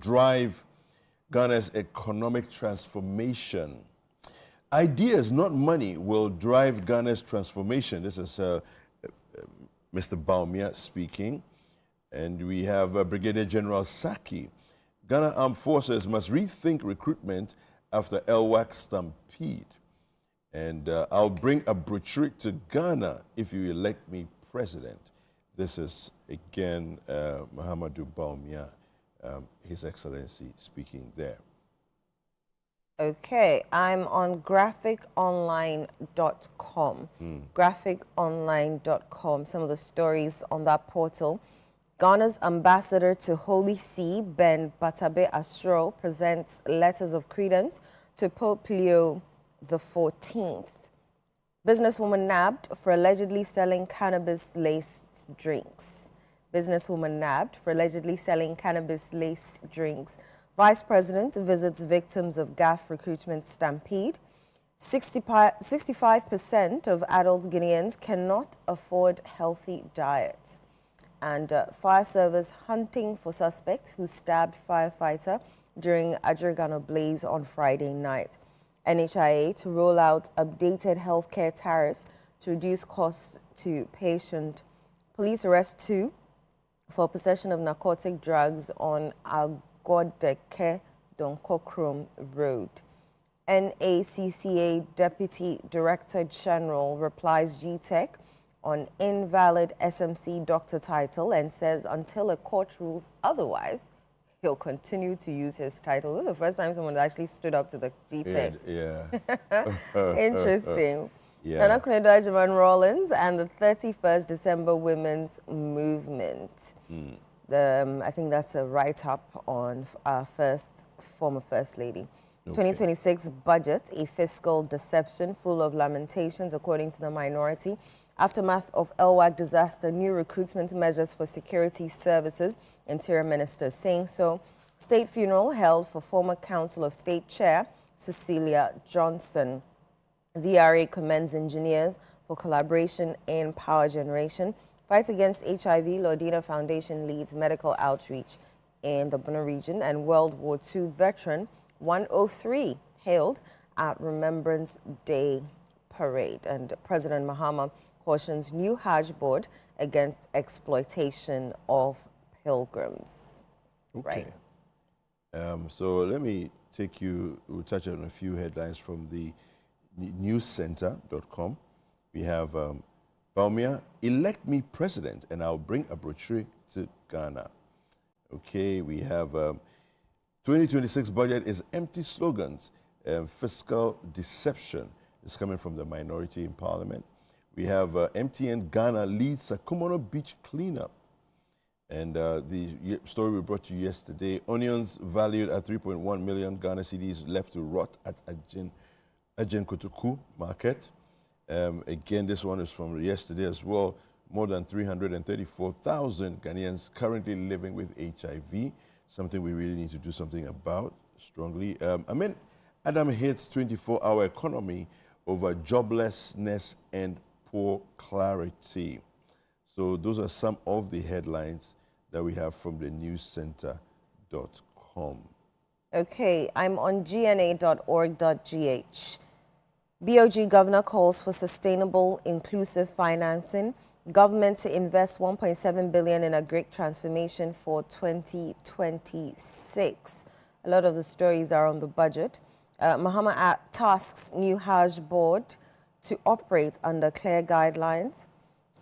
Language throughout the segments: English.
drive Ghana's economic transformation. Ideas, not money, will drive Ghana's transformation. This is Mr. Bawumia speaking. And we have Brigadier General Saki. Ghana Armed Forces must rethink recruitment after ELWAC stampede. And I'll bring a brochure to Ghana if you elect me president. This is, again, Mahamudu Bawumia, His Excellency, speaking there. Okay, I'm on graphiconline.com. Graphiconline.com, some of the stories on that portal. Ghana's ambassador to Holy See, Ben Batabe Asro, presents letters of credence to Pope Leo XIV. Businesswoman nabbed for allegedly selling cannabis-laced drinks. Businesswoman nabbed for allegedly selling cannabis-laced drinks. Vice President visits victims of GAF recruitment stampede. 65% of adult Guineans cannot afford healthy diets. And fire service hunting for suspect who stabbed firefighter during Adjurgano blaze on Friday night. NHIA to roll out updated healthcare tariffs to reduce costs to patient. Police arrest 2 for possession of narcotic drugs on Agodeke Donkokrom Road. NACCA Deputy Director General replies GTEC on invalid SMC doctor title and says until a court rules otherwise, he'll continue to use his title. This is the first time someone actually stood up to the GTEC. Yeah. Interesting. Yeah. Nana Kunedo Ajiman Rollins and the 31st December Women's Movement. I think that's a write-up on our former First Lady. Okay. 2026 budget, a fiscal deception full of lamentations, according to the minority. Aftermath of ELWAC disaster, new recruitment measures for security services, Interior Minister saying so. State funeral held for former Council of State Chair Cecilia Johnson. VRA commends engineers for collaboration in power generation. Fight against HIV, Lordina Foundation leads medical outreach in the Bono region. And World War II veteran 103 hailed at Remembrance Day parade. And President Mahama cautions new Hajj board against exploitation of pilgrims. Okay. Right. So let me we'll touch on a few headlines from the newscenter.com. We have Bawumia, elect me president and I'll bring a brochure to Ghana. Okay, we have 2026 budget is empty slogans and fiscal deception. It's coming from the minority in parliament. We have MTN Ghana leads Sakumono beach cleanup. And the story we brought you yesterday, onions valued at 3.1 million Ghana cedis left to rot at Ajen Kotoku market. Again, this one is from yesterday as well. More than 334,000 Ghanaians currently living with HIV, something we really need to do something about strongly. Adam hits 24-hour economy over joblessness and poor clarity. So those are some of the headlines that we have from the newscenter.com. Okay, I'm on gna.org.gh. BOG governor calls for sustainable, inclusive financing. Government to invest 1.7 billion in a Greek transformation for 2026. A lot of the stories are on the budget. Mahama tasks new Hajj board to operate under clear guidelines.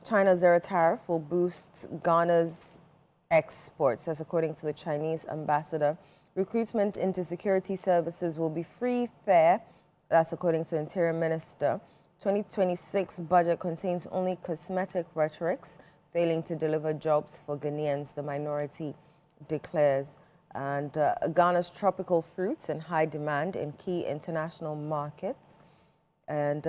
China's zero tariff will boost Ghana's exports, that's according to the Chinese ambassador. Recruitment into security services will be free, fair, that's according to the Interior Minister. 2026 budget contains only cosmetic rhetorics, failing to deliver jobs for Ghanaians, the minority declares. And Ghana's tropical fruits in high demand in key international markets. And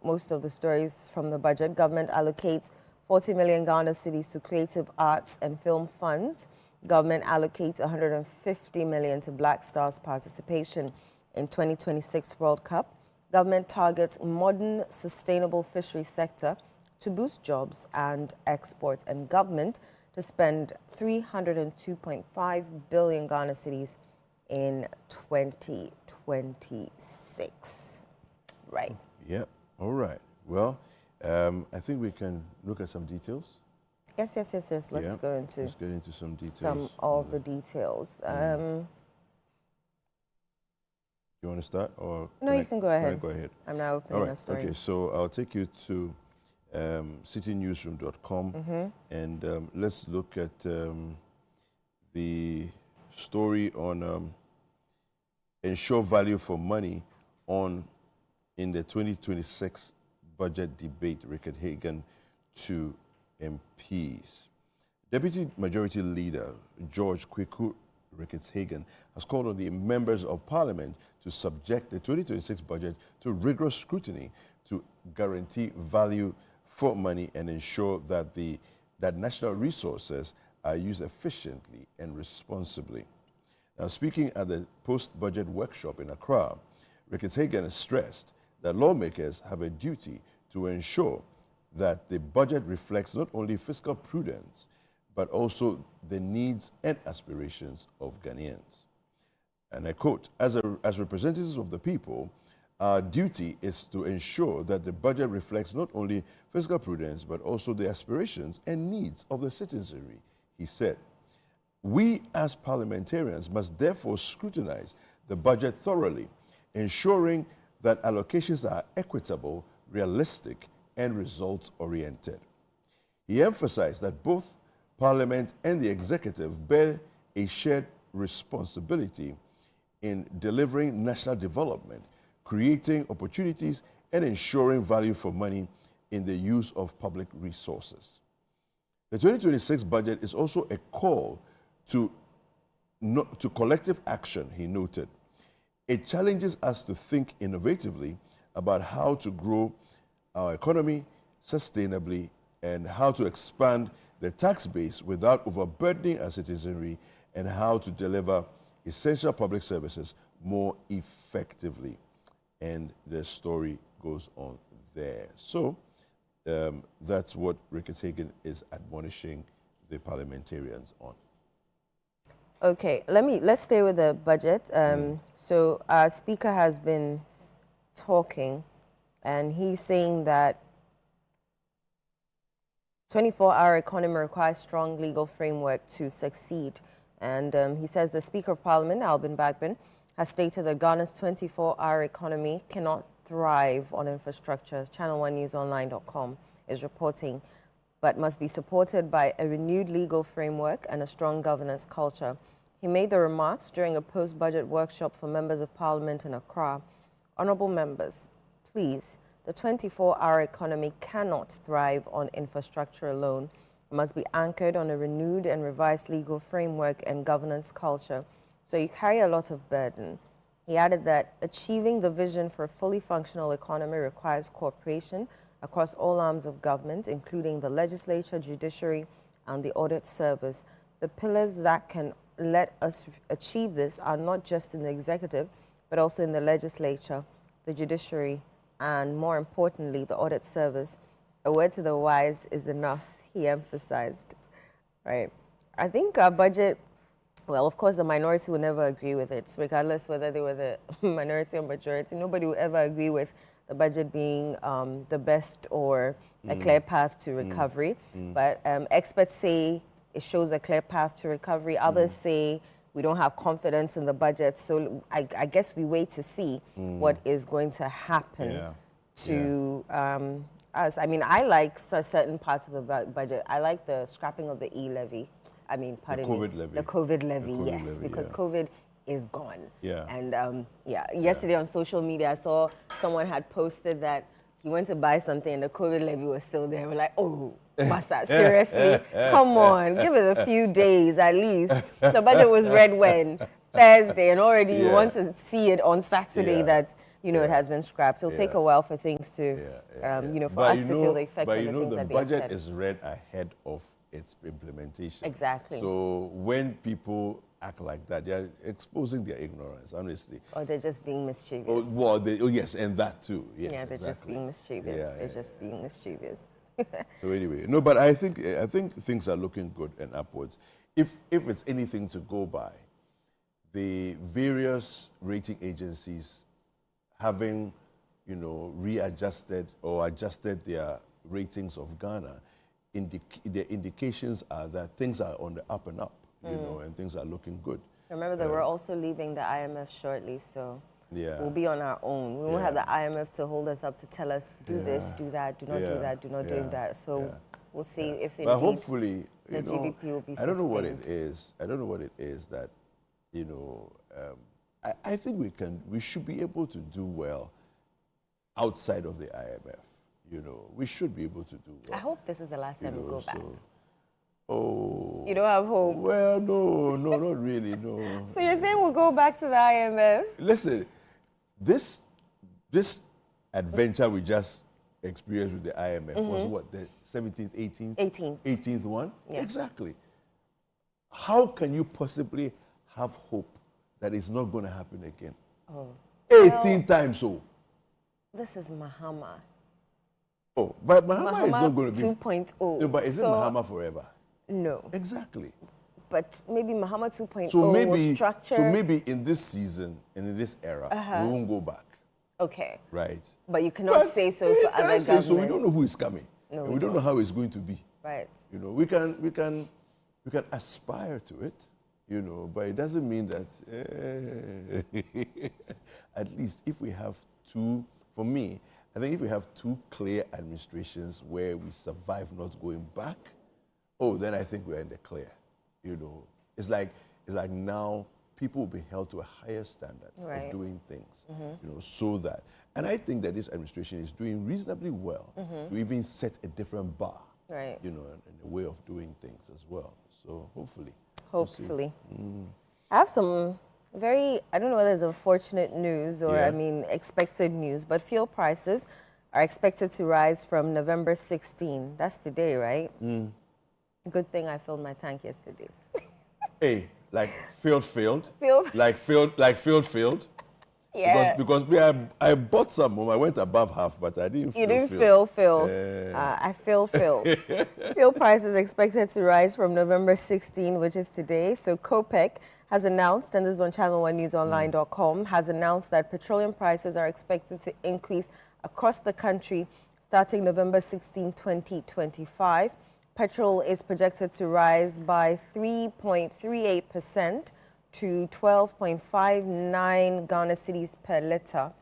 most of the stories from the budget. Government allocates 40 million Ghana cedis to creative arts and film funds. Government allocates 150 million to Black Stars participation in 2026 World Cup. Government targets modern, sustainable fishery sector to boost jobs and exports. And government to spend 302.5 billion Ghana cedis in 2026. Right. Yeah. All right. Well, I think we can look at some details. Yes. Let's Yeah. go into Let's get into some details. some of the details. You want to start, or No, you can go ahead. Go ahead. I'm now All opening right. a story. Okay. So I'll take you to citynewsroom.com, and let's look at the story on ensure value for money in the 2026 budget debate. Rickett Hagan to MPs. Deputy Majority Leader George Kweku Ricketts Hagan has called on the members of Parliament to subject the 2026 budget to rigorous scrutiny to guarantee value for money and ensure that that national resources are used efficiently and responsibly. Now, speaking at the post-budget workshop in Accra, Ricketts Hagan has stressed that lawmakers have a duty to ensure that the budget reflects not only fiscal prudence, but also the needs and aspirations of Ghanaians. And I quote, as representatives of the people, our duty is to ensure that the budget reflects not only fiscal prudence, but also the aspirations and needs of the citizenry, he said. We as parliamentarians must therefore scrutinize the budget thoroughly, ensuring that allocations are equitable, realistic, and results-oriented. He emphasized that both Parliament and the executive bear a shared responsibility in delivering national development, creating opportunities, and ensuring value for money in the use of public resources. The 2026 budget is also a call to collective action, he noted. It challenges us to think innovatively about how to grow our economy sustainably and how to expand the tax base without overburdening our citizenry, and how to deliver essential public services more effectively. And the story goes on there. So that's what Ricketts Hagan is admonishing the parliamentarians on. Okay, let's stay with the budget. So our speaker has been talking, and he's saying that 24-hour economy requires strong legal framework to succeed. And he says the Speaker of Parliament, Alban Bagbin, has stated that Ghana's 24-hour economy cannot thrive on infrastructure. Channel1newsonline.com is reporting, but must be supported by a renewed legal framework and a strong governance culture. He made the remarks during a post-budget workshop for members of Parliament in Accra. Honourable members, please, the 24-hour economy cannot thrive on infrastructure alone. It must be anchored on a renewed and revised legal framework and governance culture. So you carry a lot of burden. He added that achieving the vision for a fully functional economy requires cooperation across all arms of government, including the legislature, judiciary, and the audit service. The pillars that can let us achieve this are not just in the executive, but also in the legislature, the judiciary, and more importantly, the audit service. A word to the wise is enough, he emphasized. Right. I think our budget, well, of course, the minority will never agree with it, regardless whether they were the minority or majority. Nobody will ever agree with the budget being the best or a clear path to recovery. But experts say it shows a clear path to recovery. Others say we don't have confidence in the budget. So I guess we wait to see what is going to happen to us. I mean, I like certain parts of the budget. I like the scrapping of the e-levy. I mean, pardon me. The COVID levy, yes, because COVID is gone. Yeah. And yesterday on social media, I saw someone had posted that he went to buy something and the COVID levy was still there. We're like, oh, master, seriously? Come on, give it a few days at least. The budget was read when? Thursday, and already you want to see it on Saturday that, you know, it has been scrapped. It'll take a while for things to, you know, for us to feel the effect of the things that they have said. But the budget is read ahead of its implementation. Exactly. So when people act like that, they're exposing their ignorance, honestly. Or they're just being mischievous. Oh, well, yes, and that too. Yes, yeah, they're just being mischievous. They're just being mischievous. So anyway, no, but I think things are looking good and upwards. If it's anything to go by, the various rating agencies having, readjusted or adjusted their ratings of Ghana, the indications are that things are on the up and up, and things are looking good. Remember that we're also leaving the IMF shortly, so Yeah. we'll be on our own. We won't have the IMF to hold us up to tell us, do this, do that, do not do that, do not do that. So we'll see if But indeed hopefully, the GDP will be I don't know what sustained. it is. I don't know what it is that, I think we should be able to do well outside of the IMF. We should be able to do well. I hope this is the last time we go back. Oh. You don't have hope? Well, no, not really, no. So you're saying we'll go back to the IMF? Listen, this adventure we just experienced with the IMF was what, the 17th, 18th? 18th one? Yeah. Exactly. How can you possibly have hope that it's not going to happen again? 18 times so. This is Mahama. Oh, but Mahama is not going to be 2.0. No, but is it So- Mahama forever? No, Exactly. but maybe Mahama 2.0 So was structured. maybe in this season and in this era, we won't go back, Okay, right? but you cannot say so for other can't say governments. so. We don't know who is coming. No, and we we don't know how it's going to be. Right. We can aspire to it, but it doesn't mean that at least if we have two, for me, I think if we have two clear administrations where we survive not going back, then I think we're in the clear. It's like now people will be held to a higher standard Right. of doing things, so that, and I think that this administration is doing reasonably well to even set a different bar, Right. in a way of doing things as well. So hopefully. we'll see. Hopefully. I have some I don't know whether it's unfortunate news or, Yeah. expected news, but fuel prices are expected to rise from November 16. That's today, right? Good thing I filled my tank yesterday. Hey, like failed. Fuel- Like failed. Yeah. Because I bought some. I went above half, but I didn't. You didn't fill. I fill. Fuel prices expected to rise from November 16, which is today. So COPEC has announced, and this is on channel1newsonline.com, has announced that petroleum prices are expected to increase across the country starting November 16, 2025. Petrol is projected to rise by 3.38% to 12.59 Ghana cedis per litre,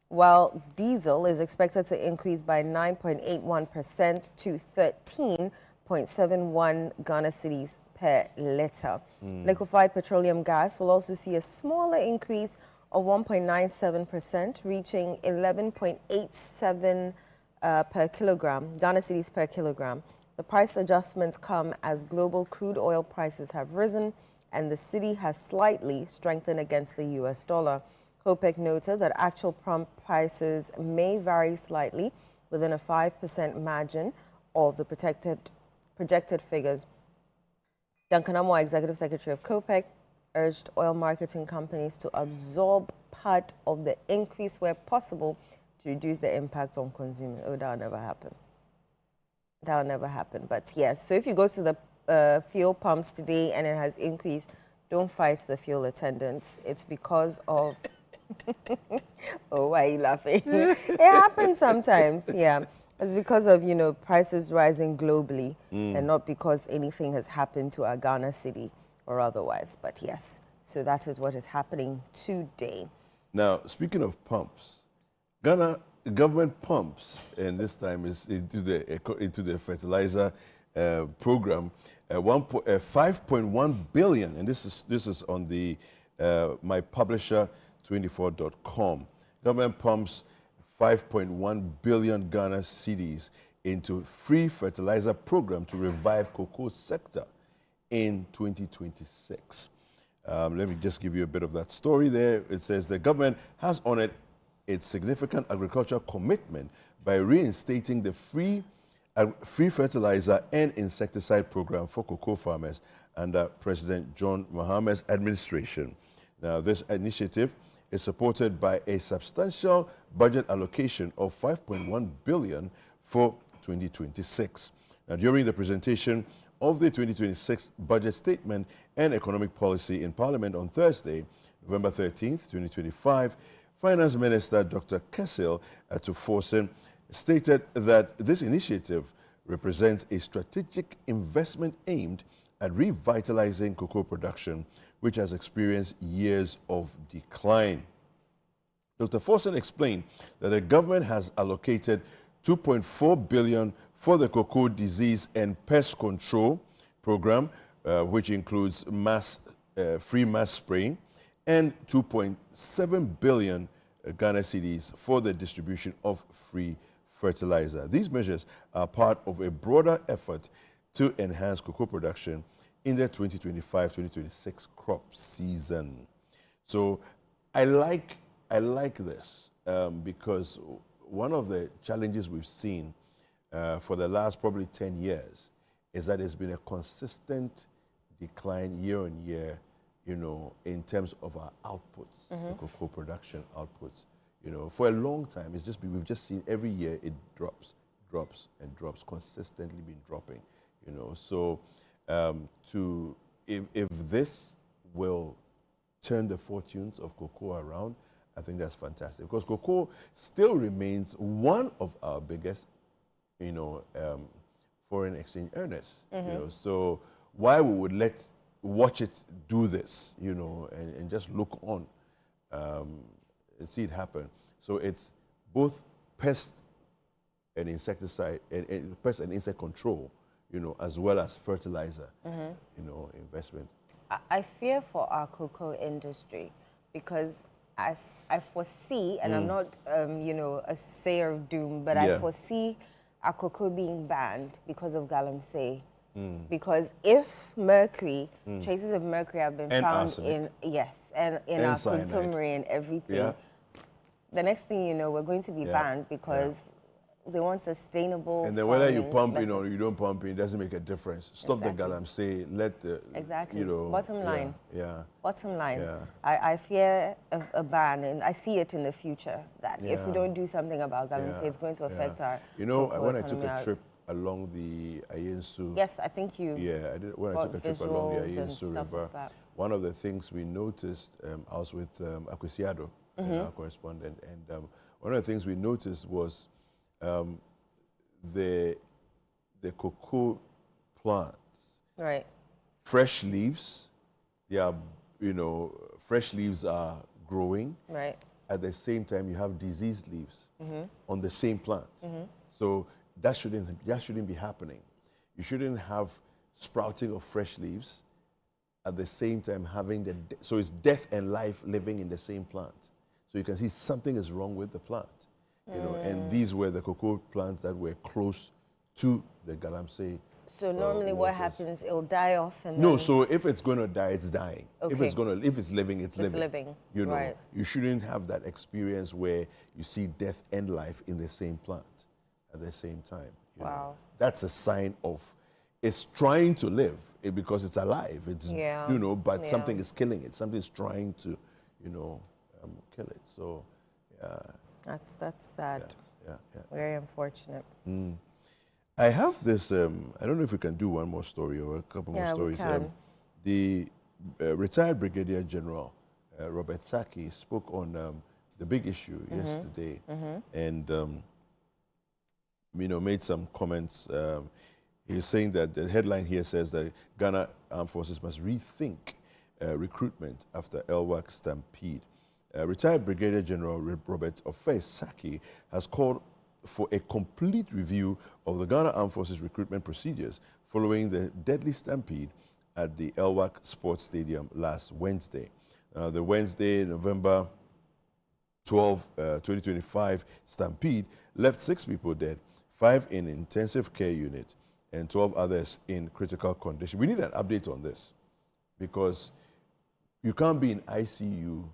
while diesel is expected to increase by 9.81% to 13.71 Ghana cedis per litre. Liquefied petroleum gas will also see a smaller increase of 1.97%, reaching 11.87 per kilogram, Ghana cedis per kilogram. The price adjustments come as global crude oil prices have risen and the cedi has slightly strengthened against the US dollar. COPEC noted that actual pump prices may vary slightly within a 5% margin of the projected figures. Duncan Amoah, Executive Secretary of COPEC, urged oil marketing companies to absorb part of the increase where possible to reduce the impact on consumers. Oh, that'll never happen. That'll never happen. But yes, so if you go to the fuel pumps today and it has increased, don't fight the fuel attendants. It's because of... Oh, why are you laughing? It happens sometimes, yeah. It's because of, prices rising globally and not because anything has happened to our Ghana city or otherwise. But yes, so that is what is happening today. Now, speaking of pumps, Ghana government pumps, and this time is into the fertilizer program, 5.1 billion, and this is on the mypublisher24.com. Government pumps 5.1 billion Ghana cedis into free fertilizer program to revive cocoa sector in 2026. Let me just give you a bit of that story there. It says the government has honored its significant agricultural commitment by reinstating the free fertilizer and insecticide program for cocoa farmers under President John Mahama's administration. Now, this initiative is supported by a substantial budget allocation of 5.1 billion for 2026. Now, during the presentation of the 2026 budget statement and economic policy in Parliament on Thursday, November 13th, 2025, Finance Minister Dr. Kessil Atuforsen stated that this initiative represents a strategic investment aimed at revitalizing cocoa production, which has experienced years of decline. Dr. Forsen explained that the government has allocated 2.4 billion for the cocoa disease and pest control program, which includes free mass spraying, and 2.7 billion Ghana cedis for the distribution of free fertilizer. These measures are part of a broader effort to enhance cocoa production in the 2025-2026 crop season. So I like this because one of the challenges we've seen for the last probably 10 years is that there's been a consistent decline year on year, in terms of our outputs, the cocoa production outputs. For a long time, we've just seen every year it drops, consistently been dropping. So if this will turn the fortunes of cocoa around, I think that's fantastic, because cocoa still remains one of our biggest, foreign exchange earners. So why we would watch it do this, and just look on and see it happen. So it's both pest and insecticide, and pest and insect control, as well as fertilizer, investment. I fear for our cocoa industry because as I foresee, and I'm not, a sayer of doom, but I foresee our cocoa being banned because of galamsey. Because if mercury, traces of mercury have been found arsenic. and in our contumely and everything, the next thing you know, we're going to be banned because they want sustainable. And then whether you pump in or you don't pump in, it doesn't make a difference. Stop the galamsey, let the bottom line. Bottom line. Yeah. I fear a ban, and I see it in the future that if we don't do something about galamsey, it's going to affect our. When I took a trip along the Ayensu. Yes, I think you. Yeah, I did. When I took a trip along the Ayensu River, one of the things we noticed, I was with Akwesiado, our correspondent, and one of the things we noticed was the cocoa plants. Right. Fresh leaves, fresh leaves are growing. Right. At the same time, you have diseased leaves on the same plant. So that shouldn't be happening. You shouldn't have sprouting of fresh leaves at the same time having so it's death and life living in the same plant. So you can see something is wrong with the plant. And these were the cocoa plants that were close to the galamsey. So normally what happens, it'll die off and No, so if it's going to die, it's dying. Okay. If it's living, it's living. Right. You shouldn't have that experience where you see death and life in the same plant at the same time. Wow. That's a sign of it's trying to live because it's alive. It's but something is killing it. Something's trying to, kill it. So, yeah. That's sad. Yeah. Very unfortunate. I have this. I don't know if we can do one more story or a couple more stories. We can. The retired Brigadier General Robert Saki spoke on the big issue yesterday, and made some comments. He was saying that the headline here says that Ghana Armed Forces must rethink recruitment after Elwak stampede. Retired Brigadier General Robert Ofei Saki has called for a complete review of the Ghana Armed Forces recruitment procedures following the deadly stampede at the Elwak Sports Stadium last Wednesday. The Wednesday, November 12, 2025 stampede left 6 people dead, 5 in intensive care unit, and 12 others in critical condition. We need an update on this because you can't be in ICU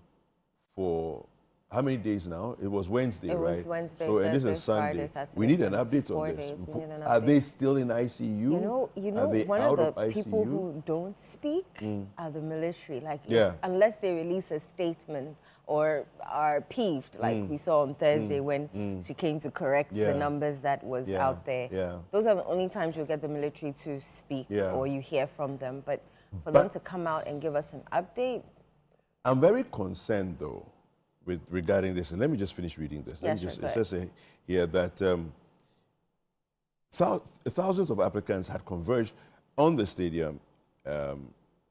for how many days now? It was Wednesday, It right? was Wednesday, So, and this Thursday, is Sunday. Friday, Saturday, We need an Sunday. update 4 on this. days. We need an Are update. they still in ICU? You know, Are they one out of the of people ICU? who don't speak are the military. Like, Yeah. unless they release a statement or are peeved, like we saw on Thursday when she came to correct Yeah. the numbers that was Yeah. out there. Yeah. Those are the only times you'll get the military to speak Yeah. or you hear from them. But for But- them to come out and give us an update, I'm very concerned, though, with regarding this. And let me just finish reading this. Yeah, Let me sure, just, go it says here that thousands of applicants had converged on the stadium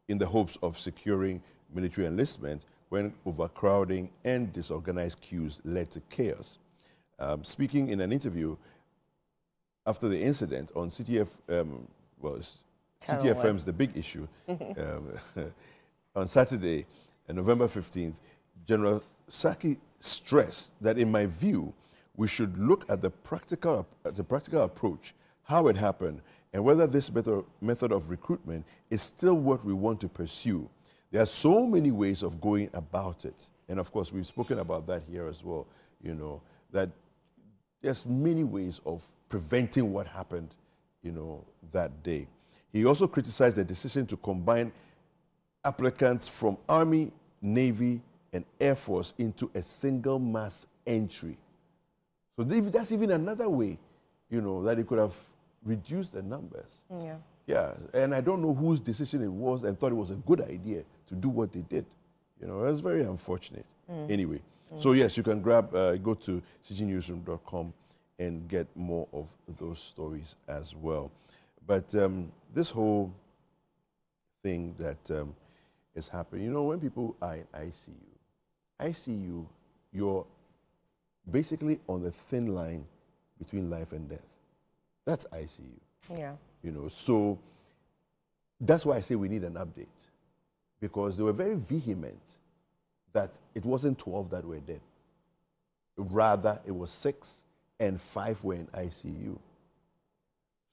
in the hopes of securing military enlistment when overcrowding and disorganized queues led to chaos. Speaking in an interview after the incident on CTF, it's Channel CTFM's The Big Issue, on Saturday, November 15th, General Saki stressed that, in my view, we should look at the practical approach, how it happened, and whether this method of recruitment is still what we want to pursue. There are so many ways of going about it. And of course, we've spoken about that here as well, you know, that there's many ways of preventing what happened, you know, that day. He also criticized the decision to combine applicants from Army, Navy, and Air Force into a single mass entry. So that's even another way, you know, that it could have reduced the numbers. yeah. Yeah, and I don't know whose decision it was and thought it was a good idea to do what they did. You know, it was very unfortunate. Anyway, so yes, you can go to cgnewsroom.com and get more of those stories as well. But this whole thing that is happening, you know, when people are in ICU, you're basically on the thin line between life and death. That's ICU. Yeah. You know, so that's why I say we need an update, because they were very vehement that it wasn't 12 that were dead. Rather, it was 6 and 5 were in ICU.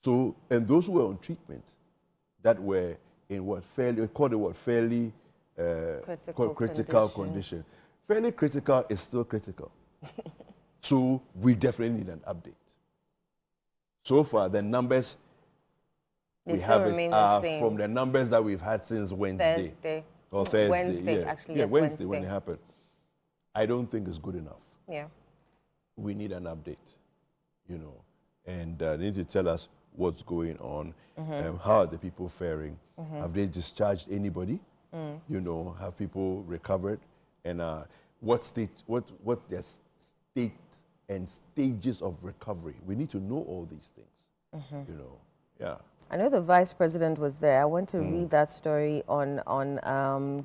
So, and those who were on treatment that were in fairly critical condition. Fairly critical is still critical. So we definitely need an update. So far, the numbers They we still have remain it the are same. from the numbers that we've had since Wednesday. Thursday. Or Thursday. Wednesday, yeah. actually, Yeah, yes, Wednesday when it Wednesday. happened. I don't think it's good enough. Yeah. We need an update, you know, and they need to tell us what's going on, how are the people faring, have they discharged anybody, you know, have people recovered, and what their state and stages of recovery. We need to know all these things, you know, yeah. I know the vice president was there. I want to read that story on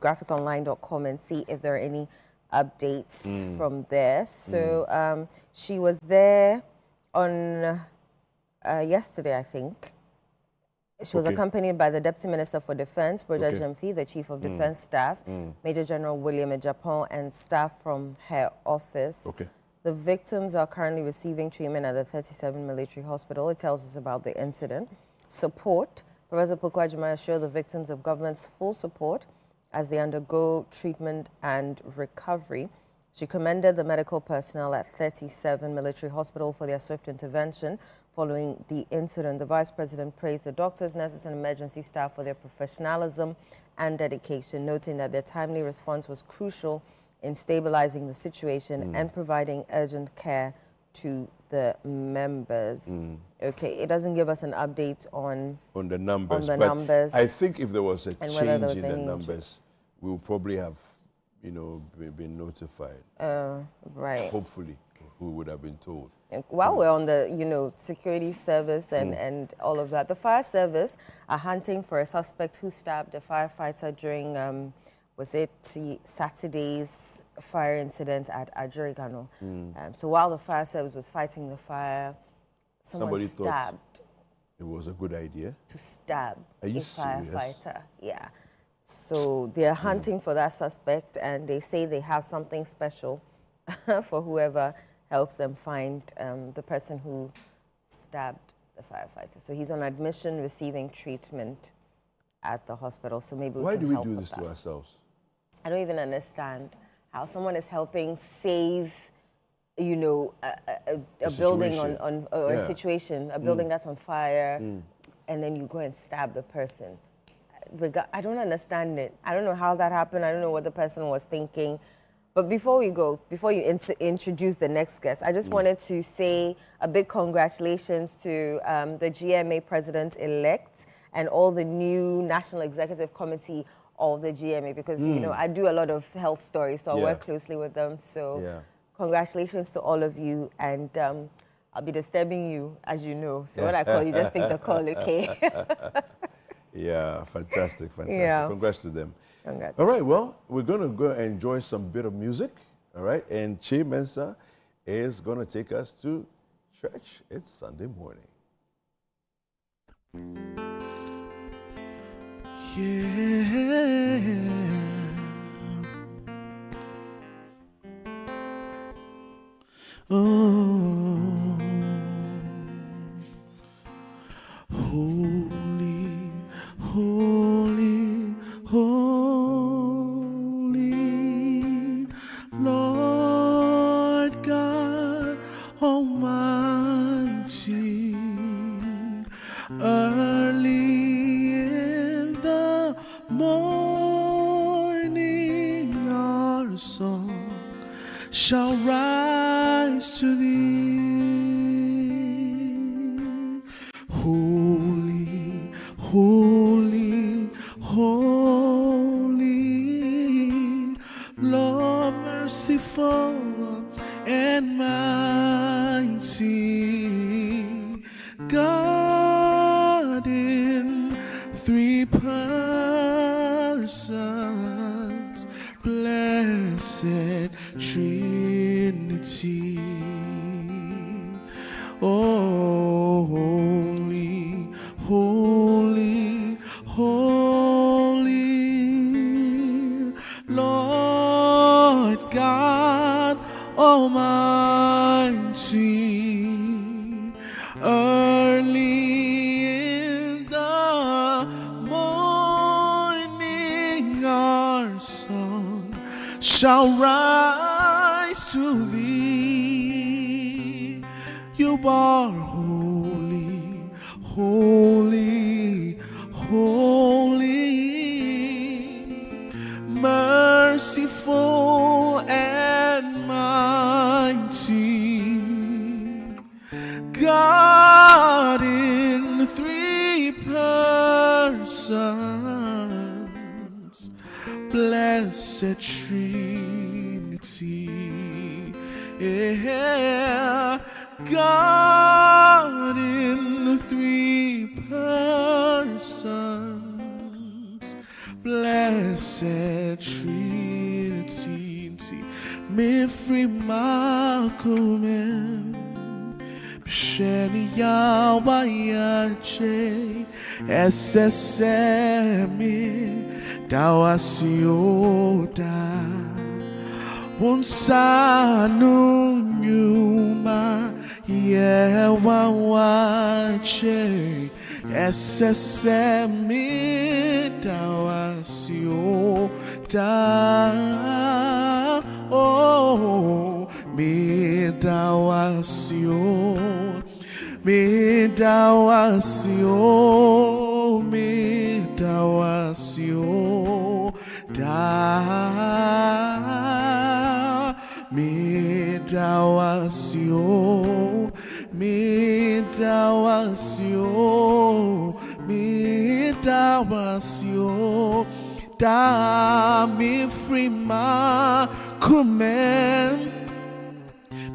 graphiconline.com and see if there are any updates from there. So she was there on yesterday, I think. She was Okay. accompanied by the Deputy Minister for Defense, Broja Okay. Jemfi, the Chief of Defense Staff, Major General William Ejapon, and staff from her office. Okay. The victims are currently receiving treatment at the 37 Military Hospital. It tells us about the incident. Support. Professor Pokwajima assured the victims of government's full support as they undergo treatment and recovery. She commended the medical personnel at 37 Military Hospital for their swift intervention following the incident. The Vice President praised the doctors, nurses, and emergency staff for their professionalism and dedication, noting that their timely response was crucial in stabilizing the situation and providing urgent care to the members. Okay, it doesn't give us an update on the numbers. On the but numbers. I think if there was a And whether there change was in the any numbers, we will probably have, you know, been notified. right. Hopefully, we would have been told. And while we're on the, you know, security service and all of that, the fire service are hunting for a suspect who stabbed a firefighter during, was it Saturday's fire incident at Ajurigano. So while the fire service was fighting the fire, someone Somebody thought stabbed it was a good idea. to stab Are you a serious? firefighter. Yeah. So they're hunting for that suspect, and they say they have something special for whoever helps them find the person who stabbed the firefighter. So he's on admission receiving treatment at the hospital. So maybe we Why can do we help do with this that. to ourselves? I don't even understand how someone is helping save, you know, a building situation. or Yeah. a situation, a building that's on fire, and then you go and stab the person. I don't understand it. I don't know how that happened. I don't know what the person was thinking. But before you introduce the next guest, I just wanted to say a big congratulations to the GMA president-elect and all the new National Executive Committee of the GMA, because, you know, I do a lot of health stories, so I work closely with them. So congratulations to all of you. And I'll be disturbing you, as you know. So when I call you, just pick the call, okay? Yeah, fantastic. Yeah. Congrats to them. Congrats. All right, well, we're going to go enjoy some bit of music, all right? And Che Mensa is going to take us to church. It's Sunday morning. Yeah. Oh, holy, holy, holy, Lord God Almighty, early in the morning our song shall rise to thee. Holy, holy, holy, Lord merciful and mighty, God in three persons, blessed Trinity. Oh, holy, holy, holy, Lord God Almighty, early in the morning our song shall rise to thee. You are holy, holy, holy, merciful and mighty, God in three persons, blessed Trinity. Yeah, God in three persons, blessed Trinity. Me free Makumen, Sheni Yawayache, SSM, Dawasiota. Unsanu nyuma yewa wache SSM tawasio ta oh mi tawasio da midawasio da mi frima kumen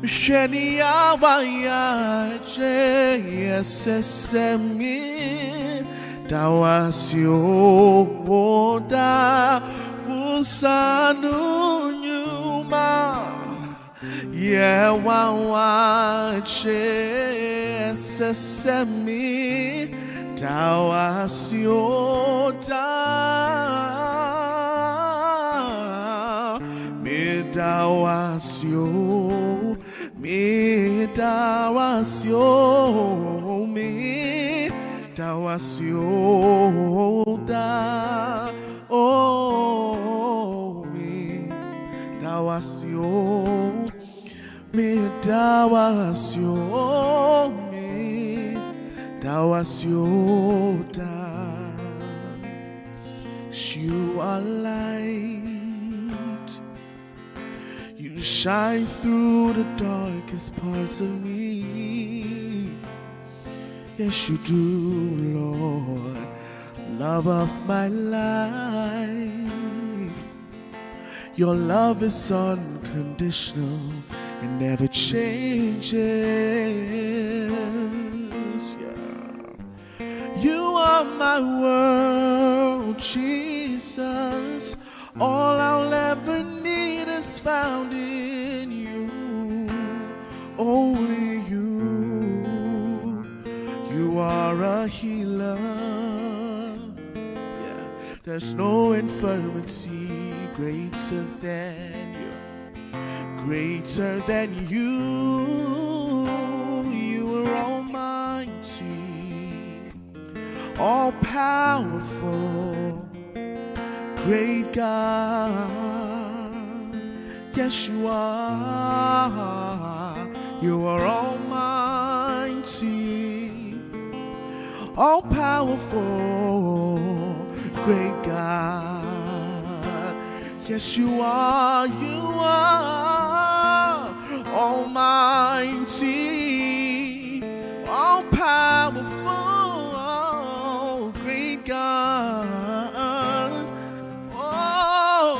Misheni awaya che SSM dawasio da usanu nyuma yewa che SSM dawasio da midawasio da oh dawasio, me dawasio, me dawasio da. You are light. You shine through the darkest parts of me. Yes, you do, Lord. Love of my life. Your love is unconditional and never changes. Yeah. You are my world, Jesus. All I'll ever need is found in you. Only you. You are a healer. Yeah. There's no infirmity greater than you. Greater than you. You are almighty, all powerful, great God. Yes, you are. You are almighty, all powerful, great God. Yes, you are. You are almighty, all powerful, great God. Oh,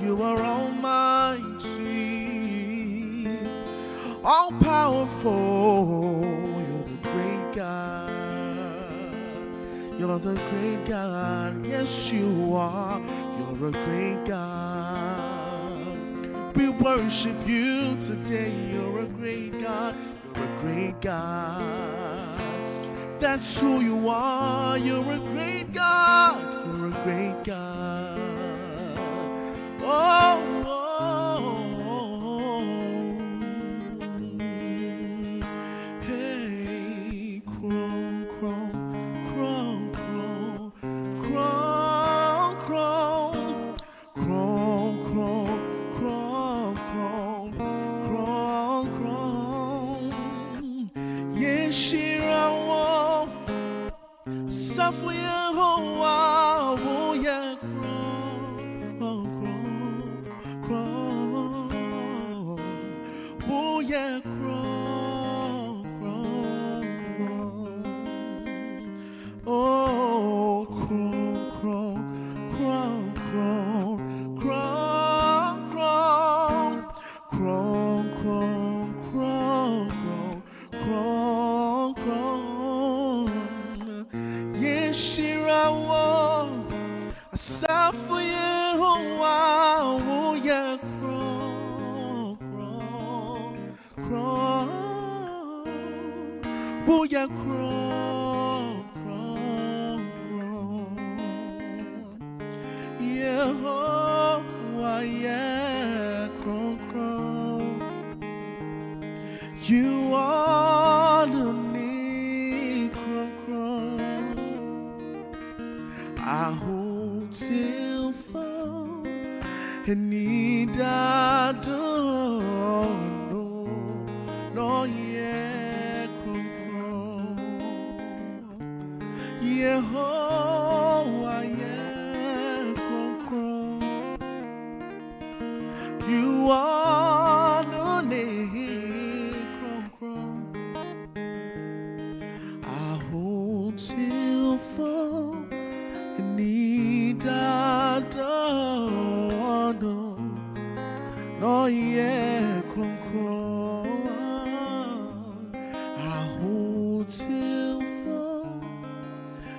you are almighty, all powerful. You're the great God. You're the great God. Yes, you are. You're a great God. We worship you today. You're a great God. You're a great God. That's who you are. You're a great God. You're a great God. Oh, oh, oh. Hey, crow, crow, crow, crow, crow, crow, crow, crow, crow, crow, crow, crow. Yeshirawo, Safu Yehowa, oh yeah, crow, crow, oh yeah, crow, crow. Oh, crow, crow, crow, crow, crow, crow, crow, crow, crow, crow. Yeshirawo, Asafu Yehowa, oh yeah, crow, crow, oh yeah, crow, crow. Yehovah, yeah, crow. You are the need, crow. I hold till fall and need I don't know, no, yeah, crow. Yehovah, yeah, crow. You are the need, crow. I hold till fall and need I don't know, no, yeah, crow. I hold till fall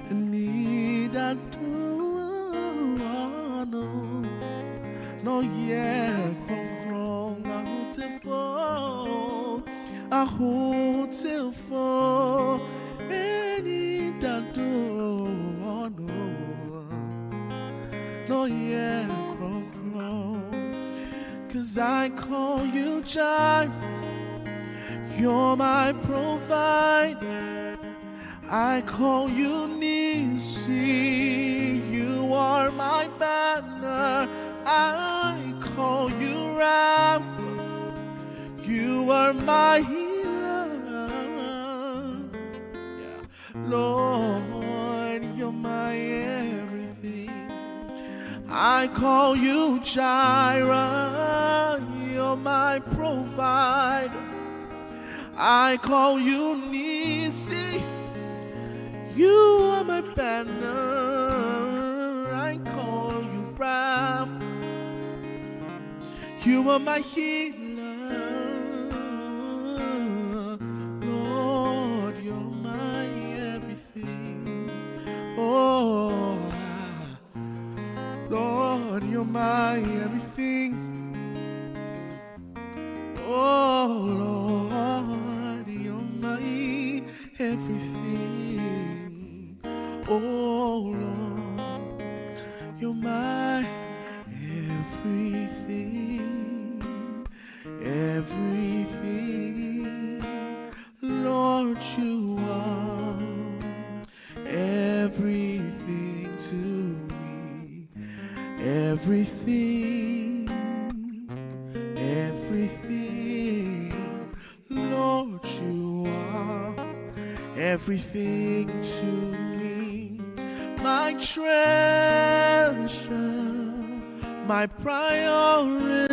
and need I don't know, no, yeah, crow. I hold till fall, I hold till fall and need I don't know, no, yeah, crow. 'Cause I call you Jireh, you're my provider. I call you Nisi, you are my banner. I call you Rapha. You are my healer. Yeah. Lord, you're my everything. I call you Jireh. You're my provider. I call you Nisi. You are my banner. I call you Rapha. You are my healer. Lord, you're my everything. Oh, Lord, you're my everything. Oh, Lord, you're my everything. Oh, Lord, you're my everything. Everything. Lord, you are everything to me. Everything. Everything. Lord, you are everything to me. My treasure, my priority.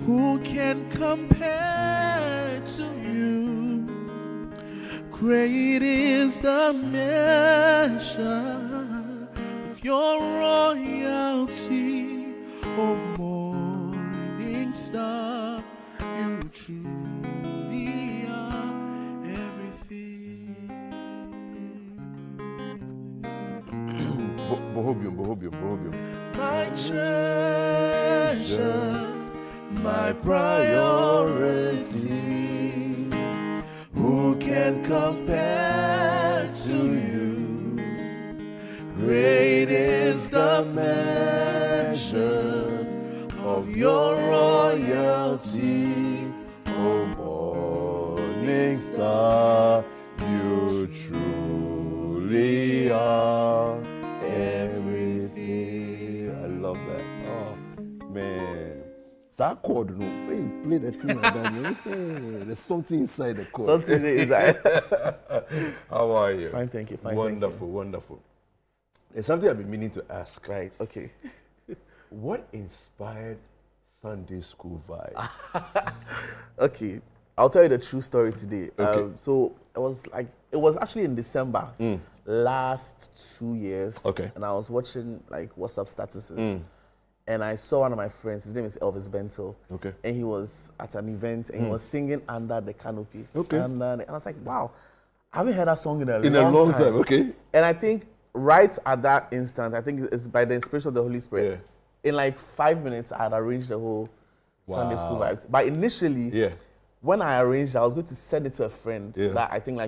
Who can compare to you? Great is the measure of your royalty, O morning star. You truly are everything. Bohobium. My treasure, my priority. Who can compare to you? Great is the measure of your royalty, O morning star. You truly are everything. I love that. Oh, man. That chord, no, when you play that thing like that, there's something inside the chord. Something inside. How are you? Fine, thank you. Fine, Wonderful, wonderful. There's something I've been meaning to ask. Right, okay. What inspired Sunday school vibes? Okay, I'll tell you the true story today. Okay. So it was actually in December, last 2 years. Okay. And I was watching like WhatsApp statuses. And I saw one of my friends, his name is Elvis Bentel. Okay. And he was at an event and he was singing Under the Canopy. Okay. And I was like, wow, I haven't heard that song in a long time. Okay. And I think right at that instant, I think it's by the inspiration of the Holy Spirit. Yeah. In like 5 minutes, I had arranged the whole Sunday school Wow. vibes. But initially, Yeah. when I arranged, I was going to send it to a friend. Yeah. That I think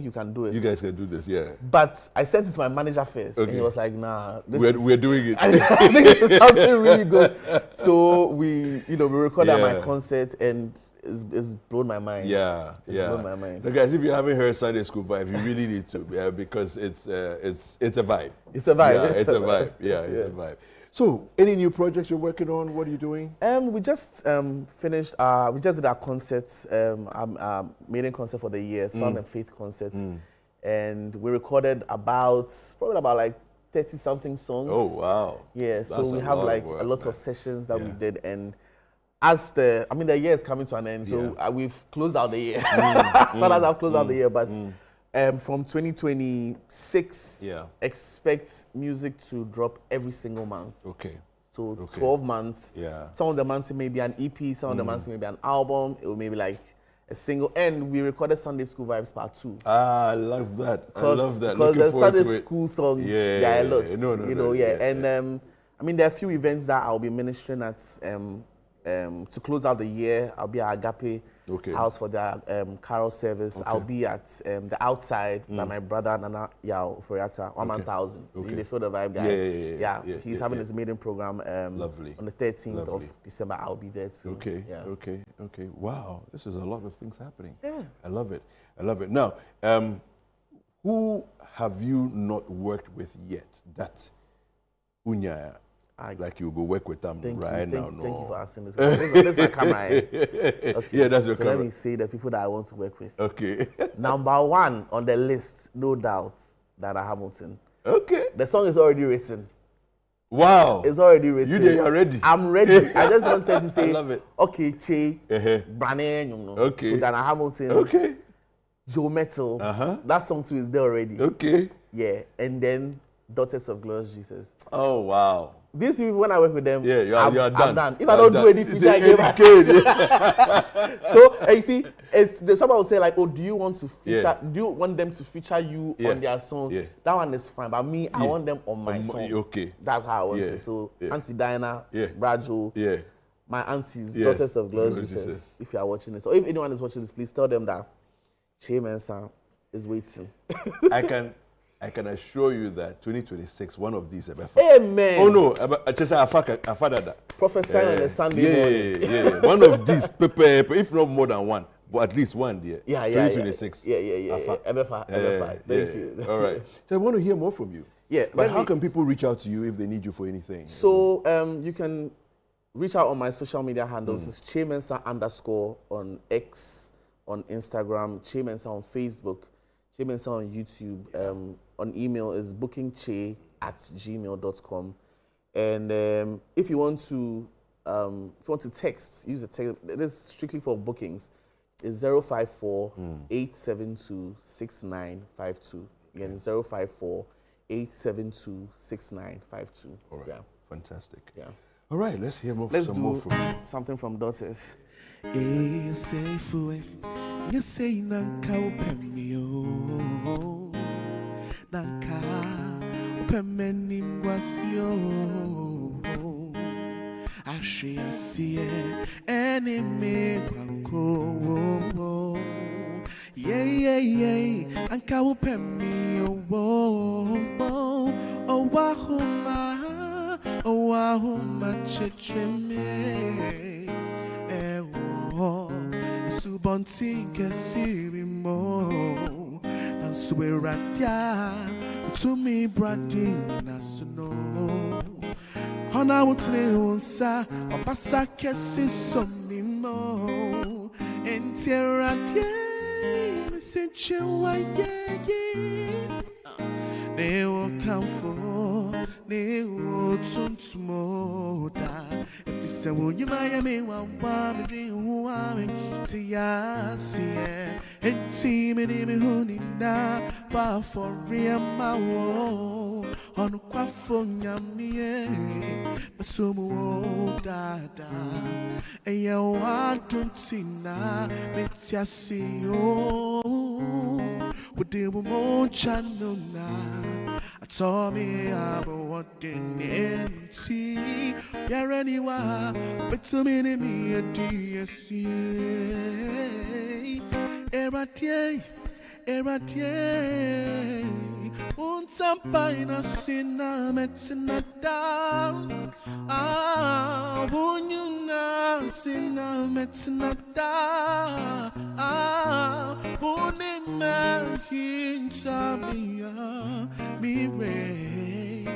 you can do it. You guys can do this, yeah. But I sent it to my manager first, and Okay. he was like, "Nah, We're doing it. I think it's something really good." So we recorded at Yeah. my concert, and it's blown my mind. Yeah, It's yeah. blown my mind. Now, guys, if you haven't heard Sunday School Vibe, you really need to, because it's a vibe. It's a vibe. Yeah, it's a vibe. Yeah, it's a vibe. So, any new projects you're working on? What are you doing? We just finished. We just did our concerts, our maiden concert for the year, Sound and Faith concert, and we recorded probably about like 30-something songs. Oh, wow. Yeah, That's so we a have lot of like work, a lot man. of sessions that we Yeah. did, and as the year is coming to an end, so Yeah. we've closed out the year. I've closed out the year, but from 2026, Yeah. expect music to drop every single month. Okay. So Okay. 12 months. Yeah. Some of the months it may be an EP, some of the months it may be an album, it will maybe like a single. And we recorded Sunday School Vibes Part 2. Ah, I love that. I love that. Because Looking the forward Sunday to it. school songs, Yeah, there are a lot. no, yeah. yeah, And I mean, there are a few events that I'll be ministering at to close out the year. I'll be at Agape House for the carol service. I'll be at the Outside by my brother Nana Yao Foriata, 1,000. Okay. You feel the vibe, guy. Yeah, He's having his maiden program Lovely. on the 13th Lovely. of December. I'll be there too. Okay, Yeah. okay. Wow, this is a lot of things happening. Yeah. I love it. Now, who have you not worked with yet that Unyaya Like you go work with them right now? No. Thank you for asking this. This is my camera. Eh? Okay. Yeah, that's your so camera. Let me say the people that I want to work with. Okay. Number 1 on the list, no doubt, Dana Hamilton. Okay. The song is already written. Wow. It's already written. You are ready. I'm ready. I just wanted to say, I love it. okay, Che, Okay. So Dana Hamilton, Okay. Joe Metal. That song too is there already. Okay. Yeah, and then Daughters of Glorious Jesus. Oh, wow. These people, when I work with them, Yeah, you I'm are done. done. If I don't do any feature, I give up. So you see, someone will say like, "Oh, do you want to feature? Yeah. Do you want them to feature you on their song?" Yeah. That one is fine, but me, I want them on my song. Okay. That's how I want it. So Auntie Diana, Brajo, my aunties, Daughters of Glorious Jesus. If you are watching this, or if anyone is watching this, please tell them that Che Mensah is waiting. I can assure you that 2026, one of these. Amen. Oh no, I just I father that. Prophesy on the Sunday morning. Yeah. One of these, if not more than one, but at least one there. Yeah. 2026. Yeah. Ebefa. Thank you. All right. So I want to hear more from you. Yeah. But how can people reach out to you if they need you for anything? So you can reach out on my social media handles. It's Che Mensah _ on X, on Instagram, Che Mensah on Facebook, Che Mensah on YouTube. On email is bookingche@gmail.com. And if you want to text, use a text. It is strictly for bookings. It's 054-872-6952. Again, 054-872-6952. All right. Yeah. Fantastic. Yeah. All right. Let's hear more. Let's some do more from you. something from Daughters. Nanka upemeni mwasio ashia sie enemy kwanko yeah anka upemi owahuma chetreme subontin kesirimo Nansweratia to me brading nasono Hona wutne unsa opasa kesi somnimo Enteratia mesenche wayegi Ne wo kamfo ne wo tuntumoda If you say wo you me wa me dream wa me tiasie Enti me hunina ba for real ma wo on kwafo nyamie masumu dada eye wa tuntina metiasio wode mo chanona told me about what didn't see. You're anywhere, but to me, a DSC. Eratier, untampaina sina metina down. Bunyuna sina metina down. Bunima hintabia mi re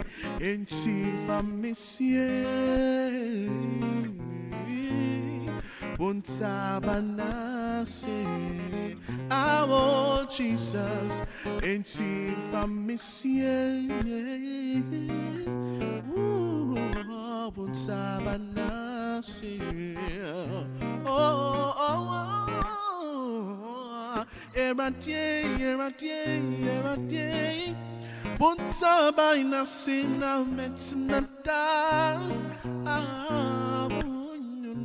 entifa misie. Buntabanase, I want Jesus, and see famisie. Buntabanase, Eratier. Buntabanase, now metinata.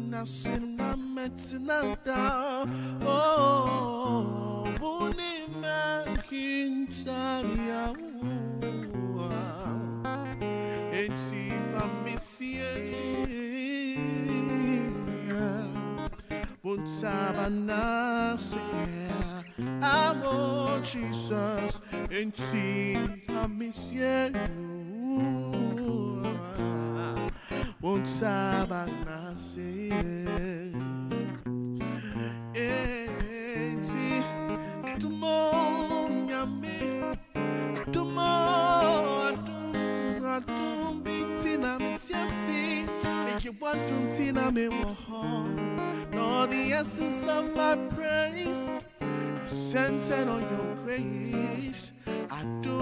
Nasina metinada, oh, bunima kintabia, eti famisie, buntabanase, amo Jesus, eti famisie. Buntabanase, enti tumo nyame, tumo atum bitina. mitiasi. Make you want to tina me waha. No, the essence of my praise is centered on your grace. I do,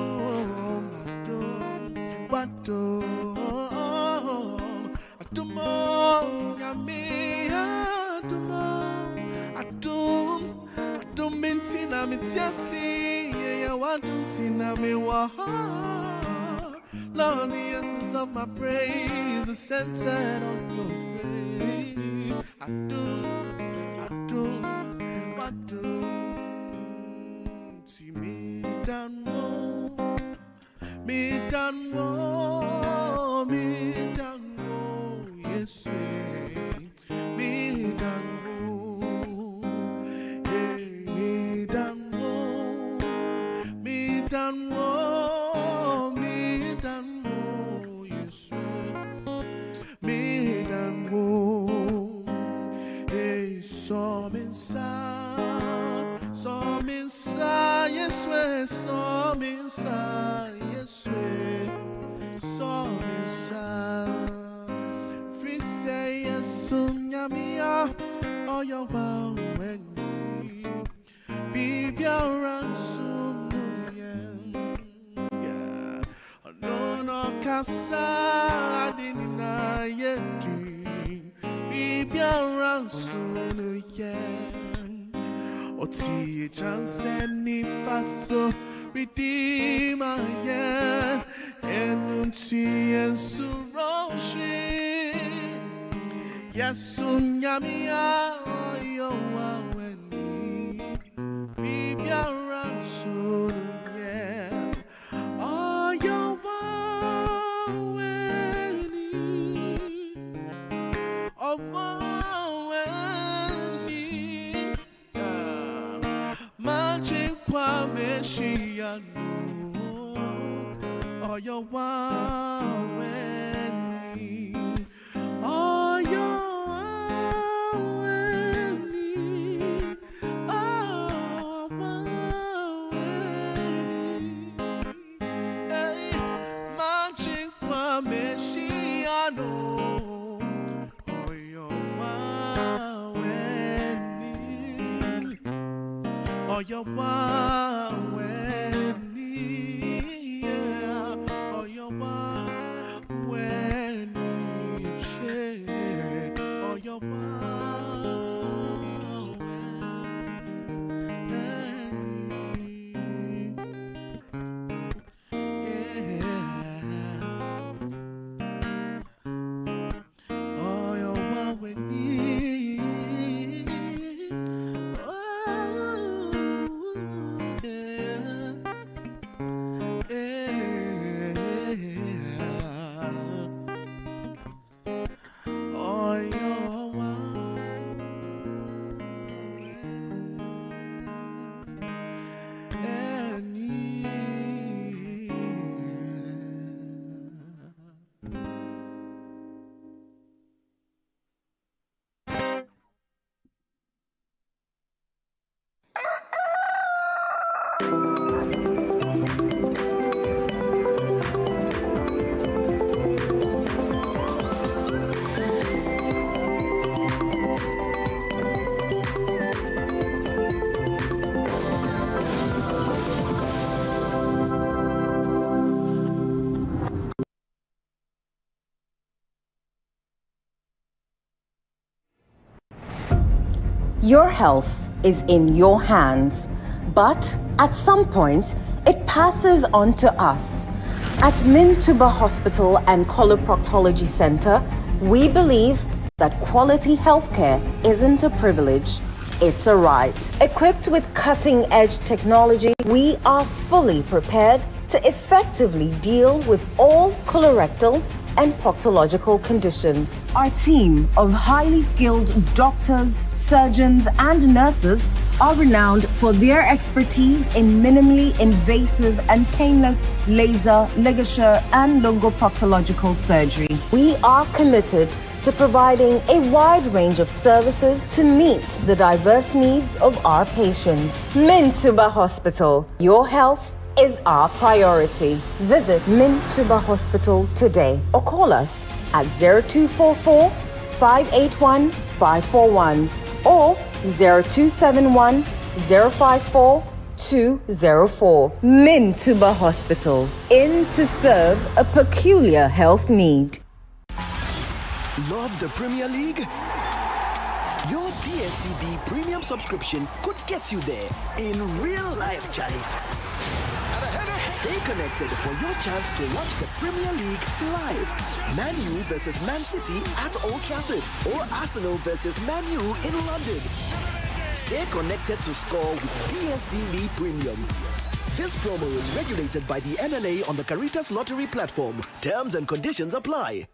mintina mitiasi, yeah, waduntina me waha. Lord, the essence of my praise is centered on your grace. I do, see me done more, me done more, yes, me done more, hey, me done more, yes, me done more, hey, some inside, yes, some inside, yes, some inside. Free say yes, soon, yamia, oh, you're well when you be around soon, yeah. No, casa, didn't I yet be around soon, yeah. Oti chance ni faso redeemer yen enunti ensuroshi yasunyamia yo weni bibia ransun yeah oh yo weni oh Meshianu, oh your weni, oh your weni, oh weni, hey, magic kwa Meshianu, oh your weni, oh your Your health is in your hands, but at some point, it passes on to us. At Mintuba Hospital and Coloproctology Center, we believe that quality healthcare isn't a privilege, it's a right. Equipped with cutting-edge technology, we are fully prepared to effectively deal with all colorectal and proctological conditions. Our team of highly skilled doctors, surgeons, and nurses are renowned for their expertise in minimally invasive and painless laser, ligature, and lungoproctological surgery. We are committed to providing a wide range of services to meet the diverse needs of our patients. Mintuba Hospital, your health is our priority. Visit Mintuba Hospital today or call us at 0244 581 541 or 0271 054 204. Mintuba Hospital, in to serve a peculiar health need. Love the Premier League? Your DSTV premium subscription could get you there in real life, Charlie. Stay connected for your chance to watch the Premier League live. Man U versus Man City at Old Trafford or Arsenal versus Man U in London. Stay connected to score with DSTV Premium. This promo is regulated by the NLA on the Caritas Lottery platform. Terms and conditions apply.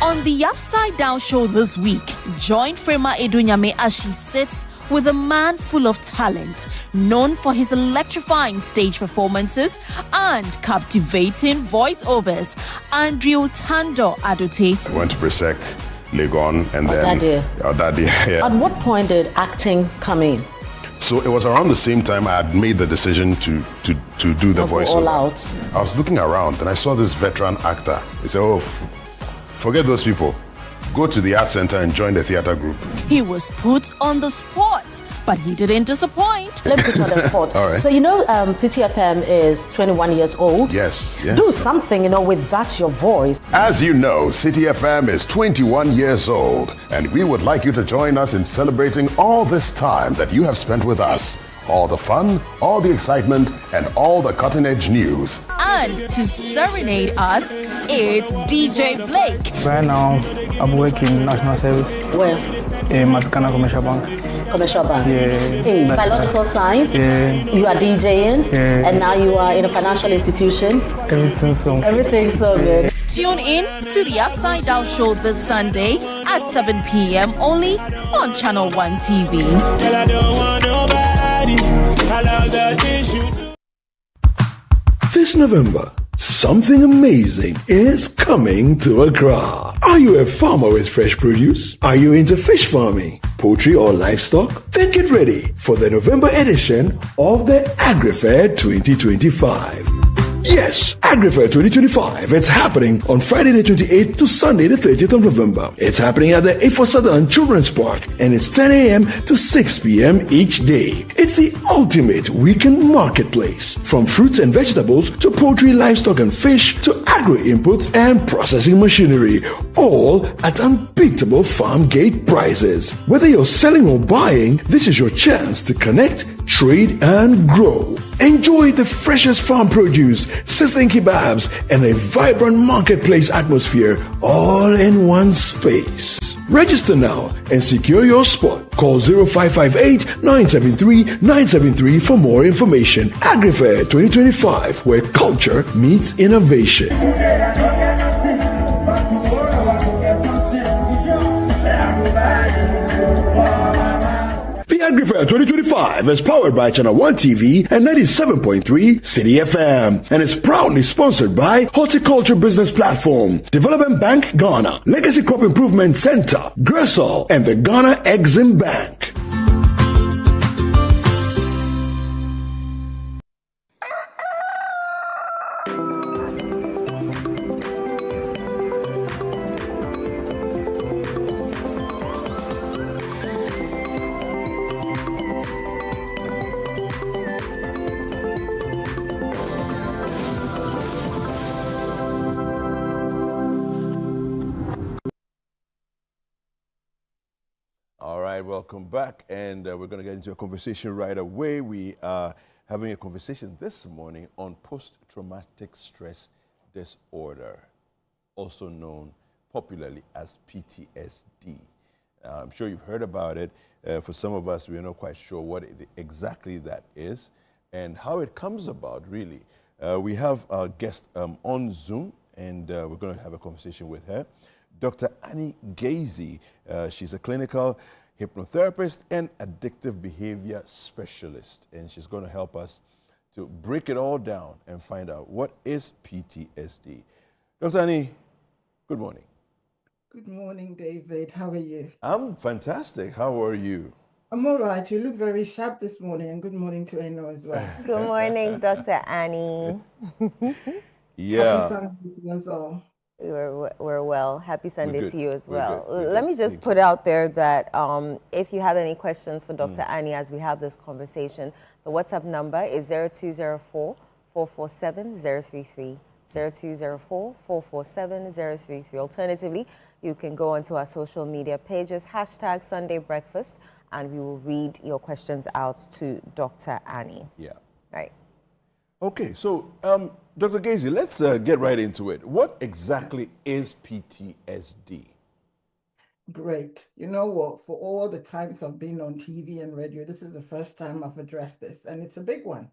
On the Upside Down show this week, join Frema Edunyame as she sits with a man full of talent, known for his electrifying stage performances and captivating voiceovers, Andrew Tando Adote. Went to Presec, Legon, and then Odadie. Yeah. At what point did acting come in? So it was around the same time I had made the decision to do the voiceover. All out. I was looking around and I saw this veteran actor. He said, "Oh, forget those people. Go to the art center and join the theater group." He was put on the spot, but he didn't disappoint. Let me put you on the spot. All right. So, City FM is 21 years old. Yes. Do something, with that, your voice. As you know, City FM is 21 years old, and we would like you to join us in celebrating all this time that you have spent with us. All the fun, all the excitement, and all the cutting-edge news. And to serenade us, it's DJ Blake. Right now, I'm working national service. Where? In Matakana Commercial Bank. Commercial Bank? Yeah. Hey, biological science? Yeah. You are DJing? Yeah. And now you are in a financial institution? Everything's so good. Tune in to the Upside Down show this Sunday at 7 p.m. only on Channel 1 TV. Well, I don't want nobody. I love the things you do. This November, something amazing is coming to Accra. Are you a farmer with fresh produce? Are you into fish farming, poultry or livestock? Then get ready for the November edition of the AgriFair 2025. Yes, AgriFair 2025. It's happening on Friday the 28th to Sunday the 30th of November. It's happening at the A4 Southern Children's Park and it's 10 a.m. to 6 p.m. each day. It's the ultimate weekend marketplace. From fruits and vegetables to poultry, livestock and fish to agri-inputs and processing machinery. All at unbeatable farm gate prices. Whether you're selling or buying, this is your chance to connect, trade and grow. Enjoy the freshest farm produce, sizzling kebabs, and a vibrant marketplace atmosphere all in one space. Register now and secure your spot. Call 0558-973-973 for more information. AgriFair 2025, where culture meets innovation. The AgriFair 2025 is powered by Channel 1 TV and 97.3 City FM and is proudly sponsored by Horticulture Business Platform, Development Bank Ghana, Legacy Crop Improvement Center, Gressol, and the Ghana Exim Bank. Welcome back, and we're going to get into a conversation right away. We are having a conversation this morning on post-traumatic stress disorder, also known popularly as PTSD. I'm sure you've heard about it. For some of us, we're not quite sure what exactly that is and how it comes about, really. We have our guest on Zoom, and we're going to have a conversation with her. Dr. Annie Gazy. She's a clinical hypnotherapist and addictive behavior specialist, and she's going to help us to break it all down and find out what is PTSD. Dr. Annie, good morning. Good morning, David. How are you? I'm fantastic. How are you? I'm all right. You look very sharp this morning, and good morning to Eno as well. Good morning, Dr. Annie. Yeah. Happy Sunday to us all. We're well. Happy Sunday good. to you as We're well. good. We're Let good. me just Thank put out there that if you have any questions for Dr. Annie as we have this conversation, the WhatsApp number is 0204 447 033. 0204 447 033. Alternatively, you can go onto our social media pages, #Sunday Breakfast, and we will read your questions out to Dr. Annie. Yeah. Right. Okay, so Dr. Gazy, let's get right into it. What exactly is PTSD? Great. You know what? For all the times I've been on TV and radio, this is the first time I've addressed this, and it's a big one.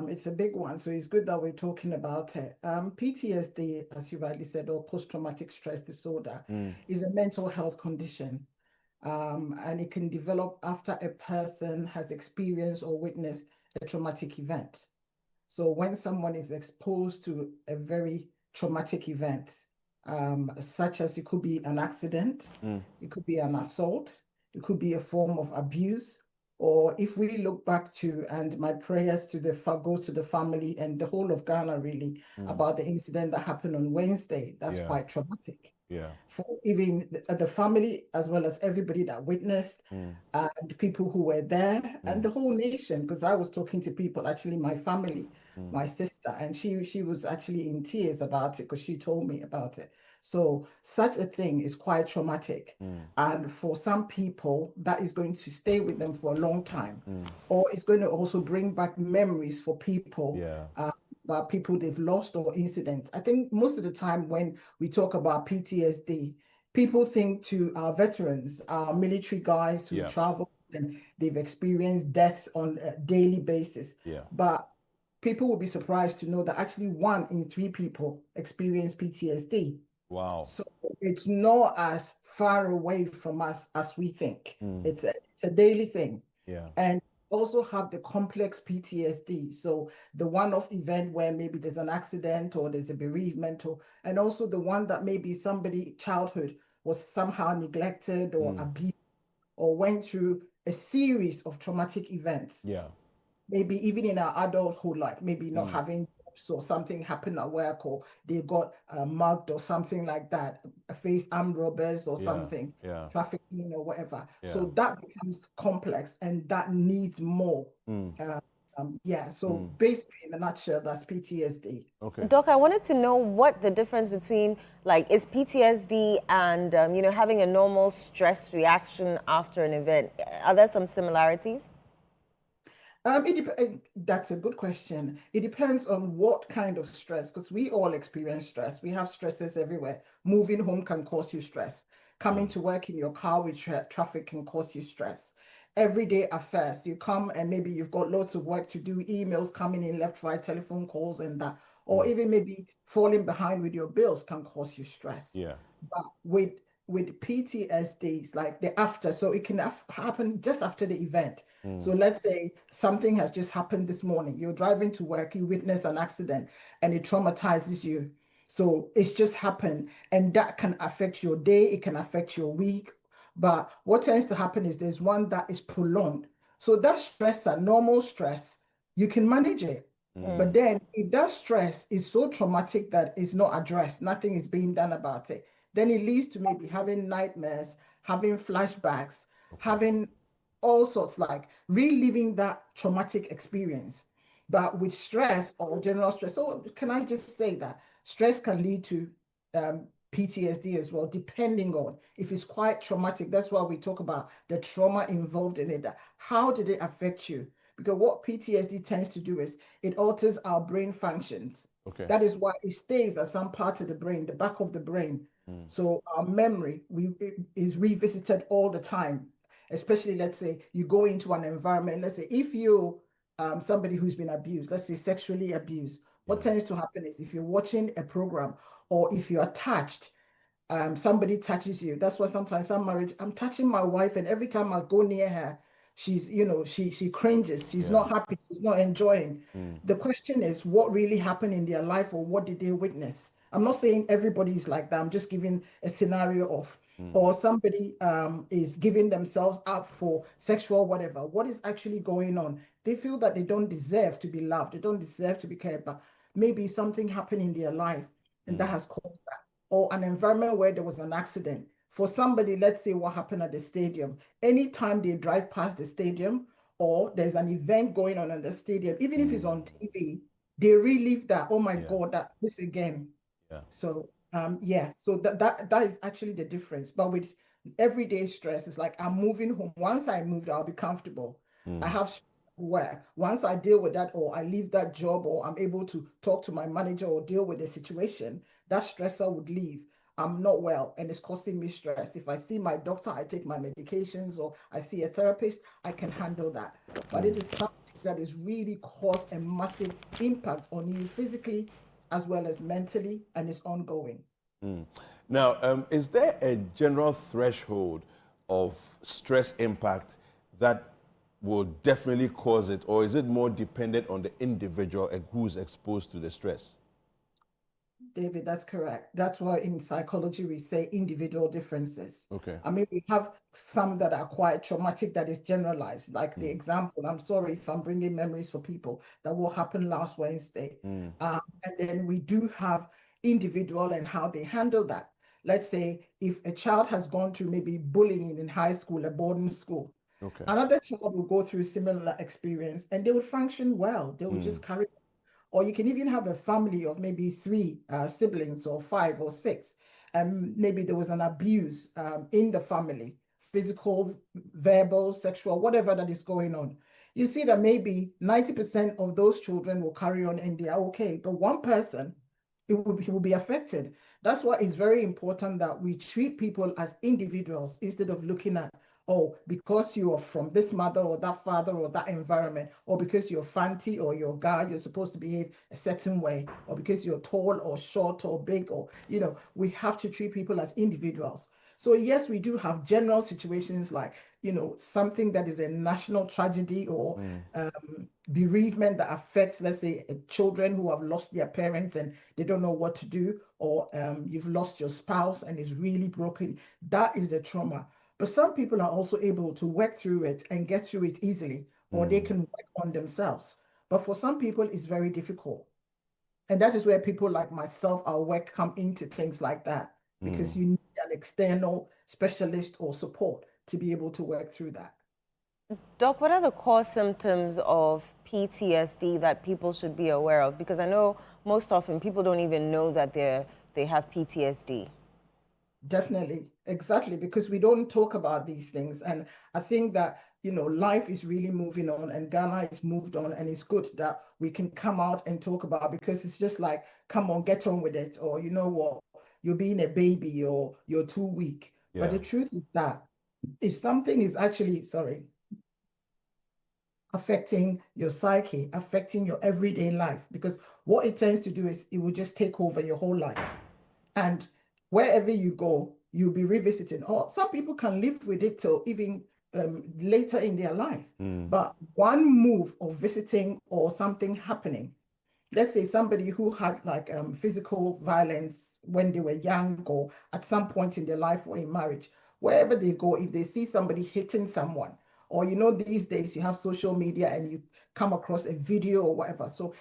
It's a big one, so it's good that we're talking about it. PTSD, as you rightly said, or post-traumatic stress disorder, is a mental health condition, and it can develop after a person has experienced or witnessed a traumatic event. So when someone is exposed to a very traumatic event, such as it could be an accident, it could be an assault, it could be a form of abuse, or if we look back to, and my prayers to goes to the family and the whole of Ghana really, about the incident that happened on Wednesday, that's quite traumatic. Yeah. For even the family, as well as everybody that witnessed, and people who were there, and the whole nation, because I was talking to people, actually my family, my sister, and she was actually in tears about it because she told me about it. So such a thing is quite traumatic. And for some people, that is going to stay with them for a long time, or it's going to also bring back memories for people. About people they've lost or incidents. I think most of the time when we talk about PTSD, people think to our veterans, our military guys who travel and they've experienced deaths on a daily basis. But people will be surprised to know that actually 1 in 3 people experience PTSD. Wow. So it's not as far away from us as we think. It's a daily thing. And also have the complex PTSD. So the one-off event where maybe there's an accident or there's a bereavement, and also the one that maybe somebody childhood was somehow neglected or abused or went through a series of traumatic events. Maybe even in our adulthood, like maybe not having jobs or something happened at work, or they got mugged or something like that, faced armed robbers or something, trafficking or whatever. So that becomes complex and that needs more. So basically in a nutshell, that's PTSD. Okay. Doc, I wanted to know what the difference between, like, is PTSD and, having a normal stress reaction after an event. Are there some similarities? That's a good question. It depends on what kind of stress, because we all experience stress. We have stresses everywhere. Moving home can cause you stress. Coming to work in your car with traffic can cause you stress. Everyday affairs, you come and maybe you've got lots of work to do, emails coming in left, right, telephone calls and that, or even maybe falling behind with your bills can cause you stress. But with PTSD, it's like the after, so it can happen just after the event. So let's say something has just happened this morning. You're driving to work, you witness an accident, and it traumatizes you. So it's just happened, and that can affect your day, it can affect your week. But what tends to happen is there's one that is prolonged. So that stress, that normal stress, you can manage it. But then if that stress is so traumatic that it's not addressed, nothing is being done about it, then it leads to maybe having nightmares, having flashbacks, having all sorts, like reliving that traumatic experience. But with stress or general stress, so can I just say that stress can lead to PTSD as well, depending on if it's quite traumatic. That's why we talk about the trauma involved in it. How did it affect you? Because what PTSD tends to do is it alters our brain functions. That is why it stays at some part of the brain, the back of the brain. So our memory is revisited all the time, especially let's say you go into an environment, let's say if you somebody who's been abused, let's say sexually abused, what tends to happen is if you're watching a program or if you're touched, somebody touches you. That's why sometimes some marriage, I'm touching my wife and every time I go near her, she's, she cringes, she's not happy, she's not enjoying. The question is what really happened in their life or what did they witness? I'm not saying everybody's like that. I'm just giving a scenario of, or somebody is giving themselves up for sexual whatever. What is actually going on? They feel that they don't deserve to be loved. They don't deserve to be cared about. Maybe something happened in their life and that has caused that. Or an environment where there was an accident. For somebody, let's say what happened at the stadium, anytime they drive past the stadium or there's an event going on in the stadium, even if it's on TV, they relive that, oh my God, that this again. Yeah. So so that is actually the difference. But with everyday stress, it's like I'm moving home. Once I moved, I'll be comfortable. I have work. Once I deal with that, or I leave that job, or I'm able to talk to my manager or deal with the situation, that stressor would leave. I'm not well and it's causing me stress. If I see my doctor, I take my medications, or I see a therapist, I can handle that. But it is something that is really caused a massive impact on you physically as well as mentally, and it's ongoing. Now, is there a general threshold of stress impact that will definitely cause it, or is it more dependent on the individual who's exposed to the stress? David, that's correct. That's why in psychology we say individual differences. Okay. I mean, we have some that are quite traumatic that is generalized, like the example, I'm sorry if I'm bringing memories for people, that will happen last Wednesday. And then we do have individual and how they handle that. Let's say if a child has gone through maybe bullying in high school, a boarding school, okay, another child will go through similar experience and they will function well. They will just carry. Or you can even have a family of maybe 3 siblings or 5 or 6. And maybe there was an abuse in the family, physical, verbal, sexual, whatever that is going on. You see that maybe 90% of those children will carry on and they are okay. But one person, he will be affected. That's why it's very important that we treat people as individuals instead of looking at, oh, because you are from this mother or that father or that environment, or because you're fancy or you're guy, you're supposed to behave a certain way, or because you're tall or short or big, or, we have to treat people as individuals. So yes, we do have general situations like, something that is a national tragedy or bereavement that affects, let's say, children who have lost their parents and they don't know what to do, or you've lost your spouse and it's really broken. That is a trauma. But some people are also able to work through it and get through it easily, or they can work on themselves. But for some people, it's very difficult. And that is where people like myself, our work come into things like that, because you need an external specialist or support to be able to work through that. Doc, what are the core symptoms of PTSD that people should be aware of? Because I know most often people don't even know that they have PTSD. Definitely, exactly, because we don't talk about these things. And I think that, life is really moving on and Ghana is moved on, and it's good that we can come out and talk about, because it's just like, come on, get on with it. Or, you know what, you're being a baby or you're too weak. Yeah. But the truth is that if something is actually, affecting your psyche, affecting your everyday life, because what it tends to do is it will just take over your whole life. And wherever you go, you'll be revisiting. Or some people can live with it till even later in their life. But one move of visiting or something happening, let's say somebody who had like physical violence when they were young or at some point in their life or in marriage, wherever they go, if they see somebody hitting someone, or these days you have social media and you come across a video or whatever. So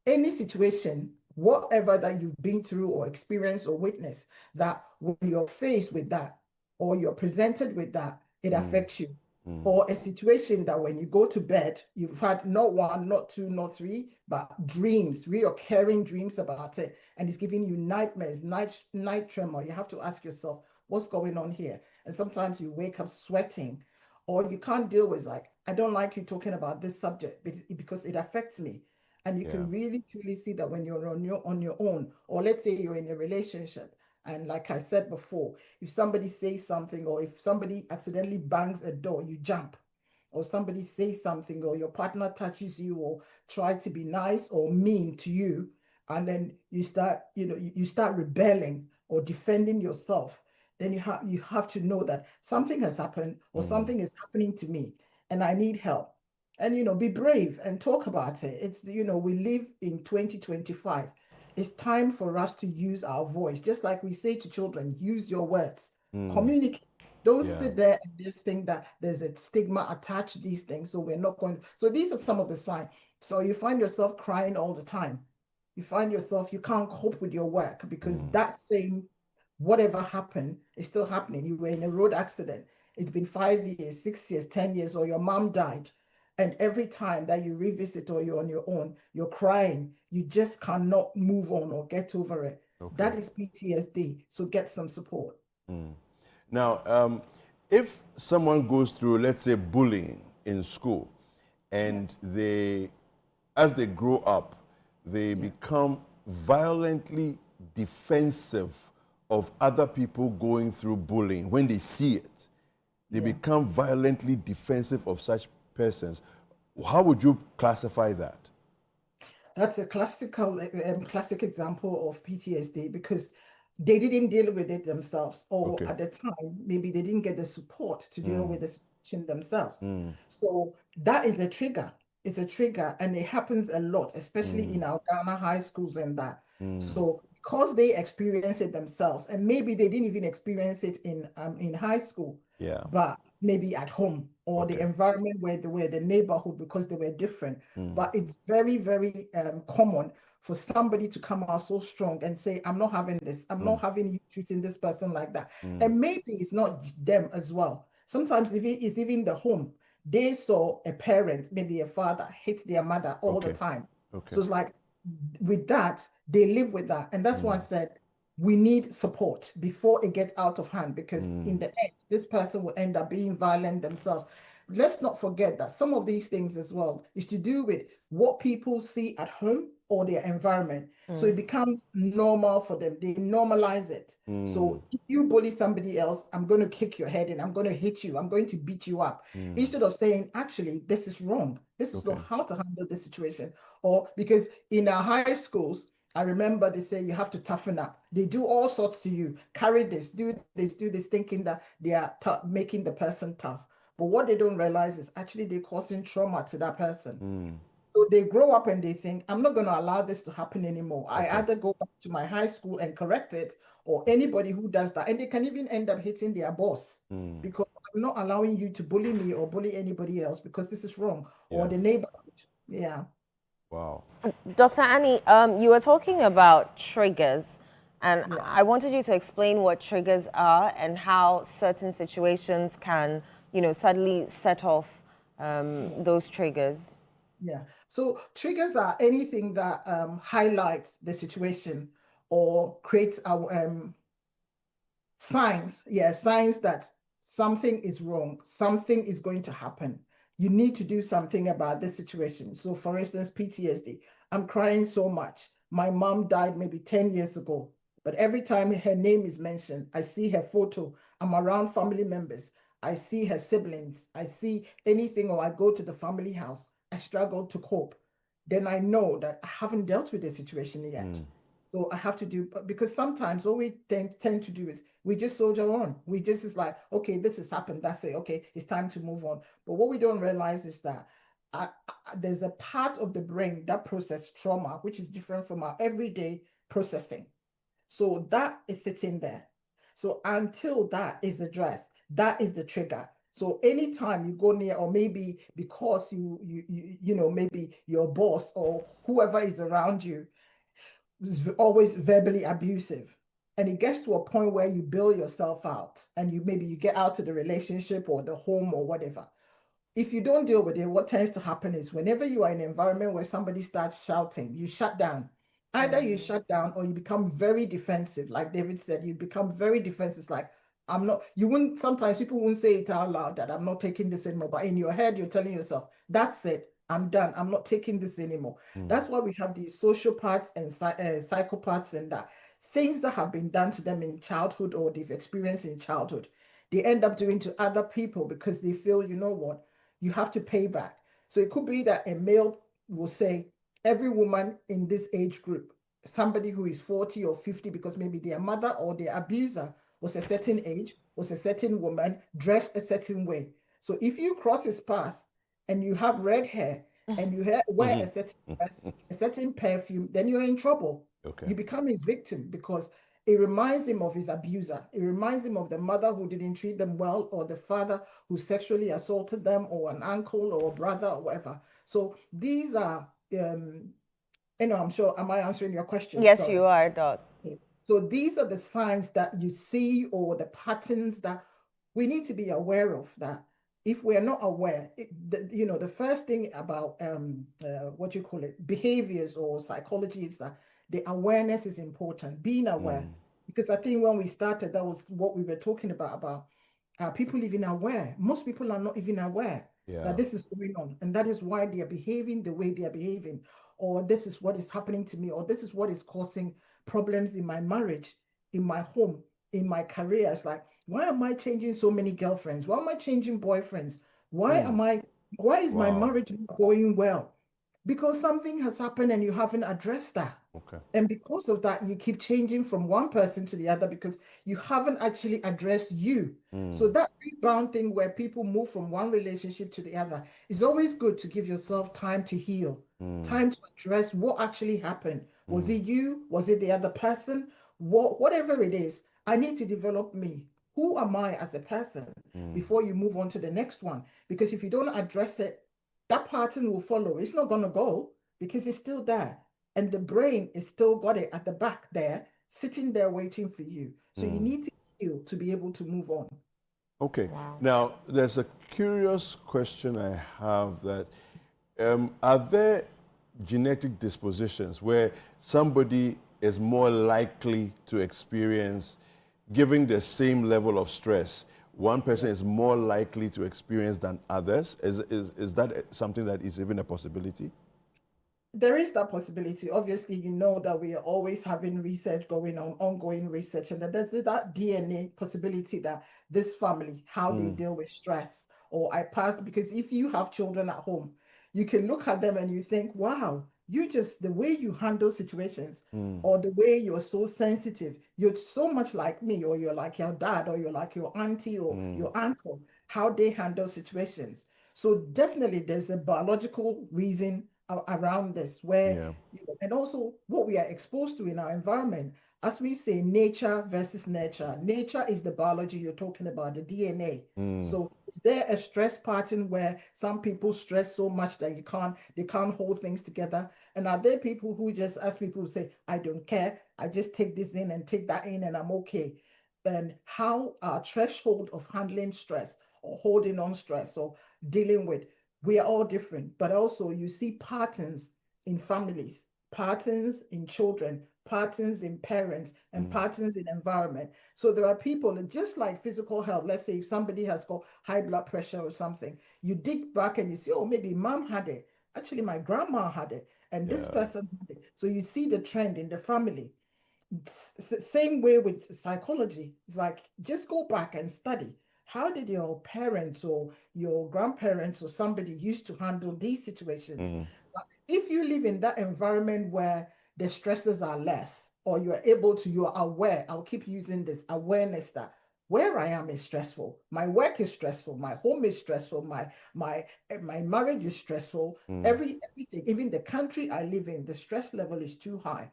any situation, whatever that you've been through or experienced or witnessed, that when you're faced with that or you're presented with that, it affects you. Or a situation that when you go to bed, you've had not 1, not 2, not 3, but dreams, reoccurring dreams about it, and it's giving you nightmares, night tremor. You have to ask yourself, what's going on here? And sometimes you wake up sweating, or you can't deal with, like, I don't like you talking about this subject because it affects me. And you can really, truly see that when you're on your own, or let's say you're in a relationship. And like I said before, if somebody says something, or if somebody accidentally bangs a door, you jump. Or somebody says something, or your partner touches you, or try to be nice or mean to you, and then you start, you start rebelling or defending yourself. Then you have to know that something has happened, or something is happening to me, and I need help. And be brave and talk about it. It's we live in 2025. It's time for us to use our voice. Just like we say to children, use your words. Communicate. Don't sit there and just think that there's a stigma attached to these things. So we're not going. So these are some of the signs. So you find yourself crying all the time. you find yourself, you can't cope with your work because that same whatever happened is still happening. You were in a road accident. It's been 5 years, 6 years, 10 years, or your mom died. And every time that you revisit or you're on your own, you're crying. You just cannot move on or get over it. Okay. That is PTSD. So get some support. Now, if someone goes through, let's say, bullying in school, and as they grow up, they become violently defensive of other people going through bullying. When they see it, they become violently defensive of such persons. How would you classify that? That's a classic example of PTSD because they didn't deal with it themselves, or at the time, maybe they didn't get the support to deal with the situation themselves. So that is a trigger. It's a trigger, and it happens a lot, especially in our Ghana high schools and that. So because they experience it themselves, and maybe they didn't even experience it in high school, but maybe at home or the environment where they were, the neighborhood, because they were different. But it's very, very common for somebody to come out so strong and say, I'm not having this. I'm not having you treating this person like that. And maybe it's not them as well. Sometimes it's even the home. They saw a parent, maybe a father, hit their mother all the time. So it's like, with that, they live with that. And that's why I said, we need support before it gets out of hand, because in the end, this person will end up being violent themselves. Let's not forget that some of these things as well is to do with what people see at home or their environment. So it becomes normal for them. They normalize it. So if you bully somebody else, I'm going to kick your head and I'm going to hit you. I'm going to beat you up. Instead of saying, actually, this is wrong. This is not how to handle the situation. Or because in our high schools, I remember they say you have to toughen up. They do all sorts to you. Carry this, do this, thinking that they are making the person tough. But what they don't realize is actually they're causing trauma to that person. So they grow up and they think, I'm not going to allow this to happen anymore. I either go back to my high school and correct it, or anybody who does that. And they can even end up hitting their boss because I'm not allowing you to bully me or bully anybody else because this is wrong. Or the neighborhood. Yeah. Wow. Dr. Annie, you were talking about triggers, and I wanted you to explain what triggers are and how certain situations can, suddenly set off those triggers. Yeah. So triggers are anything that highlights the situation or creates signs. Yeah, signs that something is wrong, something is going to happen. You need to do something about this situation. So for instance, PTSD. I'm crying so much. My mom died maybe 10 years ago, but every time her name is mentioned, I see her photo. I'm around family members. I see her siblings. I see anything, or I go to the family house. I struggle to cope. Then I know that I haven't dealt with the situation yet. So I have to do, because sometimes what we tend to do is we just soldier on. We just is like, okay, this has happened. That's it. Okay, it's time to move on. But what we don't realize is that there's a part of the brain that processes trauma, which is different from our everyday processing. So that is sitting there. So until that is addressed, that is the trigger. So anytime you go near, or maybe because you maybe your boss or whoever is around you is always verbally abusive, and it gets to a point where you bail yourself out, and you get out of the relationship or the home or whatever. If you don't deal with it, what tends to happen is whenever you are in an environment where somebody starts shouting, you shut down. Either you shut down or you become very defensive. Like David said, you become very defensive. It's like, sometimes people wouldn't say it out loud that I'm not taking this anymore, but in your head, you're telling yourself, that's it, I'm done, I'm not taking this anymore. That's why we have these sociopaths and psychopaths, and that things that have been done to them in childhood or they've experienced in childhood, they end up doing to other people because they feel, you know what, you have to pay back. So it could be that a male will say, every woman in this age group, somebody who is 40 or 50, because maybe their mother or their abuser was a certain age, was a certain woman, dressed a certain way. So if you cross his path and you have red hair and you wear a certain dress, a certain perfume, then you're in trouble. You become his victim because it reminds him of his abuser. It reminds him of the mother who didn't treat them well, or the father who sexually assaulted them, or an uncle or a brother or whatever. So these are I'm sure, am I answering your question? Yes, Sorry. you are, Doc. So these are the signs that you see, or the patterns that we need to be aware of, that if we're not aware, the first thing about what you call it, behaviors or psychology, is that the awareness is important, being aware. Because I think when we started, that was what we were talking about people even aware. Most people are not even aware that this is going on, and that is why they are behaving the way they are behaving, or this is what is happening to me, or this is what is causing problems in my marriage, in my home, in my career. It's like, why am I changing so many girlfriends? Why am I changing boyfriends? Why is my marriage not going well? Because something has happened and you haven't addressed that. Okay. And because of that, you keep changing from one person to the other because you haven't actually addressed you. So that rebound thing where people move from one relationship to the other, is always good to give yourself time to heal, time to address what actually happened. Was it you? Was it the other person? Whatever it is, I need to develop me. Who am I as a person before you move on to the next one? Because if you don't address it, that pattern will follow. It's not going to go because it's still there. And the brain is still got it at the back there, sitting there waiting for you. So you need to heal to be able to move on. Okay. Now, there's a curious question I have that, are there genetic dispositions where somebody is more likely to experience, given the same level of stress, one person is more likely to experience than others? Is that something that is even a possibility? There is that possibility. Obviously, you know that we are always having research going on, ongoing research, and that there's that DNA possibility that this family, how they deal with stress, or I pass, because if you have children at home, you can look at them and you think, wow, the way you handle situations, or the way you're so sensitive, you're so much like me, or you're like your dad, or you're like your auntie or your uncle, how they handle situations. So definitely there's a biological reason around this, where and also what we are exposed to in our environment. As we say, nature versus nurture. Nature is the biology you're talking about, the DNA. So is there a stress pattern where some people stress so much that they can't hold things together? And are there people who just, as people say, I don't care, I just take this in and take that in and I'm okay? Then how our threshold of handling stress or holding on stress or dealing with, we are all different, but also you see patterns in families, patterns in children, patterns in parents, and patterns in environment. So there are people, just like physical health, let's say if somebody has got high blood pressure or something, you dig back and you see, oh, maybe mom had it. Actually, my grandma had it, and this person had it. So you see the trend in the family. Same way with psychology. It's like, just go back and study. How did your parents or your grandparents or somebody used to handle these situations? If you live in that environment where the stresses are less, or you're aware, I'll keep using this awareness that where I am is stressful, my work is stressful, my home is stressful, my marriage is stressful, everything, even the country I live in, the stress level is too high.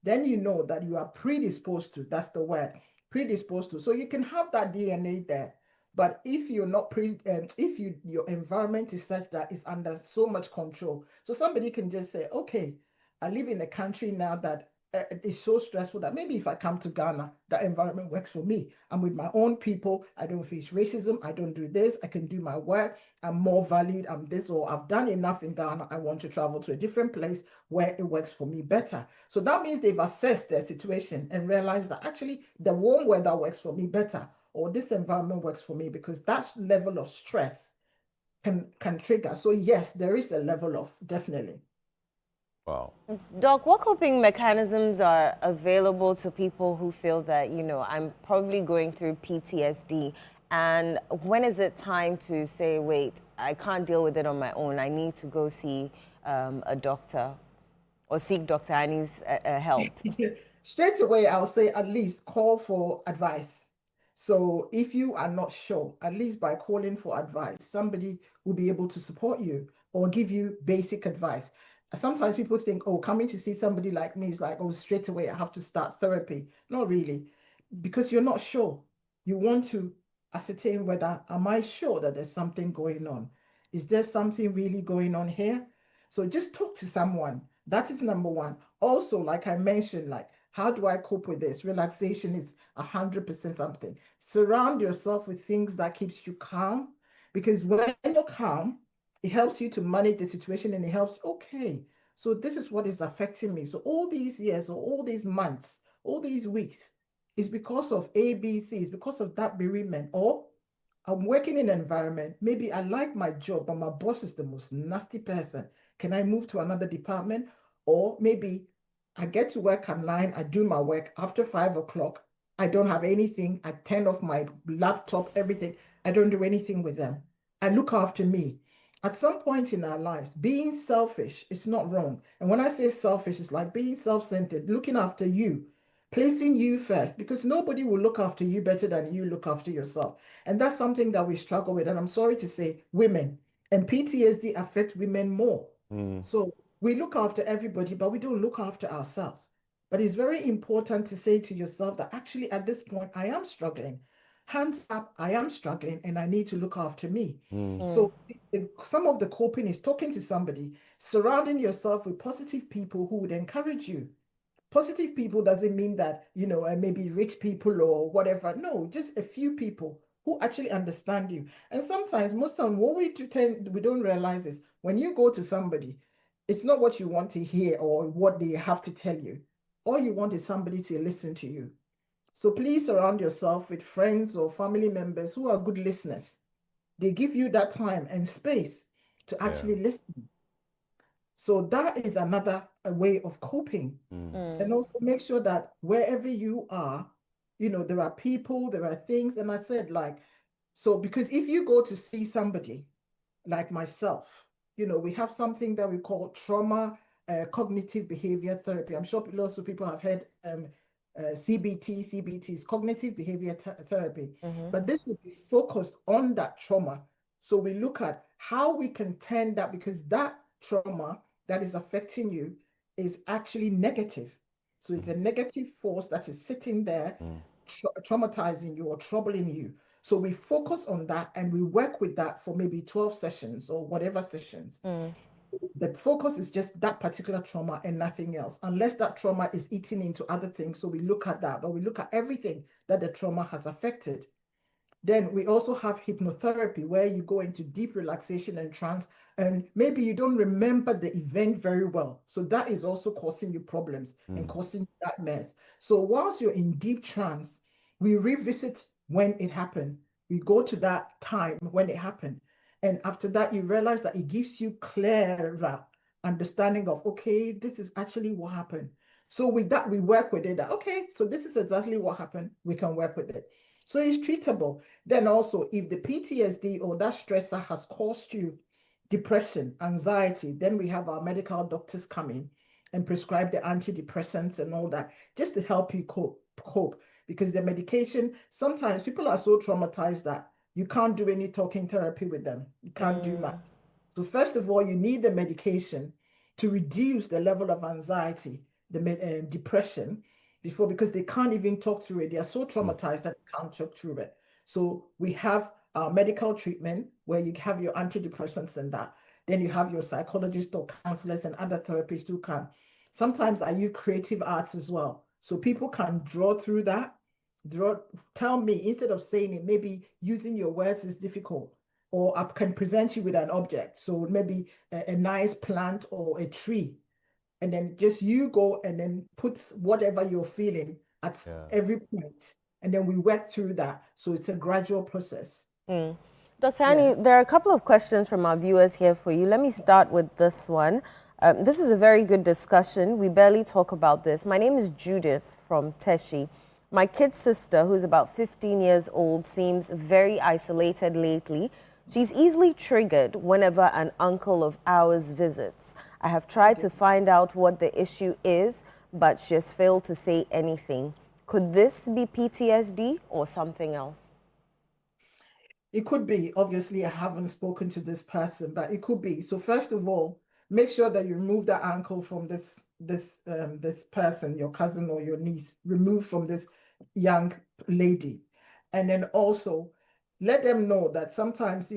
Then you know that you are predisposed to, that's the word, predisposed to. So you can have that DNA there. But if you're not your environment is such that it's under so much control, so somebody can just say, okay, I live in a country now that is so stressful that maybe if I come to Ghana, that environment works for me. I'm with my own people. I don't face racism. I don't do this. I can do my work. I'm more valued. I'm this, or I've done enough in Ghana. I want to travel to a different place where it works for me better. So that means they've assessed their situation and realized that actually the warm weather works for me better, or this environment works for me, because that level of stress can trigger. So yes, there is a level of, definitely. Wow. Doc, what coping mechanisms are available to people who feel that, I'm probably going through PTSD, and when is it time to say, wait, I can't deal with it on my own, I need to go see a doctor or seek Dr. Annie's help? Straight away, I'll say at least call for advice. So if you are not sure, at least by calling for advice, somebody will be able to support you or give you basic advice. Sometimes people think, oh, coming to see somebody like me is like, oh, straight away I have to start therapy. Not really, because you're not sure. You want to ascertain whether, am I sure that there's something going on? Is there something really going on here? So just talk to someone. That is number one. Also, like I mentioned, like, how do I cope with this? Relaxation is 100% something. Surround yourself with things that keeps you calm, because when you're calm, it helps you to manage the situation and it helps, okay, so this is what is affecting me. So all these years or all these months, all these weeks is because of ABC, it's because of that bereavement. Or I'm working in an environment, maybe I like my job, but my boss is the most nasty person. Can I move to another department? Or maybe I get to work at 9, I do my work. After 5 o'clock, I don't have anything. I turn off my laptop, everything. I don't do anything with them. I look after me. At some point in our lives, being selfish is not wrong. And when I say selfish, it's like being self-centered, looking after you, placing you first, because nobody will look after you better than you look after yourself. And that's something that we struggle with. And I'm sorry to say, women and PTSD affect women more. So we look after everybody, but we don't look after ourselves. But it's very important to say to yourself that actually at this point, I am struggling. Hands up, I am struggling and I need to look after me. So some of the coping is talking to somebody, surrounding yourself with positive people who would encourage you. Positive people doesn't mean that, maybe rich people or whatever. No, just a few people who actually understand you. And sometimes, most of what we don't realize is when you go to somebody, it's not what you want to hear or what they have to tell you. All you want is somebody to listen to you. So please surround yourself with friends or family members who are good listeners. They give you that time and space to actually listen. So that is another way of coping. And also make sure that wherever you are, there are people, there are things. And I said, so because if you go to see somebody like myself, we have something that we call trauma cognitive behavior therapy. I'm sure lots of people have heard CBT is cognitive behavior therapy. But this will be focused on that trauma. So we look at how we can turn that, because that trauma that is affecting you is actually negative. So it's a negative force that is sitting there, traumatizing you or troubling you. So we focus on that and we work with that for maybe 12 sessions or whatever sessions. The focus is just that particular trauma and nothing else, unless that trauma is eating into other things. So we look at that, but we look at everything that the trauma has affected. Then we also have hypnotherapy, where you go into deep relaxation and trance, and maybe you don't remember the event very well. So that is also causing you problems and causing that mess. So whilst you're in deep trance, we revisit when it happened. We go to that time when it happened. And after that, you realize that it gives you clearer understanding of, okay, this is actually what happened. So with that, we work with it. That, okay, so this is exactly what happened. We can work with it. So it's treatable. Then also, if the PTSD or that stressor has caused you depression, anxiety, then we have our medical doctors come in and prescribe the antidepressants and all that, just to help you cope. Because the medication, sometimes people are so traumatized that you can't do any talking therapy with them. You can't do much. So first of all, you need the medication to reduce the level of anxiety, the depression, because they can't even talk through it. They are so traumatized that they can't talk through it. So we have medical treatment where you have your antidepressants and that. Then you have your psychologists or counselors and other therapists who can. Sometimes I use creative arts as well. So people can draw through that. Tell me, instead of saying it, maybe using your words is difficult. Or I can present you with an object. So maybe a nice plant or a tree. And then just you go and then put whatever you're feeling at every point. And then we work through that. So it's a gradual process. Dr. Annie, there are a couple of questions from our viewers here for you. Let me start with this one. This is a very good discussion. We barely talk about this. My name is Judith from Teshi. My kid's sister, who's about 15 years old, seems very isolated lately. She's easily triggered whenever an uncle of ours visits. I have tried to find out what the issue is, but she has failed to say anything. Could this be PTSD or something else? It could be. Obviously, I haven't spoken to this person, but it could be. So first of all, make sure that you remove that uncle from this person, your cousin or your niece, remove from this young lady. And then also, let them know that sometimes,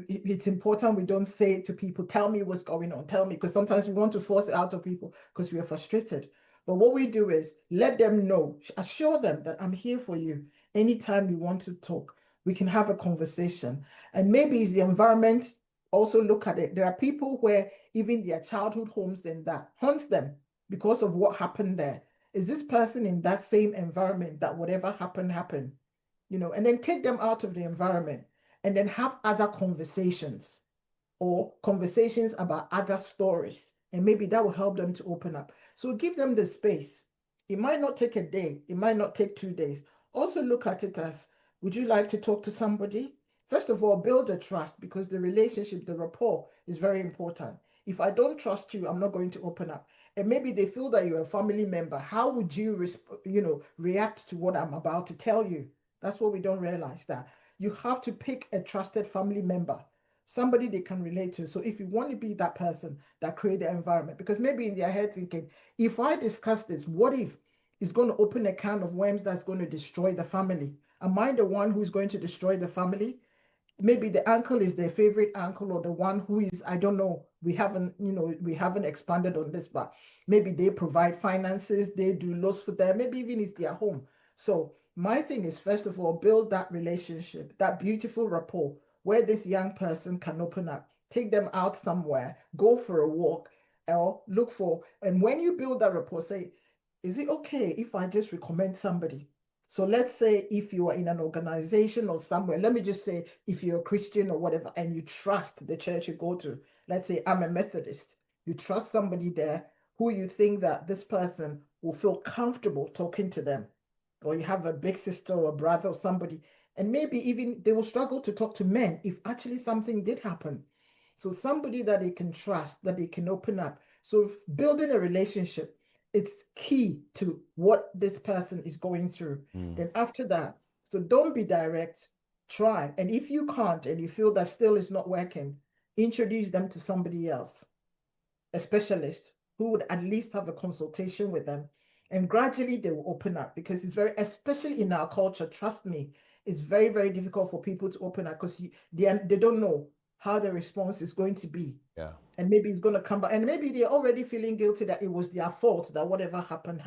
it's important we don't say to people, tell me what's going on, tell me, because sometimes we want to force it out of people because we are frustrated. But what we do is let them know, assure them that I'm here for you. Anytime you want to talk, we can have a conversation. And maybe it's the environment. Also look at it. There are people where even their childhood homes and that haunts them because of what happened there. Is this person in that same environment that whatever happened, and then take them out of the environment and then have other conversations or conversations about other stories. And maybe that will help them to open up. So give them the space. It might not take a day. It might not take 2 days. Also look at it as, would you like to talk to somebody? First of all, build a trust, because the relationship, the rapport is very important. If I don't trust you, I'm not going to open up. And maybe they feel that you're a family member. How would you, react to what I'm about to tell you? That's what we don't realize, that you have to pick a trusted family member, somebody they can relate to. So if you want to be that person that create the environment, because maybe in their head thinking, if I discuss this, what if it's going to open a can of worms that's going to destroy the family? Am I the one who's going to destroy the family? Maybe the uncle is their favorite uncle, or the one who is, I don't know, we haven't expanded on this, but maybe they provide finances, they do lots for them, maybe even it's their home. So my thing is, first of all, build that relationship, that beautiful rapport where this young person can open up, take them out somewhere, go for a walk, or look for, and when you build that rapport, say, is it okay if I just recommend somebody? So let's say if you are in an organization or somewhere, let me just say if you're a Christian or whatever, and you trust the church you go to, let's say I'm a Methodist, you trust somebody there who you think that this person will feel comfortable talking to them, or you have a big sister or a brother or somebody, and maybe even they will struggle to talk to men if actually something did happen. So somebody that they can trust, that they can open up. So if building a relationship, it's key to what this person is going through. Then after that, so don't be direct, try. And if you can't, and you feel that still is not working, introduce them to somebody else, a specialist who would at least have a consultation with them. And gradually they will open up, because it's very, especially in our culture, trust me, it's very, very difficult for people to open up because they don't know how the response is going to be. Yeah. And maybe it's going to come back. And maybe they're already feeling guilty that it was their fault, that whatever happened.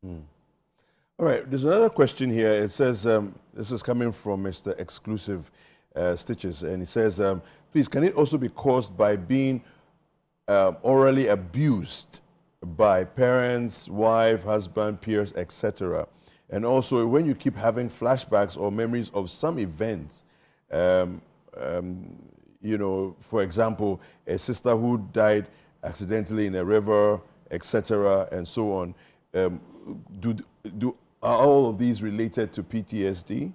All right. There's another question here. It says, this is coming from Mr. Exclusive Stitches. And he says, please, can it also be caused by being orally abused by parents, wife, husband, peers, etc.? And also, when you keep having flashbacks or memories of some events, for example, a sister who died accidentally in a river, etc., and so on, are all of these related to PTSD?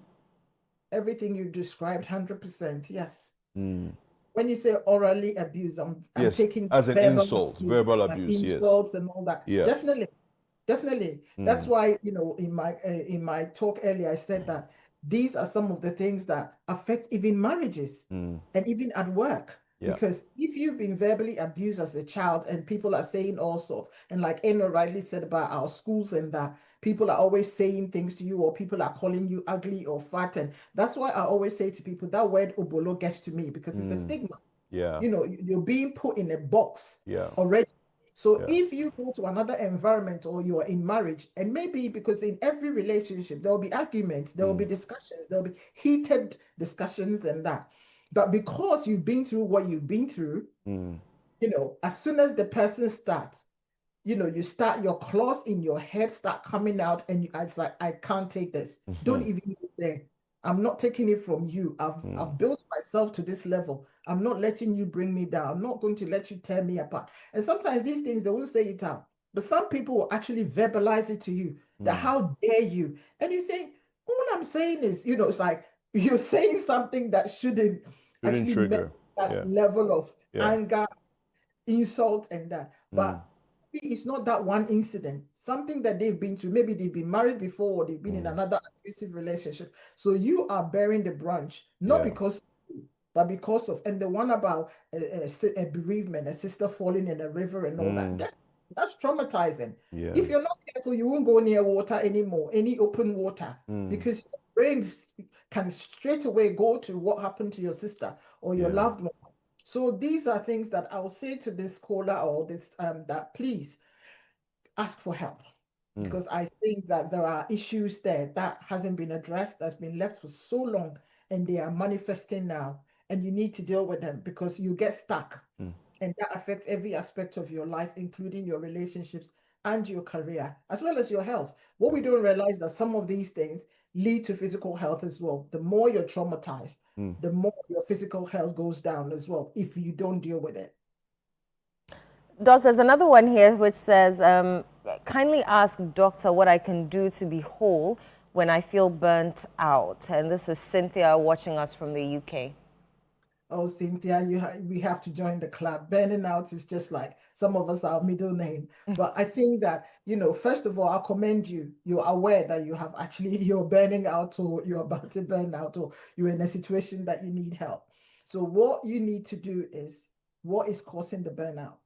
Everything you described, 100%, yes. When you say orally abuse, I'm taking as an insult, verbal abuse, insults and all that. Yeah. Definitely. That's why, in my talk earlier, I said that these are some of the things that affect even marriages and even at work. Yeah. Because if you've been verbally abused as a child and people are saying all sorts, and like Eno rightly said about our schools, and that people are always saying things to you, or people are calling you ugly or fat, and that's why I always say to people, that word obolo gets to me, because it's a stigma. Yeah. You're being put in a box already. So if you go to another environment, or you are in marriage, and maybe because in every relationship, there will be arguments, there will be discussions, there will be heated discussions and that. But because you've been through what you've been through, as soon as the person starts, you start, your claws in your head start coming out, and it's like, I can't take this. Don't even go there. I'm not taking it from you. I've built myself to this level. I'm not letting you bring me down. I'm not going to let you tear me apart. And sometimes these things, they won't say it out, but some people will actually verbalize it to you, that how dare you? And you think, all I'm saying is, it's like, you're saying something that shouldn't actually trigger that level of anger, insult, and that. But it's not that one incident, something that they've been through. Maybe they've been married before, or they've been in another abusive relationship. So you are bearing the branch, not because, but because of, and the one about a bereavement, a sister falling in a river and all that, that's traumatizing. Yeah. If you're not careful, you won't go near water anymore, any open water, because your brain can straight away go to what happened to your sister or your loved one. So these are things that I'll say to this caller or this that please ask for help. Because I think that there are issues there that hasn't been addressed, that's been left for so long, and they are manifesting now, and you need to deal with them because you get stuck, and that affects every aspect of your life, including your relationships and your career, as well as your health. What we don't realize that some of these things lead to physical health as well. The more you're traumatized, the more your physical health goes down as well if you don't deal with it. Doc, there's another one here which says, kindly ask doctor what I can do to be whole when I feel burnt out. And this is Cynthia watching us from the UK. Oh, Cynthia, we have to join the club. Burning out is just like some of us, our middle name. But I think that, first of all, I commend you. You're aware that you're burning out, or you're about to burn out, or you're in a situation that you need help. So what you need to do is, what is causing the burnout?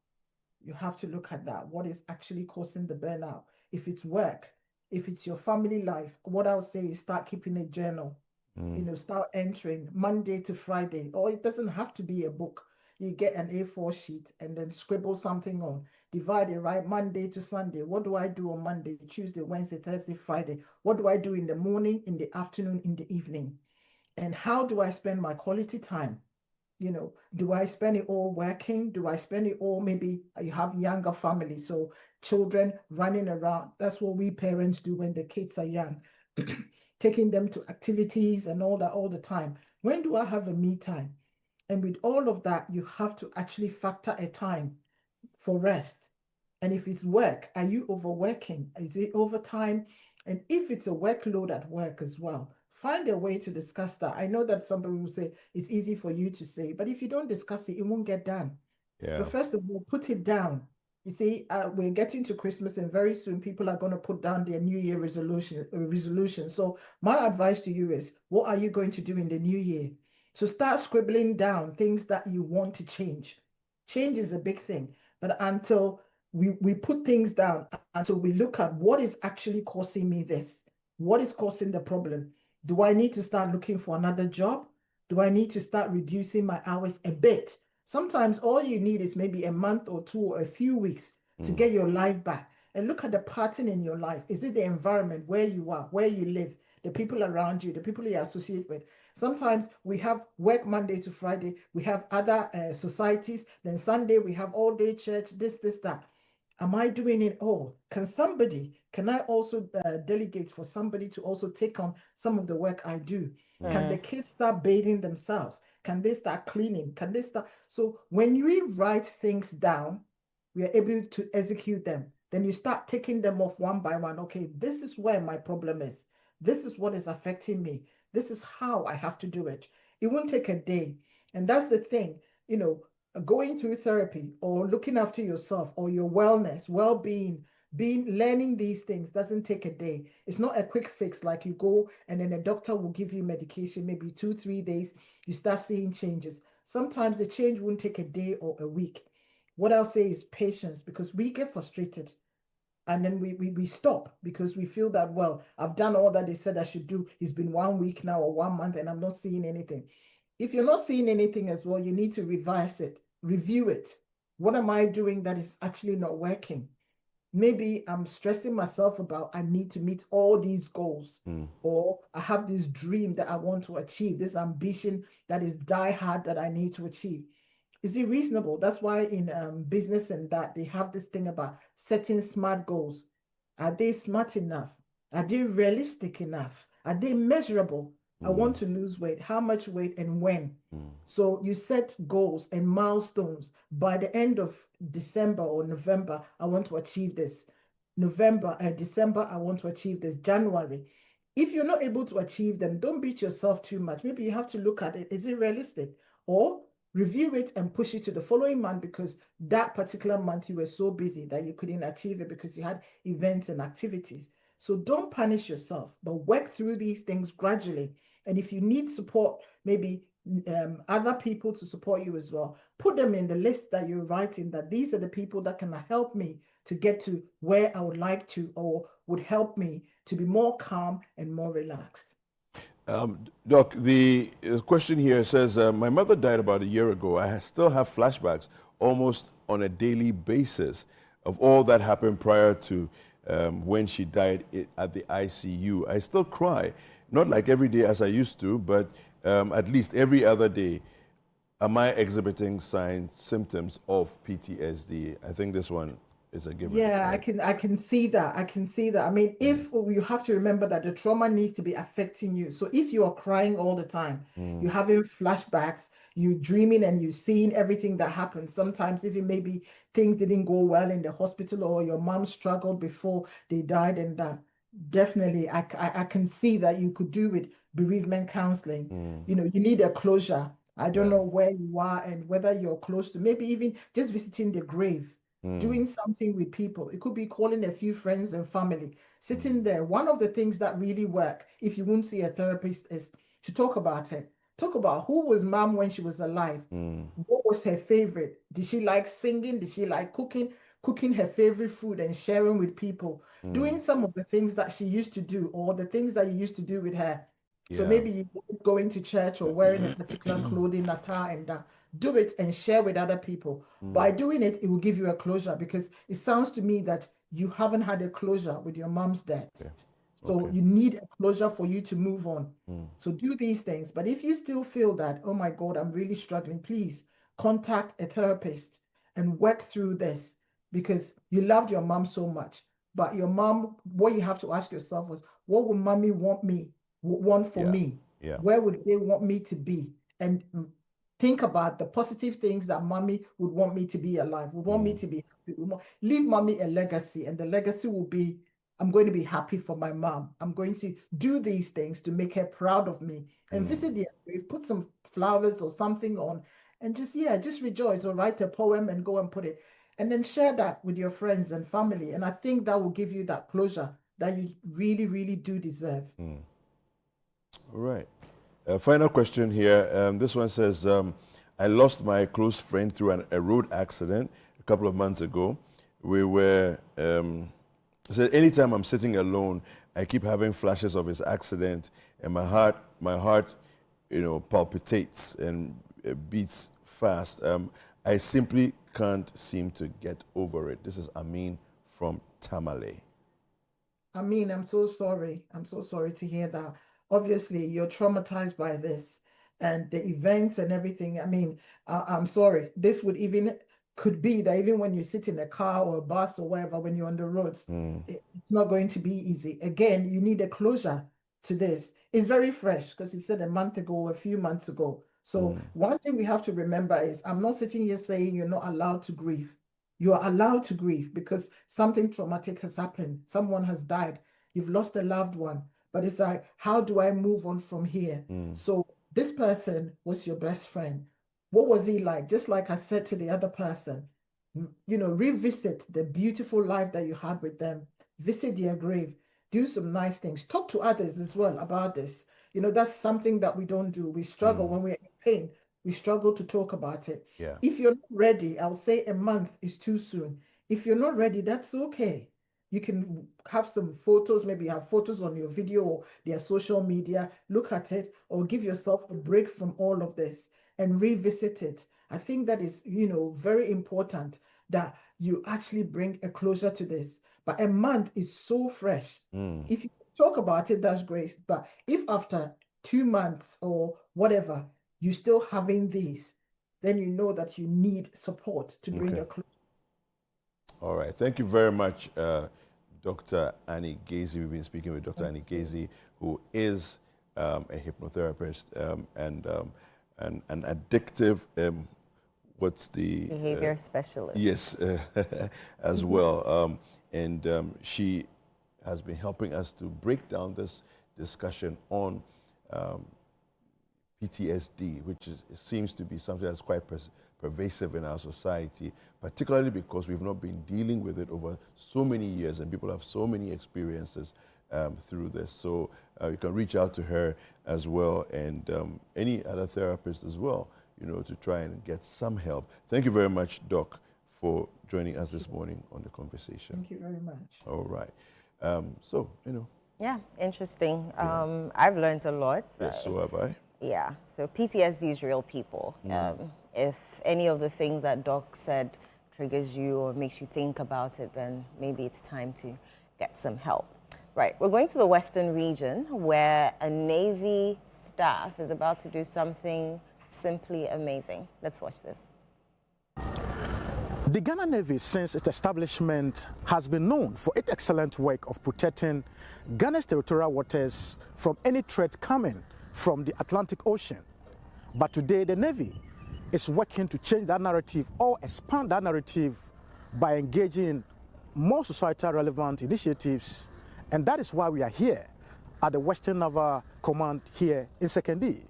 You have to look at that. What is actually causing the burnout? If it's work, if it's your family life, what I'll say is start keeping a journal. Start entering Monday to Friday, or it doesn't have to be a book. You get an A4 sheet and then scribble something on. Divide it, right? Monday to Sunday. What do I do on Monday, Tuesday, Wednesday, Thursday, Friday? What do I do in the morning, in the afternoon, in the evening? And how do I spend my quality time? Do I spend it all working? Do I spend it all, maybe you have younger family, so children running around. That's what we parents do when the kids are young, taking them to activities and all that all the time. When do I have a me time? And with all of that, you have to actually factor a time for rest. And if it's work, are you overworking? Is it overtime? And if it's a workload at work as well, find a way to discuss that. I know that somebody will say it's easy for you to say, but if you don't discuss it, it won't get done. But first of all, put it down. You see, we're getting to Christmas, and very soon people are going to put down their New Year resolution. So my advice to you is, what are you going to do in the new year? So start scribbling down things that you want to change. Change is a big thing, but until we put things down, until we look at what is actually causing me this, what is causing the problem? Do I need to start looking for another job? Do I need to start reducing my hours a bit? Sometimes all you need is maybe a month or two or a few weeks to get your life back. And look at the pattern in your life. Is it the environment where you are, where you live, the people around you, the people you associate with? Sometimes we have work Monday to Friday. We have other societies. Then Sunday we have all day church, this, that. Am I doing it all? Can I also delegate for somebody to also take on some of the work I do? Can the kids start bathing themselves? Can they start cleaning? Can they start? So when we write things down, we are able to execute them. Then you start taking them off one by one. Okay, this is where my problem is. This is what is affecting me. This is how I have to do it. It won't take a day. And that's the thing, going through therapy or looking after yourself or your wellness, well-being, learning these things doesn't take a day. It's not a quick fix like you go and then a doctor will give you medication, maybe 2-3 days, you start seeing changes. Sometimes the change won't take a day or a week. What I'll say is patience, because we get frustrated and then we stop because we feel that, well, I've done all that they said I should do. It's been 1 week now or 1 month and I'm not seeing anything. If you're not seeing anything as well, you need to revise it, review it. What am I doing that is actually not working? Maybe I'm stressing myself about I need to meet all these goals, or I have this dream that I want to achieve, this ambition that is die hard that I need to achieve. Is it reasonable? That's why in business and that they have this thing about setting SMART goals. Are they smart enough? Are they realistic enough? Are they measurable? I want to lose weight. How much weight and when? So you set goals and milestones. By the end of December or November, I want to achieve this. December, I want to achieve this. January. If you're not able to achieve them, don't beat yourself too much. Maybe you have to look at it. Is it realistic? Or review it and push it to the following month because that particular month you were so busy that you couldn't achieve it because you had events and activities. So don't punish yourself, but work through these things gradually. And if you need support, maybe other people to support you as well, put them in the list that you're writing, that these are the people that can help me to get to where I would like to, or would help me to be more calm and more relaxed. Doc, the question here says, my mother died about a year ago. I still have flashbacks almost on a daily basis of all that happened prior to when she died at the ICU. I still cry, not like every day as I used to, but at least every other day. Am I exhibiting signs, symptoms of PTSD? I think this one is a given. Yeah, I can see that. I can see that. I mean, if you have to remember that the trauma needs to be affecting you. So if you are crying all the time, you're having flashbacks, you're dreaming and you're seeing everything that happened. Sometimes even maybe things didn't go well in the hospital or your mom struggled before they died, and that definitely I can see that you could do with bereavement counseling. You know, you need a closure. I don't know where you are and whether you're close to, maybe even just visiting the grave. Doing something with people. It could be calling a few friends and family, sitting there. One of the things that really work, if you won't see a therapist, is to talk about it. Talk about who was mom when she was alive. What was her favorite? Did she like singing? Did she like cooking? Cooking her favorite food and sharing with people. Doing some of the things that she used to do or the things that you used to do with her. So maybe you going to church or wearing a particular clothing, attire, and that. Do it and share with other people. By doing it, it will give you a closure, because it sounds to me that you haven't had a closure with your mom's death. So you need a closure for you to move on. So do these things. But if you still feel that, oh my God, I'm really struggling, please contact a therapist and work through this, because you loved your mom so much. But your mom, what you have to ask yourself was, what would mommy want for me? Where would they want me to be? And think about the positive things that mommy would want me to be alive, would want me to be happy. Leave mommy a legacy, and the legacy will be, I'm going to be happy for my mom. I'm going to do these things to make her proud of me. And visit the grave, put some flowers or something on, and just rejoice, or write a poem and go and put it. And then share that with your friends and family. And I think that will give you that closure that you really, really do deserve. All right. Final question here. This one says, I lost my close friend through a road accident a couple of months ago. We were, said, anytime I'm sitting alone, I keep having flashes of his accident, and my heart, palpitates and beats fast. I simply can't seem to get over it. This is Amin from Tamale. Amin, I'm so sorry. I'm so sorry to hear that. Obviously, you're traumatized by this and the events and everything. I mean, I'm sorry. This could be that even when you sit in a car or a bus or wherever, when you're on the roads, it's not going to be easy. Again, you need a closure to this. It's very fresh, because you said a month ago or a few months ago. So one thing we have to remember is, I'm not sitting here saying you're not allowed to grieve. You are allowed to grieve because something traumatic has happened. Someone has died. You've lost a loved one. But it's like, how do I move on from here? So this person was your best friend. What was he like? Just like I said to the other person, revisit the beautiful life that you had with them. Visit their grave. Do some nice things. Talk to others as well about this. That's something that we don't do. We struggle when we're in pain. We struggle to talk about it. If you're not ready, I would say a month is too soon. If you're not ready, that's okay. You can have some photos, maybe have photos on your video or their social media, look at it, or give yourself a break from all of this and revisit it. I think that is, very important that you actually bring a closure to this. But a month is so fresh. If you talk about it, that's great. But if after 2 months or whatever, you're still having these, then you know that you need support to bring a closure. All right. Thank you very much, Dr. Annie Gazy. We've been speaking with Dr. Annie Gazy, who is a hypnotherapist and an addictive, behavior specialist. Yes, as well. She has been helping us to break down this discussion on PTSD, which seems to be something that's quite pervasive in our society, particularly because we've not been dealing with it over so many years, and people have so many experiences through this. So you can reach out to her as well, and any other therapist as well, to try and get some help. Thank you very much, Doc, for joining us this morning on the conversation. Thank you very much. All right. Yeah, interesting. I've learned a lot. Yes, so have I. Yeah, so PTSD is real, people. If any of the things that Doc said triggers you or makes you think about it, then maybe it's time to get some help. Right, we're going to the Western region where a Navy staff is about to do something simply amazing. Let's watch this. The Ghana Navy, since its establishment, has been known for its excellent work of protecting Ghana's territorial waters from any threat coming from the Atlantic Ocean. But today, the Navy is working to change that narrative or expand that narrative by engaging in more societal relevant initiatives. And that is why we are here at the Western Naval Command here in Sekondi.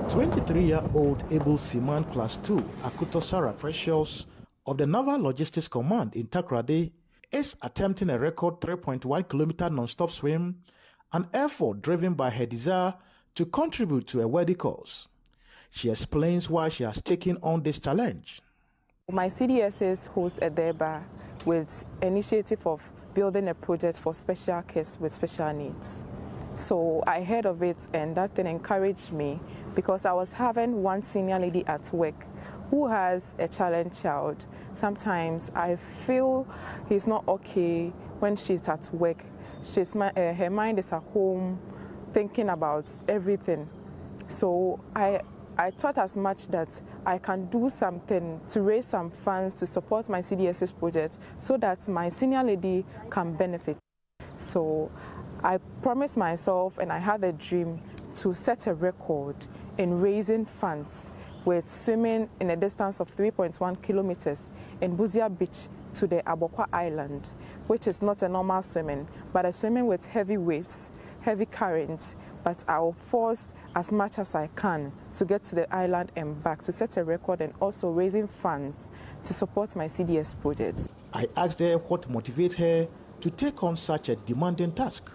23-year-old able seaman class 2 Akuto Sarah Precious of the Naval Logistics Command in Takoradi is attempting a record 3.1 kilometer non-stop swim, an effort driven by her desire to contribute to a worthy cause. She explains why she has taken on this challenge. My CDSS hosts a DEBA with initiative of building a project for special kids with special needs. So I heard of it and that thing encouraged me because I was having one senior lady at work who has a challenged child. Sometimes I feel he's not okay when she's at work. Her mind is at home thinking about everything. So I thought as much that I can do something to raise some funds to support my CDSS project so that my senior lady can benefit. So I promised myself and I had a dream to set a record in raising funds with swimming in a distance of 3.1 kilometers in Buzia Beach to the Abokwa Island, which is not a normal swimming, but a swimming with heavy waves, heavy currents, but I'll force as much as I can to get to the island and back to set a record and also raising funds to support my CDS projects. I asked her what motivates her to take on such a demanding task.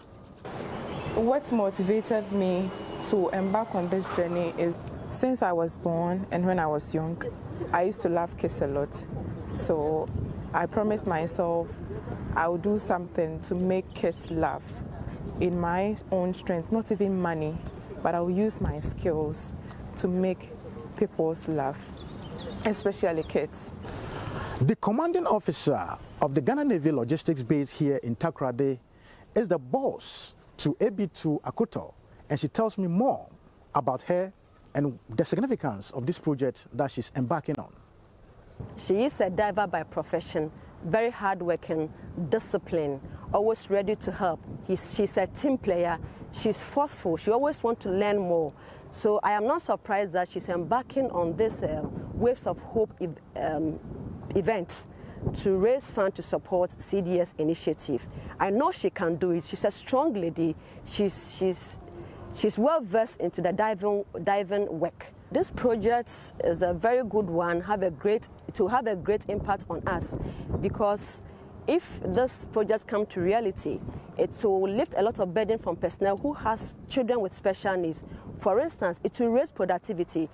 What motivated me to embark on this journey is since I was born and when I was young, I used to love kids a lot. So I promised myself I would do something to make kids laugh in my own strength, not even money, but I will use my skills to make people laugh, especially kids. The commanding officer of the Ghana Navy Logistics Base here in Takoradi is the boss to AB2 Akuto, and she tells me more about her and the significance of this project that she's embarking on. She is a diver by profession, very hardworking, disciplined, always ready to help. She's a team player, she's forceful, she always wants to learn more. So I am not surprised that she's embarking on this Waves of Hope events to raise funds to support CDS initiative. I know she can do it. She's a strong lady. She's well versed into the diving work. This project is a very good one. It will have a great impact on us because if this project comes to reality, it will lift a lot of burden from personnel who has children with special needs. For instance, it will raise productivity.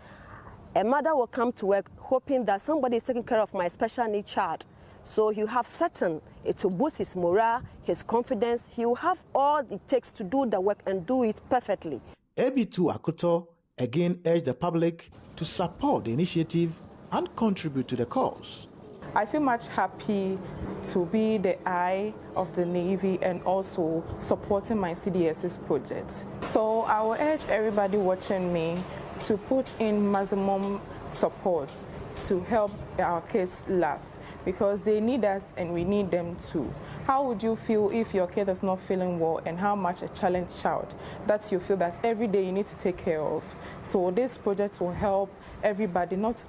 A mother will come to work hoping that somebody is taking care of my special needs child. So you have certain, it will boost his morale, his confidence. He will have all it takes to do the work and do it perfectly. AB2 Akuto again urged the public to support the initiative and contribute to the cause. I feel much happy to be the eye of the Navy and also supporting my CDSS project. So I will urge everybody watching me to put in maximum support to help our kids laugh because they need us and we need them too. How would you feel if your kid is not feeling well and how much a challenged child that you feel that every day you need to take care of? So this project will help everybody, not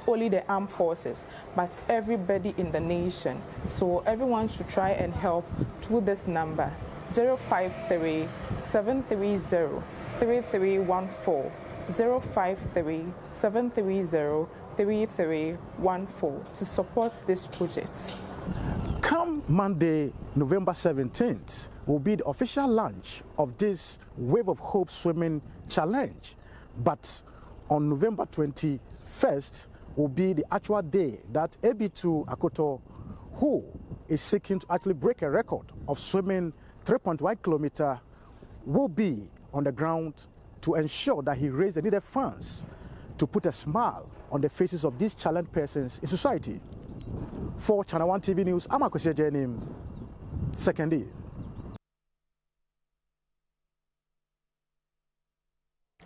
only the armed forces, but everybody in the nation. So everyone should try and help through this number, 053-730-3314, 053-730-3314 to support this project. Come Monday, November 17th, will be the official launch of this Wave of Hope Swimming Challenge. But on November 21st will be the actual day that AB2 Akuto, who is seeking to actually break a record of swimming 3.1 kilometer will be on the ground to ensure that he raised the needed funds to put a smile on the faces of these challenged persons in society. For Channel 1 TV News, I'm Akwesi Jenim, Second D.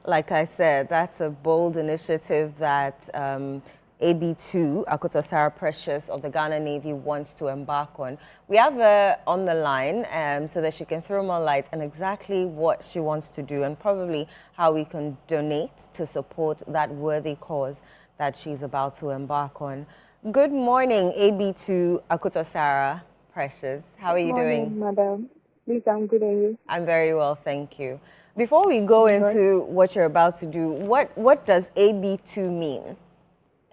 Like I said, that's a bold initiative that AB2, Akoto Sarah Precious of the Ghana Navy, wants to embark on. We have her on the line so that she can throw more light on exactly what she wants to do and probably how we can donate to support that worthy cause that she's about to embark on. Good morning, AB2, Akoto Sarah Precious. How are you doing? Good morning, madam. Please, I'm good, and you? I'm very well, thank you. Before we go into what you're about to do, what does AB2 mean?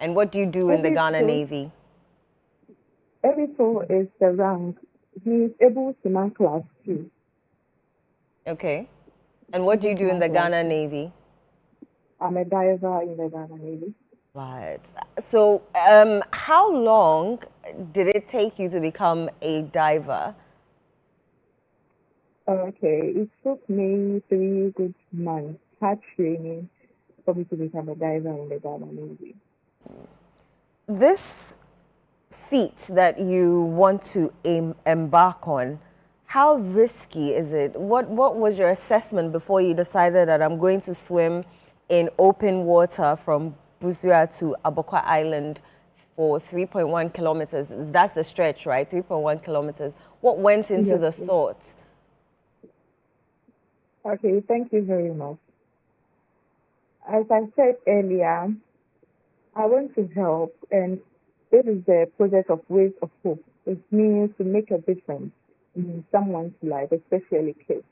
And what do you do in the Ghana Navy? AB2 is the rank. He is able to man class 2. Okay. And what do you do in the Ghana Navy? I'm a diver in the Ghana Navy. Right. So how long did it take you to become a diver? Okay, it took me 3 good months, hard training, for me to become a diver in the Ghana Navy. This feat that you want to embark on, how risky is it? What was your assessment before you decided that I'm going to swim in open water from Busua to Abokwa Island for 3.1 kilometers? That's the stretch, right? 3.1 kilometers. What went into the thought? Okay, thank you very much. As I said earlier, I want to help, and this is the project of Ways of Hope. It means to make a difference in someone's life, especially kids.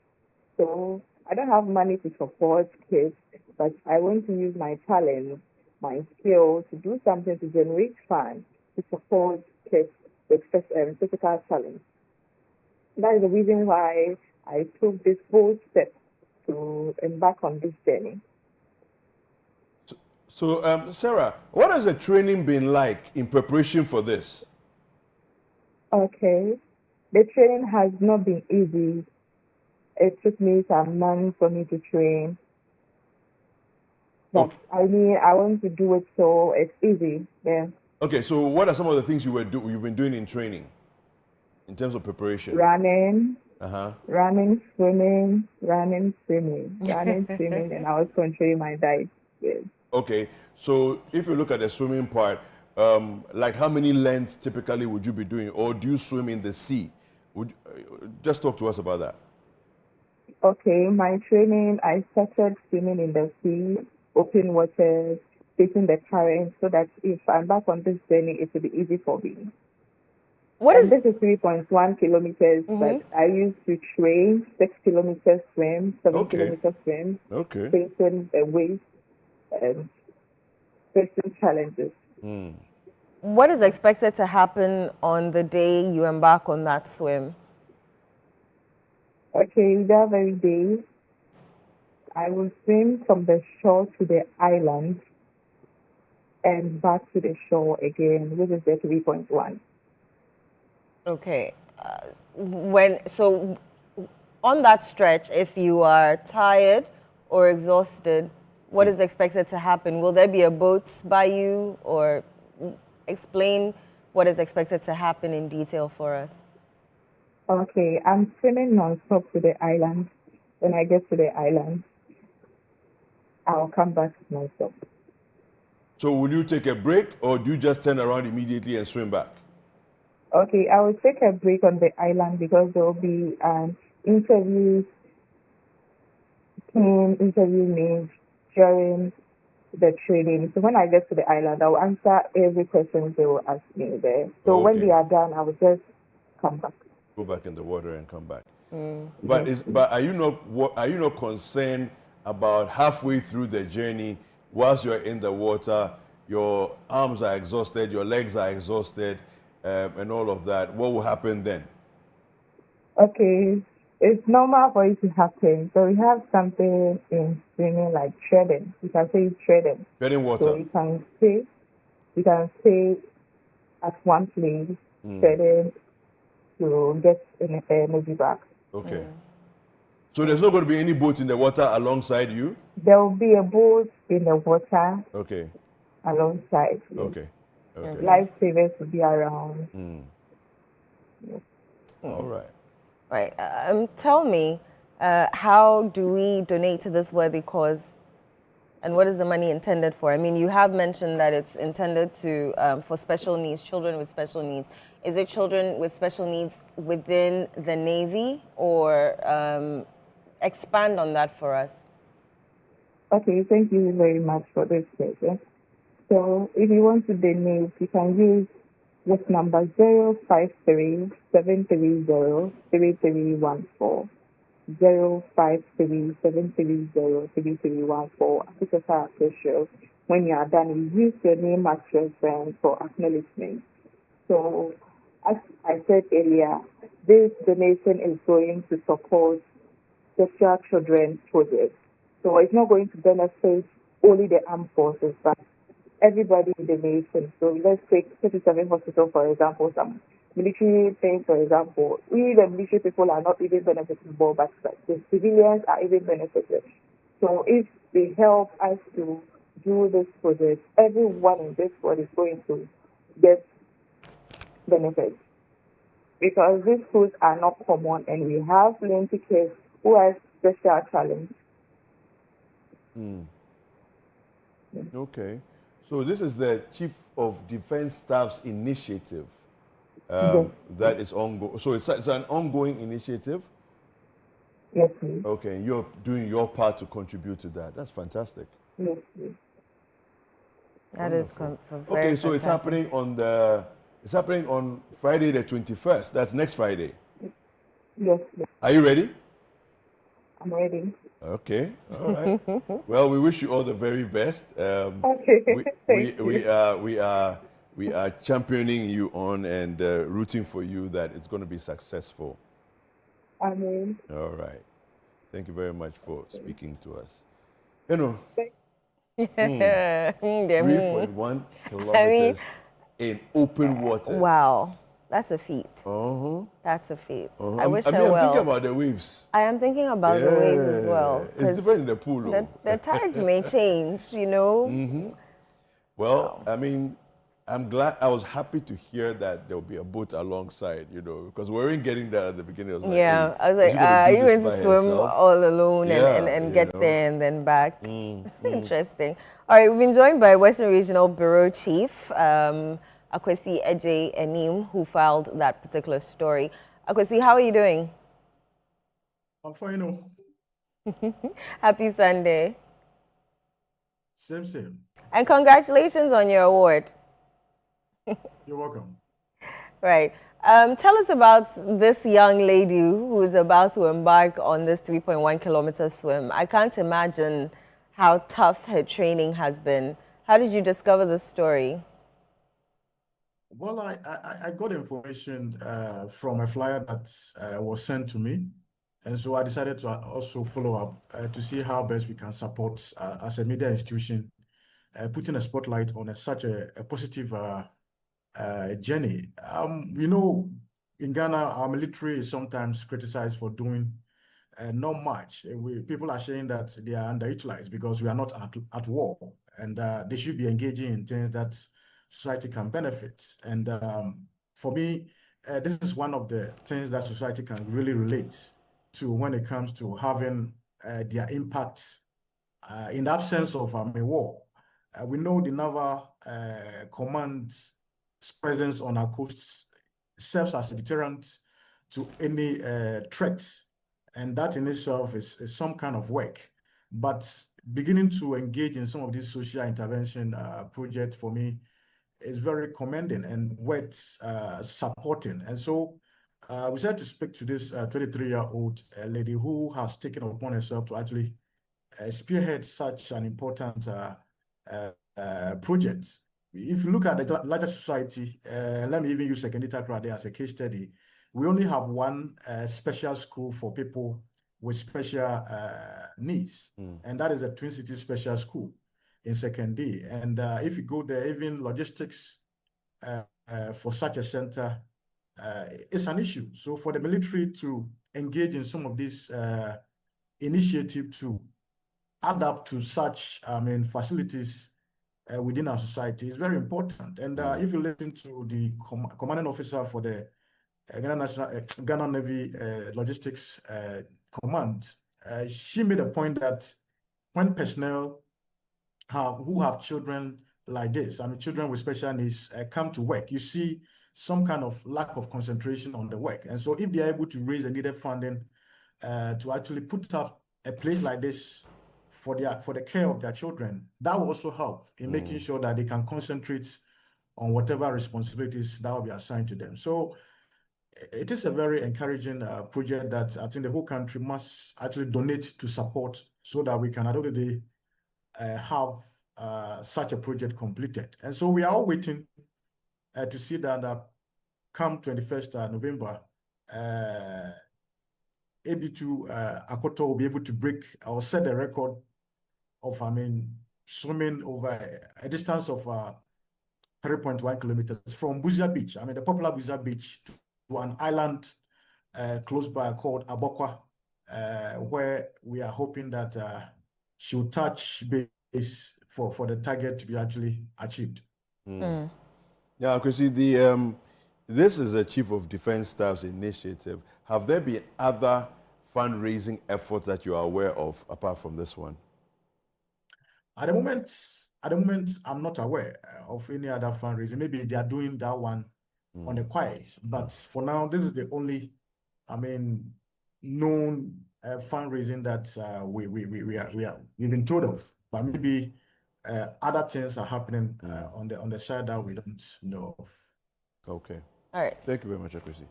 So I don't have money to support kids, but I want to use my talent, my skills to do something to generate funds to support kids with physical challenge. That is the reason why I took this bold step to embark on this journey. So, Sarah, what has the training been like in preparation for this? Okay. The training has not been easy. It took me some months for me to train. But I mean, I want to do it so it's easy. Yeah. Okay, so what are some of the things you've been doing in training in terms of preparation? Running, Running, swimming, running, swimming, and I was controlling my diet. Yes. Okay, so if you look at the swimming part, like how many lengths typically would you be doing, or do you swim in the sea? Just talk to us about that. Okay, my training, I started swimming in the sea, open waters, facing the current, so that if I'm back on this journey, it will be easy for me. This is 3.1 kilometers, but I used to train 6 kilometers swim, 7 kilometers swim, facing the waves and facing challenges. What is expected to happen on the day you embark on that swim? Okay, that very day, I will swim from the shore to the island and back to the shore again, which is the 3.1. Okay. So on that stretch, if you are tired or exhausted, what is expected to happen? Will there be a boat by you, or explain what is expected to happen in detail for us? Okay, I'm swimming non-stop to the island. When I get to the island, I'll come back non-stop. So will you take a break, or do you just turn around immediately and swim back? Okay, I will take a break on the island because there will be interviews, team interview me during the training. So when I get to the island, I will answer every question they will ask me there. So when they are done, I will just come back. Go back in the water and come back. But are you not concerned about halfway through the journey, whilst you're in the water, your arms are exhausted, your legs are exhausted, and all of that? What will happen then? Okay, it's normal for it to happen. So we have something in swimming like treading. You can say treading. Treading water. So you can stay at one place, treading to get in a movie back. Okay. So there's not going to be any boat in the water alongside you? There will be a boat in the water Okay. alongside. Yes. Okay. Okay. Lifesavers will be around. Yes. All right. Right. Tell me, how do we donate to this worthy cause, and what is the money intended for? I mean, you have mentioned that it's intended to for special needs, children with special needs. Is it children with special needs within the Navy, or expand on that for us? Okay, thank you very much for this question. So if you want to donate, you can use this number 053-730-3314. 053-730-3314. This is our official. When you are done, you use your name as reference for acknowledgement. So as I said earlier, this donation is going to support special children's projects. So it's not going to benefit only the armed forces, but everybody in the nation. So let's take 37 hospital, for example, some military things, for example. We, the military people, are not even benefiting more, but the civilians are even benefited. So if they help us to do this project, everyone in this world is going to get benefits. Because these foods are not common, and we have plenty kids who have special challenge. Okay. So this is the Chief of Defense Staff's initiative Yes. that is ongoing. So it's an ongoing initiative? Yes, please. Okay, and you're doing your part to contribute to that. That's fantastic. Yes, please. That is very Okay, so it's fantastic. happening on Friday the 21st. That's next Friday. Yes, yes. Are you ready? I'm ready. Okay, all right. Well, we wish you all the very best. Okay, thank you. We are championing you on and rooting for you that it's going to be successful. Amen. All right. Thank you very much for speaking to us. You know, 3.1 kilometers in open water. Wow, that's a feat. That's a feat. I wish her well. I'm thinking about the waves. I am thinking about the waves as well. It's different in the pool. The tides may change, you know. Well, I mean, I'm glad. I was happy to hear that there will be a boat alongside, you know, because we weren't getting that at the beginning. I was like, Yeah, hey, I was like, are you going to swim all alone and get there and then back? Interesting. All right, we've been joined by Western Regional Bureau Chief, Akwesi Eje Enim, who filed that particular story. Akwesi, how are you doing? I'm fine, you know. Happy Sunday. Same. And congratulations on your award. You're welcome. Right. Tell us about this young lady who is about to embark on this 3.1 kilometer swim. I can't imagine how tough her training has been. How did you discover the story? Well, I got information from a flyer that was sent to me. And so I decided to also follow up to see how best we can support as a media institution, putting a spotlight on such a positive journey. You know, in Ghana, our military is sometimes criticized for doing not much. People are saying that they are underutilized because we are not at war, and they should be engaging in things that society can benefit. And for me, this is one of the things that society can really relate to when it comes to having their impact in the absence of a war. We know the Naval Command's presence on our coasts serves as a deterrent to any threats, and that in itself is some kind of work. But beginning to engage in some of these social intervention projects for me is very commending and worth supporting. And so we decided to speak to this 23-year-old lady who has taken upon herself to actually spearhead such an important project. If you look at the larger society, let me even use Secondita Accra as a case study. We only have one special school for people with special needs, and that is the Twin Cities Special School in Secondary. And if you go there, even logistics for such a center is an issue. So for the military to engage in some of these initiatives to add up to such, facilities within our society is very important. And if you listen to the commanding officer for the Ghana Navy Logistics Command, she made a point that when personnel who have children like this, children with special needs, come to work, you see some kind of lack of concentration on the work. And so if they are able to raise the needed funding to actually put up a place like this for the care of their children, that will also help in making sure that they can concentrate on whatever responsibilities that will be assigned to them. So it is a very encouraging project that I think the whole country must actually donate to support so that we can at the end of the day have such a project completed. And so we are all waiting to see that come 21st November, AB2 Akoto will be able to break or set the record of, swimming over a distance of 3.1 kilometers from Busia Beach, the popular Busia Beach, to an island close by called Abokwa, where we are hoping that she will touch base for the target to be actually achieved. Yeah, Chrissy, this is a Chief of Defense Staff's initiative. Have there been other fundraising efforts that you are aware of apart from this one? At the moment, I'm not aware of any other fundraising. Maybe they are doing that one on the quiet, but for now, this is the only, known fundraising that we've been told of. But maybe other things are happening on the side that we don't know of. Okay. All right. Thank you very much, Akwesi.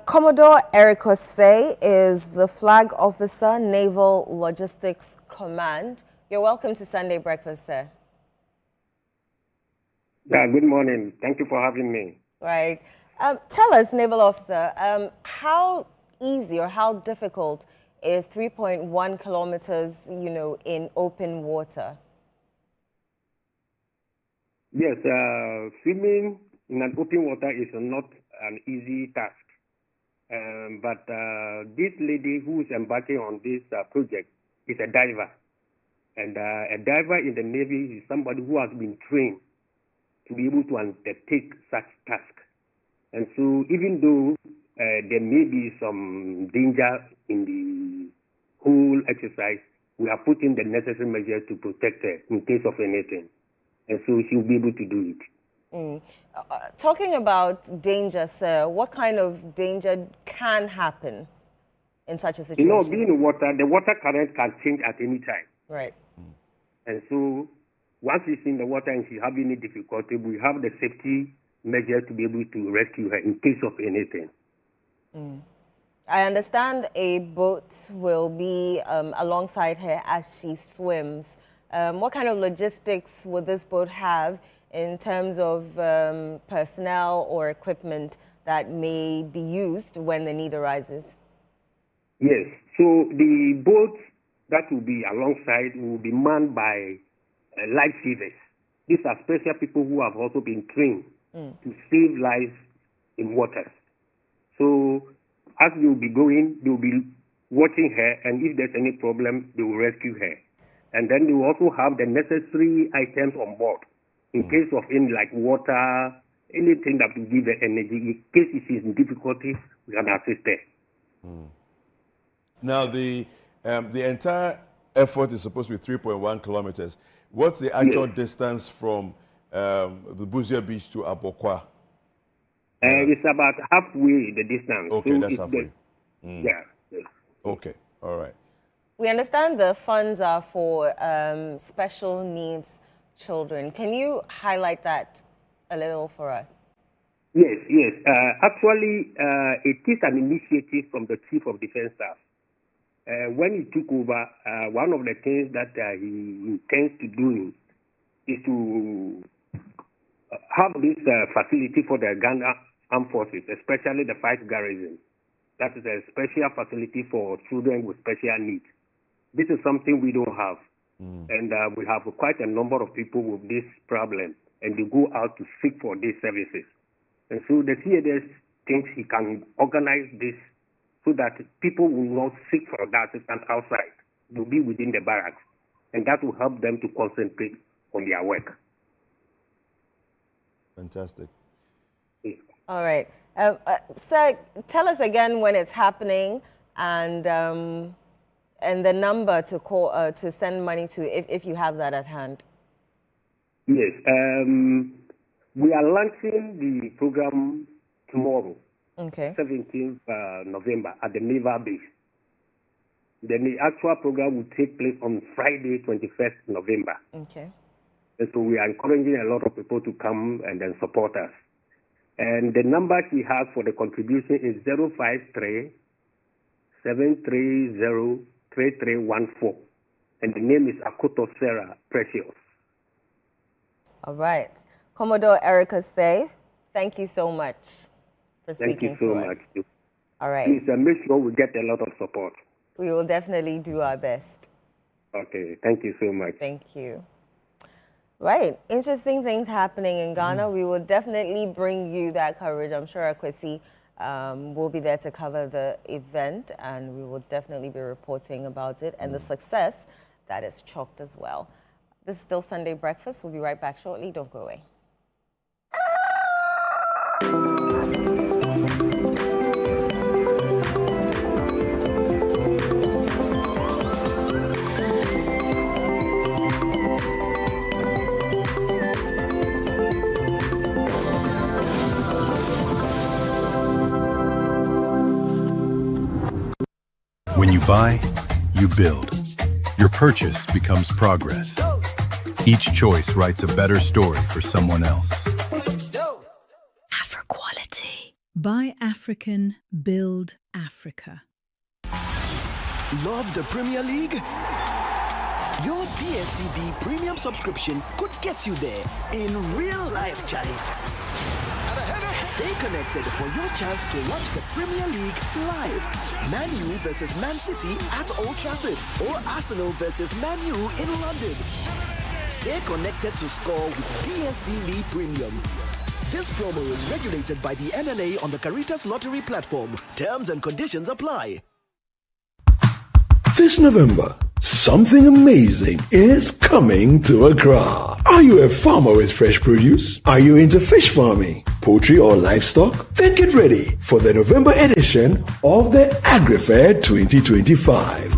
Commodore Eric Osei is the Flag Officer, Naval Logistics Command. You're welcome to Sunday Breakfast, sir. Yeah, good morning. Thank you for having me. Right. Tell us, Naval Officer, how easy or how difficult is 3.1 kilometers, in open water? Yes, swimming in an open water is not an easy task. But this lady who is embarking on this project is a diver. And a diver in the Navy is somebody who has been trained to be able to undertake such tasks. And so even though there may be some danger in the whole exercise, we are putting the necessary measures to protect her in case of anything. And so she'll be able to do it. Talking about danger, sir, what kind of danger can happen in such a situation? Being in water, the water current can change at any time. Right. And so once she's in the water and she's having any difficulty, we have the safety measure to be able to rescue her in case of anything. I understand a boat will be alongside her as she swims. What kind of logistics would this boat have in terms of personnel or equipment that may be used when the need arises? Yes, so the boat that will be alongside will be manned by lifesavers. These are special people who have also been trained to save lives in water. So as they will be going, they will be watching her, and if there's any problem, they will rescue her. And then they will also have the necessary items on board in case of any like water, anything that will give her energy. In case she's in difficulty, we can assist her. Now, the entire effort is supposed to be 3.1 kilometers. What's the actual distance from the Busia Beach to Abokwa? It's about halfway the distance. Okay, so that's halfway. Yeah. Yes. Okay, all right. We understand the funds are for special needs children. Can you highlight that a little for us? Yes. Actually, it is an initiative from the Chief of Defense Staff. When he took over, one of the things that he intends to do is to have this facility for the Ghana Armed Forces, especially the 5 garrison. That is a special facility for children with special needs. This is something we don't have. And we have quite a number of people with this problem, and they go out to seek for these services. And so the CADS thinks he can organize this so that people will not seek for that assistance outside. They'll be within the barracks, and that will help them to concentrate on their work. Fantastic. All right. Sir, tell us again when it's happening and the number to call to send money to if you have that at hand. Yes. We are launching the program tomorrow, okay, 17th November at the Naval Base. Then the actual program will take place on Friday, 21st November. Okay. And so we are encouraging a lot of people to come and then support us. And the number she has for the contribution is 053-730-3314. And the name is Akoto Sarah Precious. All right. Commodore Erica Say, thank you so much for speaking to us. Thank you so much. All right. Please make sure we get a lot of support. We will definitely do our best. Okay. Thank you so much. Thank you. Right. Interesting things happening in Ghana. We will definitely bring you that coverage. I'm sure Akwesi will be there to cover the event, and we will definitely be reporting about it and the success that is chalked as well. This is still Sunday Breakfast. We'll be right back shortly. Don't go away. When you buy, you build. Your purchase becomes progress. Each choice writes a better story for someone else. AfriQuality. Buy African, build Africa. Love the Premier League? Your DSTV premium subscription could get you there in real life, Charlie. Stay connected for your chance to watch the Premier League live. Man U versus Man City at Old Trafford, or Arsenal versus Man U in London. Stay connected to score with DSTV Premium. This promo is regulated by the NNA on the Caritas Lottery platform. Terms and conditions apply. This November, something amazing is coming to Accra. Are you a farmer with fresh produce? Are you into fish farming, poultry or livestock? Then get ready for the November edition of the AgriFair 2025.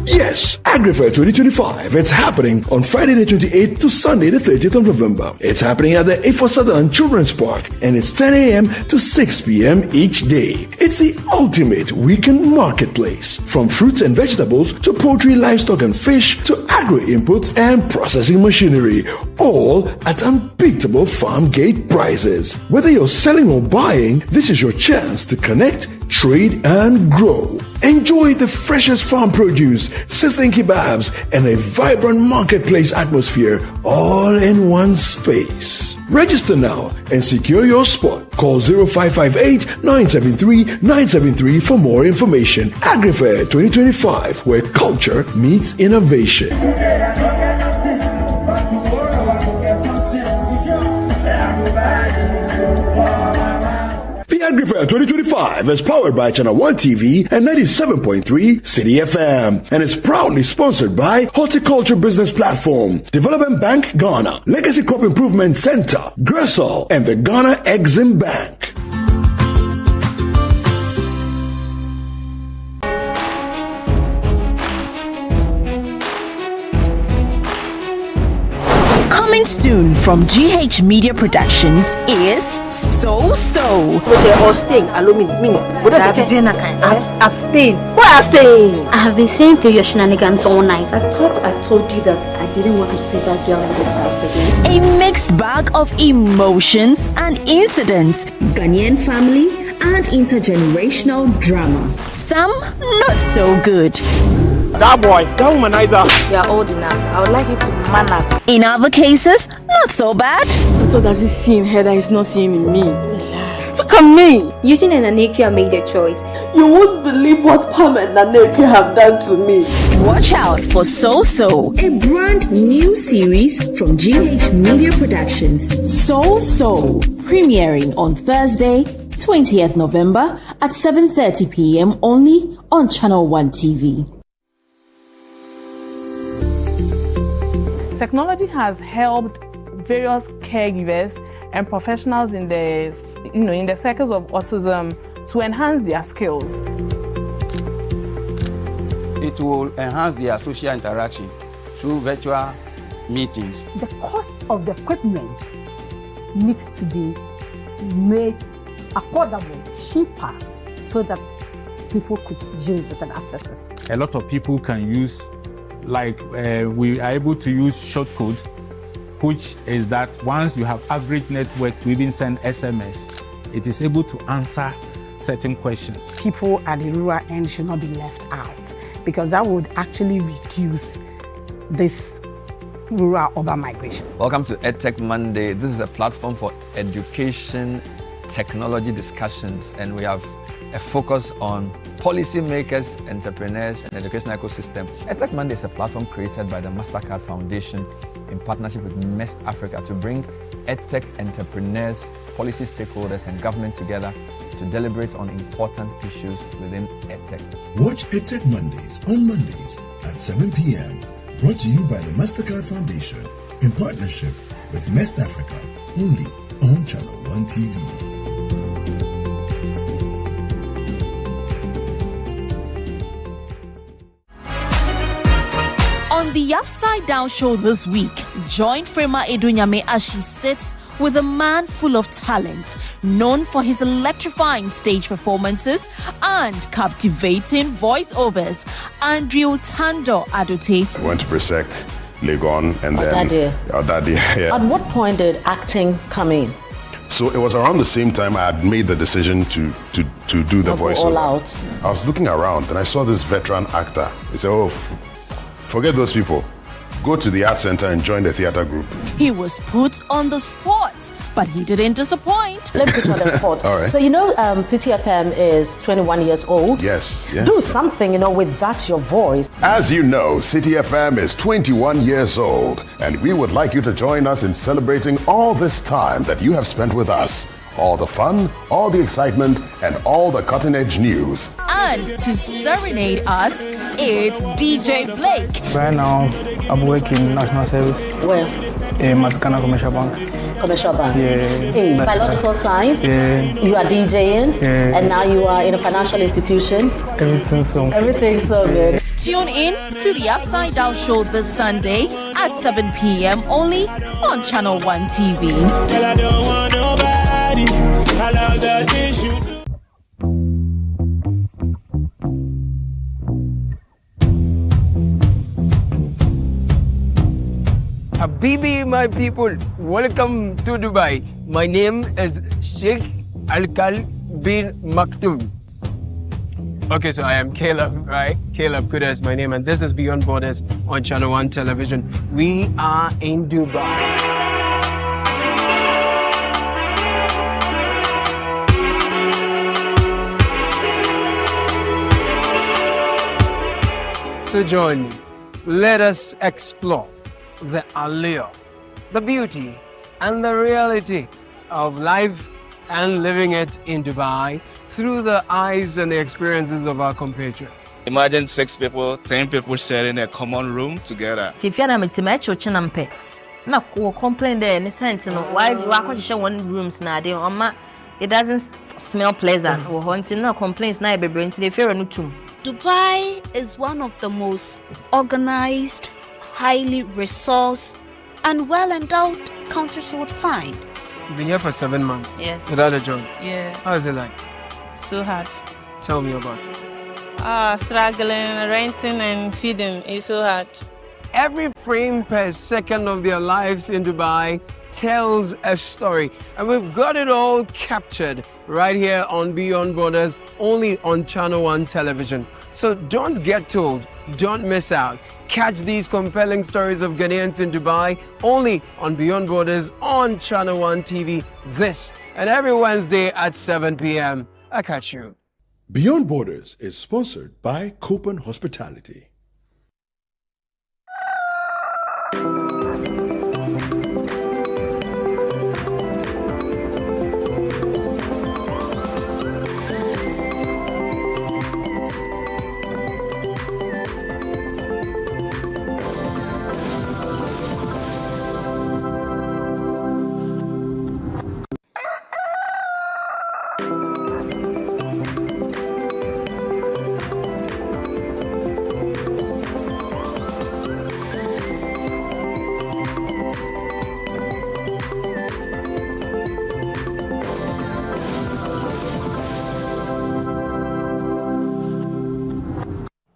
Yes, AgriFair 2025. It's happening on Friday the 28th to Sunday the 30th of November. It's happening at the A4 Southern Children's Park, and it's 10 a.m. to 6 p.m. each day. It's the ultimate weekend marketplace. From fruits and vegetables to poultry, livestock and fish to agri-inputs and processing machinery. All at unbeatable farm gate prices. Whether you're selling or buying, this is your chance to connect, trade and grow. Enjoy the freshest farm produce, sizzling kebabs, and a vibrant marketplace atmosphere all in one space. Register now and secure your spot. Call 0558-973-973 for more information. AgriFair 2025, where culture meets innovation. The AgriFair 2025 is powered by Channel 1 TV and 97.3 City FM, and is proudly sponsored by Horticulture Business Platform, Development Bank Ghana, Legacy Crop Improvement Center, Gressol, and the Ghana Exim Bank. Coming soon from GH Media Productions is So So. Abstain. Why abstain? I have been seeing through your shenanigans all night. I thought I told you that I didn't want to see that girl in this house again. A mixed bag of emotions and incidents, Ghanaian family and intergenerational drama. Some not so good. That boy, that womanizer. You are old enough. I would like you to man up. In other cases, not so bad. So does he see in her that he's not seeing in me? Look at me. Eugene and Anekia made their choice. You won't believe what Pam and Anekia have done to me. Watch out for So So, a brand new series from GH Media Productions. So So, premiering on Thursday, 20th November at 7:30 p.m. only on Channel 1 TV. Technology has helped various caregivers and professionals in the circles of autism to enhance their skills. It will enhance their social interaction through virtual meetings. The cost of the equipment needs to be made affordable, cheaper, so that people could use it and access it. A lot of people can use, we are able to use short code, which is that once you have average network to even send SMS, it is able to answer certain questions. People at the rural end should not be left out, because that would actually reduce this rural-urban migration. Welcome to EdTech Monday. This is a platform for education technology discussions, and we have a focus on policymakers, entrepreneurs, and educational ecosystem. EdTech Monday is a platform created by the MasterCard Foundation in partnership with MEST Africa to bring EdTech entrepreneurs, policy stakeholders, and government together to deliberate on important issues within EdTech. Watch EdTech Mondays on Mondays at 7 p.m. Brought to you by the MasterCard Foundation in partnership with MEST Africa, only on Channel 1 TV. On the Upside Down show this week, join Frema Edunyame as she sits with a man full of talent, known for his electrifying stage performances and captivating voiceovers. Andrew Tando Adote. Went to Presec, Legon, and then Odadie. Yeah. At what point did acting come in? So it was around the same time I had made the decision to do the voiceover. All out. I was looking around and I saw this veteran actor. He said, "Oh, forget those people. Go to the art center and join the theater group." He was put on the spot, but he didn't disappoint. Let's put you on the spot. All right. So City FM is 21 years old. Yes. Do something, with that your voice. As you know, City FM is 21 years old, and we would like you to join us in celebrating all this time that you have spent with us. All the fun, all the excitement, and all the cutting-edge news. And to serenade us, it's DJ Blake. Right now, I'm working national service. Where? In Matakana Commercial Bank. Commercial Bank? Yeah. Hey, biological science? Yeah. You are DJing? Yeah. And now you are in a financial institution? Everything's so good. Tune in to the Upside Down show this Sunday at 7 p.m. only on Channel 1 TV. Well, I don't want nobody. I love the things you do. Habibi, my people, welcome to Dubai. My name is Sheikh Alkal bin Maktoum. Okay, so I am Caleb, right? Caleb Kuda is my name, and this is Beyond Borders on Channel 1 Television. We are in Dubai. So join me. Let us explore the allure, the beauty, and the reality of life and living it in Dubai through the eyes and the experiences of our compatriots. Imagine 6 people, 10 people sharing a common room together. If you're not a na complain there in the sense, why do you share one rooms now? It doesn't smell pleasant. Or haunting no complaints now be bring to the fair no tomb. Dubai is one of the most organized, highly resourced, and well-endowed countries you would find. You've been here for 7 months. Yes. Without a job. Yeah. How is it like? So hard. Tell me about it. Struggling, renting and feeding is so hard. Every frame per second of their lives in Dubai tells a story, and we've got it all captured right here on Beyond Borders, only on Channel 1 Television. So don't get told, don't miss out. Catch these compelling stories of Ghanaians in Dubai only on Beyond Borders on Channel 1 TV this and every Wednesday at 7 p.m. I catch you. Beyond Borders is sponsored by Copen Hospitality.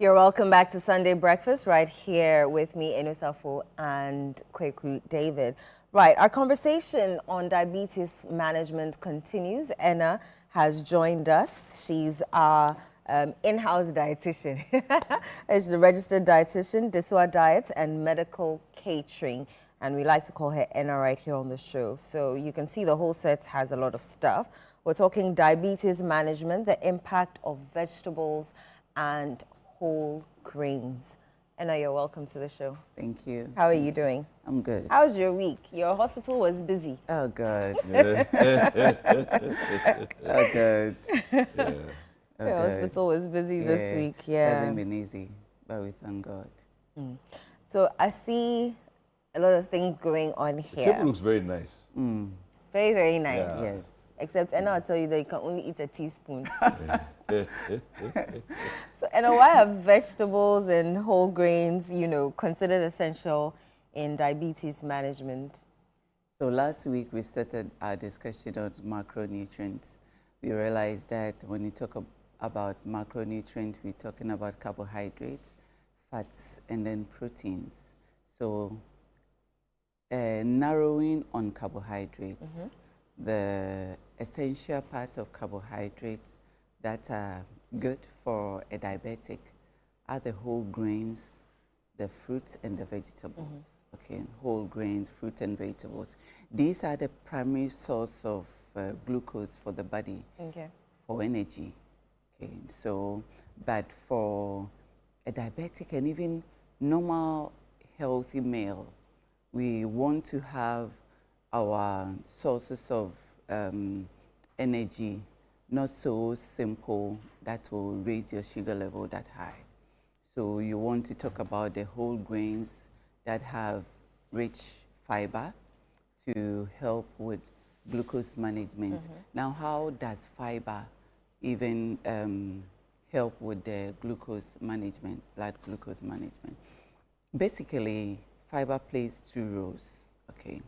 You're welcome back to Sunday Breakfast right here with me, Enusafo, and Kweku David. Right, our conversation on diabetes management continues. Enna has joined us. She's our in-house dietitian. She's the registered dietitian, Diswa Diets and Medical Catering. And we like to call her Enna right here on the show. So you can see the whole set has a lot of stuff. We're talking diabetes management, the impact of vegetables and whole grains. Enna, you're welcome to the show. Thank you. How are you doing? I'm good. How's your week? Your hospital was busy. Oh, good. Oh, good. Your hospital was busy this week, yeah. It hasn't been easy, but we thank God. So I see a lot of things going on here. The table looks very nice. Very, very nice. Yeah. Yes. Except Enna will tell you that you can only eat a teaspoon. So Enna, why are vegetables and whole grains, considered essential in diabetes management? So last week we started our discussion on macronutrients. We realized that when you talk about macronutrients, we're talking about carbohydrates, fats, and then proteins. So narrowing on carbohydrates, the essential parts of carbohydrates that are good for a diabetic are the whole grains, the fruits, and the vegetables. Okay, whole grains, fruit, and vegetables. These are the primary source of glucose for the body, for energy. Okay, so, but for a diabetic and even normal healthy male, we want to have our sources of energy not so simple that will raise your sugar level that high. So you want to talk about the whole grains that have rich fiber to help with glucose management. Now, how does fiber even help with the glucose management, blood glucose management? Basically, fiber plays two roles, okay?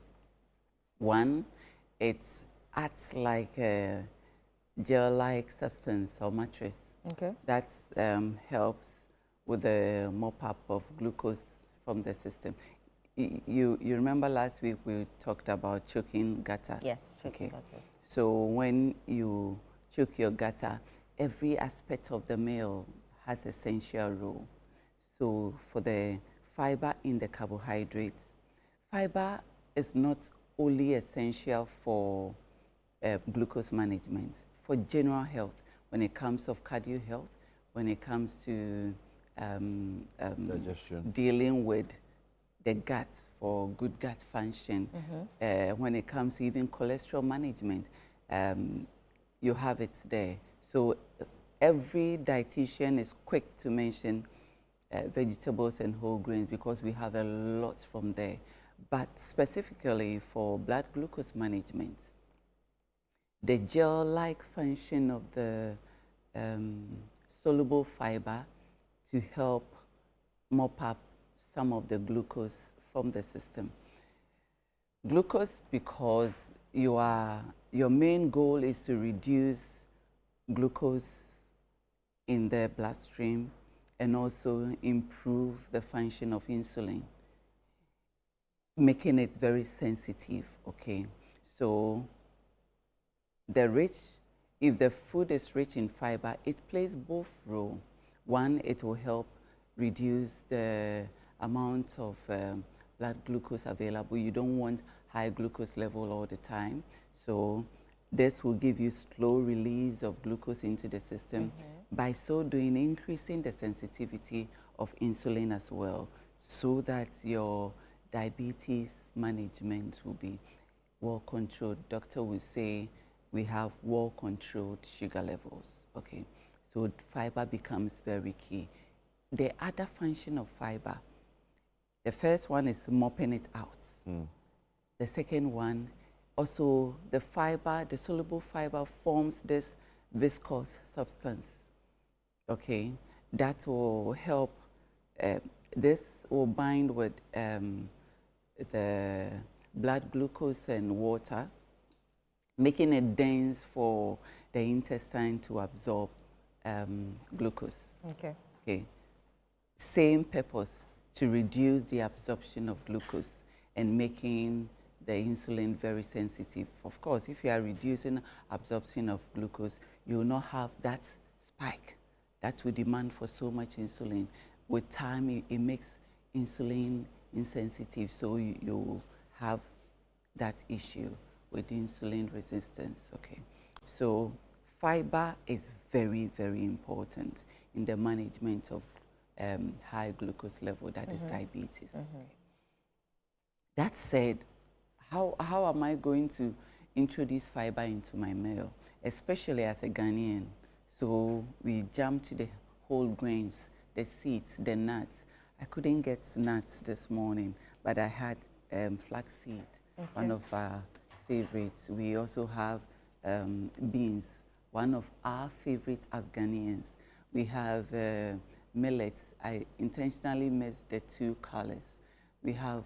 One, it acts like a gel-like substance or mattress that helps with the mop-up of glucose from the system. You remember last week we talked about choking gutter? Yes, choking gutters. So when you choke your gutter, every aspect of the meal has essential role. So for the fiber in the carbohydrates, fiber is not only essential for glucose management, for general health, when it comes to cardio health, when it comes to digestion, dealing with the gut for good gut function, when it comes to even cholesterol management, you have it there. So every dietitian is quick to mention vegetables and whole grains because we have a lot from there. But specifically for blood glucose management, the gel-like function of the soluble fiber to help mop up some of the glucose from the system. Glucose, because your main goal is to reduce glucose in the bloodstream and also improve the function of insulin, making it very sensitive, okay? So if the food is rich in fiber, it plays both roles. One, it will help reduce the amount of blood glucose available. You don't want high glucose level all the time. So this will give you slow release of glucose into the system. By so doing, increasing the sensitivity of insulin as well, so that your diabetes management will be well controlled. Doctor will say we have well controlled sugar levels, okay? So fiber becomes very key. The other function of fiber, the first one is mopping it out. The second one, also the fiber, the soluble fiber forms this viscous substance, okay? That will help, this will bind with the blood glucose and water, making it dense for the intestine to absorb glucose. Okay. Okay. same purpose, to reduce the absorption of glucose and making the insulin very sensitive. Of course, if you are reducing absorption of glucose, you will not have that spike that will demand for so much insulin. With time, it makes insulin insensitive, so you have that issue with insulin resistance. Okay, so fiber is very, very important in the management of high glucose level, that is diabetes. Okay. That said, how am I going to introduce fiber into my meal, especially as a Ghanaian? So we jump to the whole grains, the seeds, the nuts. I couldn't get nuts this morning, but I had flaxseed, one of our favorites. We also have beans, one of our favorites as Ghanaians. We have millets. I intentionally mixed the two colors. We have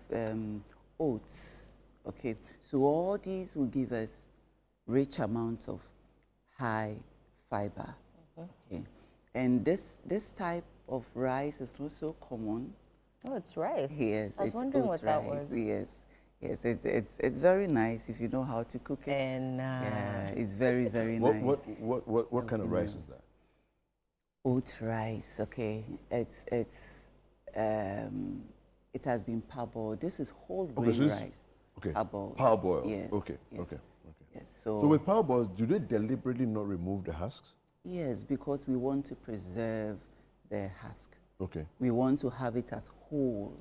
oats. Okay, so all these will give us rich amounts of high fiber. Okay, and this type of rice is not so common. Oh, it's rice. Yes, I was wondering what that was. Yes, yes, it's very nice if you know how to cook it. And yeah, it's very, very nice. What kind of rice is that? Oat rice. Okay, it has been parboiled. This is whole grain rice. Okay. Parboiled. Parboiled. Yes. Okay. Yes. Okay. Yes. So with parboiled, do they deliberately not remove the husks? Yes, because we want to preserve the husk. Okay. We want to have it as whole.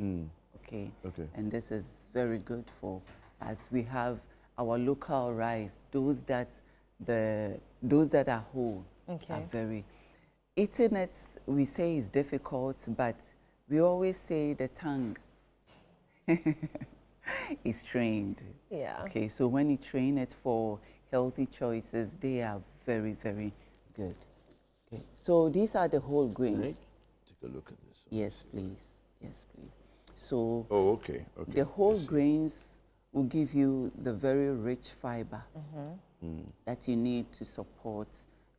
Okay. Okay. And this is very good for as we have our local rice. Those that are whole are very. Eating it, we say, is difficult, but we always say the tongue is trained. Yeah. Okay, so when you train it for healthy choices, they are very, very good. Okay, so these are the whole grains. Take a look at this. Yes, please. Yes, please. So okay. The whole grains will give you the very rich fiber that you need to support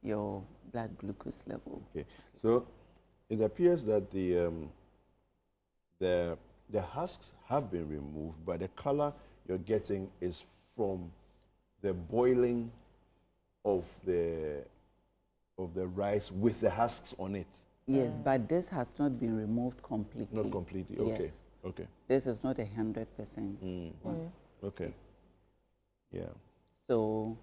your blood glucose level. Okay, so it appears that the husks have been removed, but the color you're getting is from the boiling of the rice with the husks on it. Yes, but this has not been removed completely. Not completely. Okay. Yes. Okay. This is not 100%. Okay. Yeah. So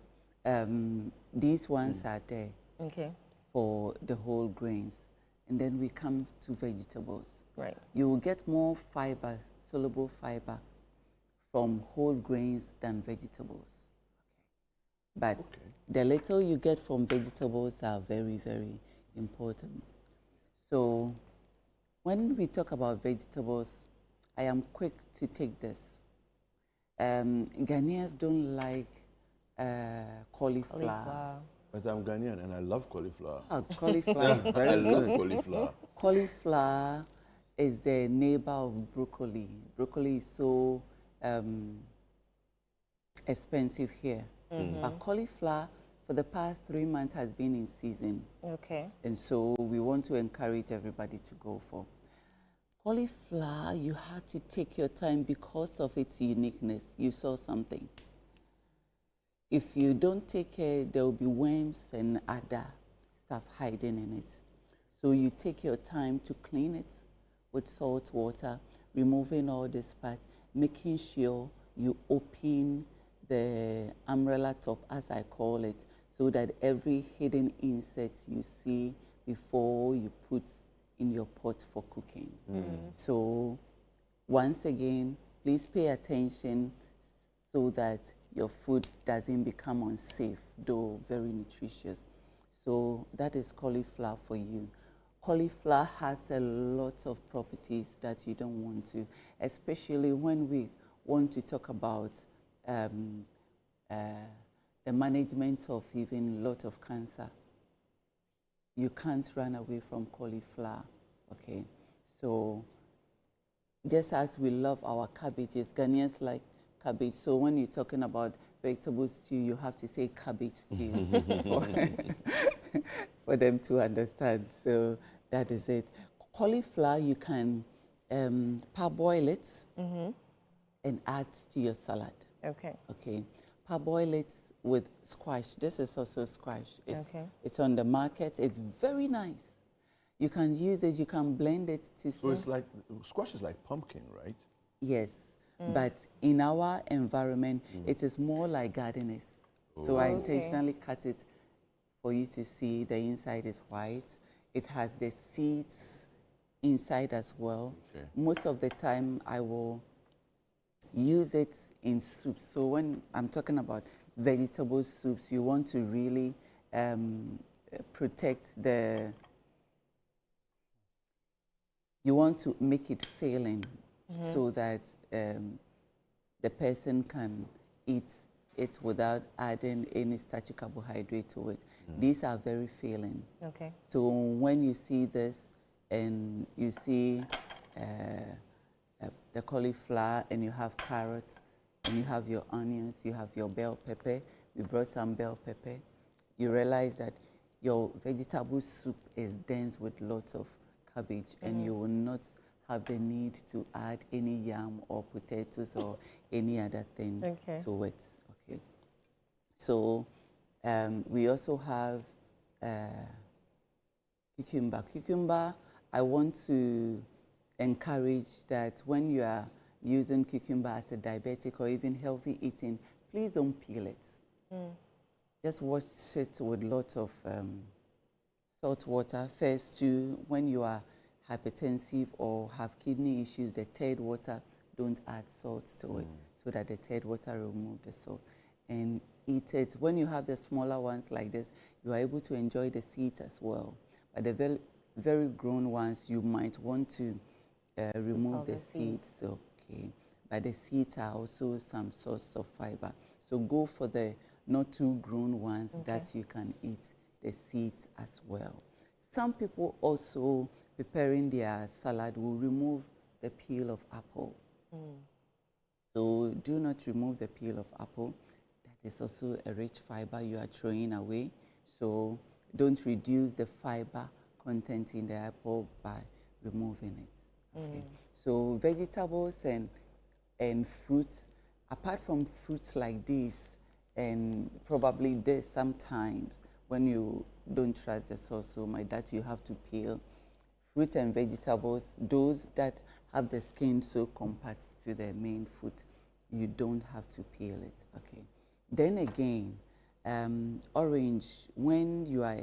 these ones are there. Okay. For the whole grains. And then we come to vegetables. Right. You will get more fiber, soluble fiber, from whole grains than vegetables. Okay. But the little you get from vegetables are very, very important. So when we talk about vegetables, I am quick to take this. Ghanaians don't like cauliflower. But I'm Ghanaian and I love cauliflower. Oh, cauliflower is very good. I love cauliflower. Cauliflower is the neighbor of broccoli. Broccoli is so expensive here. But cauliflower, for the past 3 months, has been in season. Okay. And so we want to encourage everybody to go for. Cauliflower, you have to take your time because of its uniqueness. You saw something. If you don't take care, there will be worms and other stuff hiding in it. So you take your time to clean it with salt water, removing all this part, making sure you open the umbrella top, as I call it, so that every hidden insect you see before you put in your pot for cooking. So once again, please pay attention so that your food doesn't become unsafe, though very nutritious. So that is cauliflower for you. Cauliflower has a lot of properties that you don't want to, especially when we want to talk about the management of even a lot of cancer. You can't run away from cauliflower, okay? So just as we love our cabbages, Ghanaians like cabbage. So when you're talking about vegetable stew, you have to say cabbage stew for them to understand. So that is it. Cauliflower, you can parboil it and add to your salad. Okay. Okay. Parboil it with squash. This is also squash. It's on the market. It's very nice. You can use it. You can blend it to. So it's like squash is like pumpkin, right? Yes, but in our environment, it is more like gardeners. So I intentionally cut it for you to see. The inside is white. It has the seeds inside as well. Okay. Most of the time, I will use it in soups. So when I'm talking about vegetable soups, you want to really protect the. You want to make it filling so that the person can eat it without adding any starchy carbohydrate to it. These are very filling. Okay. So when you see this and you see the cauliflower and you have carrots and you have your onions, you have your bell pepper, we brought some bell pepper, you realize that your vegetable soup is dense with lots of cabbage and you will not have the need to add any yam or potatoes or any other thing to it. Okay. So we also have cucumber. Cucumber, I want to encourage that when you are using cucumber as a diabetic or even healthy eating, please don't peel it. Just wash it with lots of salt water. First, when you are hypertensive or have kidney issues, the third water, don't add salt to it so that the third water will remove the salt. And eat it. When you have the smaller ones like this, you are able to enjoy the seeds as well. But the very, very grown ones, you might want to remove the seeds. Okay. But the seeds are also some source of fiber. So go for the not too grown ones that you can eat the seeds as well. Some people also preparing their salad will remove the peel of apple. So do not remove the peel of apple. That is also a rich fiber you are throwing away. So don't reduce the fiber content in the apple by removing it. Okay. So vegetables and fruits, apart from fruits like this, and probably this sometimes when you don't trust the sauce so much that you have to peel, fruit and vegetables, those that have the skin so compact to the main food, you don't have to peel it. Okay. Then again, orange, when you are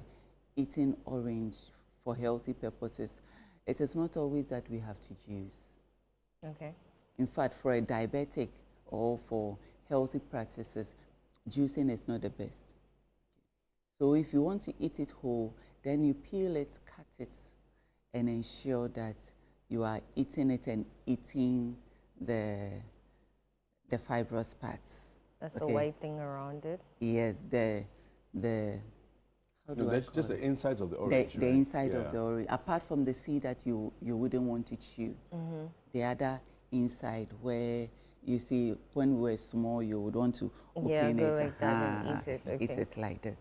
eating orange for healthy purposes, it is not always that we have to juice. Okay. In fact, for a diabetic or for healthy practices, juicing is not the best. So if you want to eat it whole, then you peel it, cut it, and ensure that you are eating it and eating the fibrous parts. That's the white thing around it? Yes, how do I that's call just it? the insides of the orange. The inside of the orange. Apart from the seed that you wouldn't want to chew, the other inside where you see when we were small, you would want to open it like that and eat it. Okay. Eat it like this.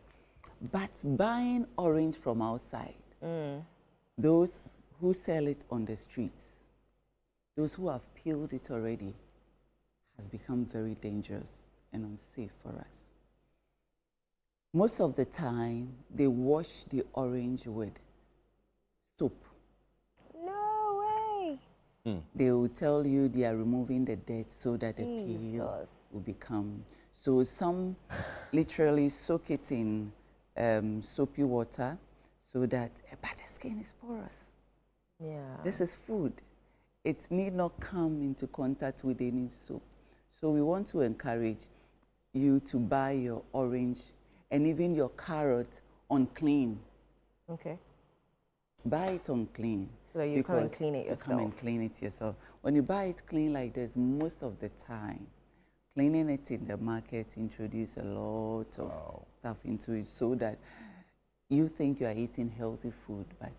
But buying orange from outside, those who sell it on the streets, those who have peeled it already, has become very dangerous and unsafe for us. Most of the time, they wash the orange with soap. No way! They will tell you they are removing the dirt so that the peel will become. So some literally soak it in soapy water so that, but the skin is porous. Yeah. This is food. It need not come into contact with any soap. So we want to encourage you to buy your orange and even your carrot unclean. Okay. Buy it unclean. So you come and clean it yourself. You come and clean it yourself. When you buy it clean like this, most of the time, cleaning it in the market introduce a lot of stuff into it so that you think you are eating healthy food, but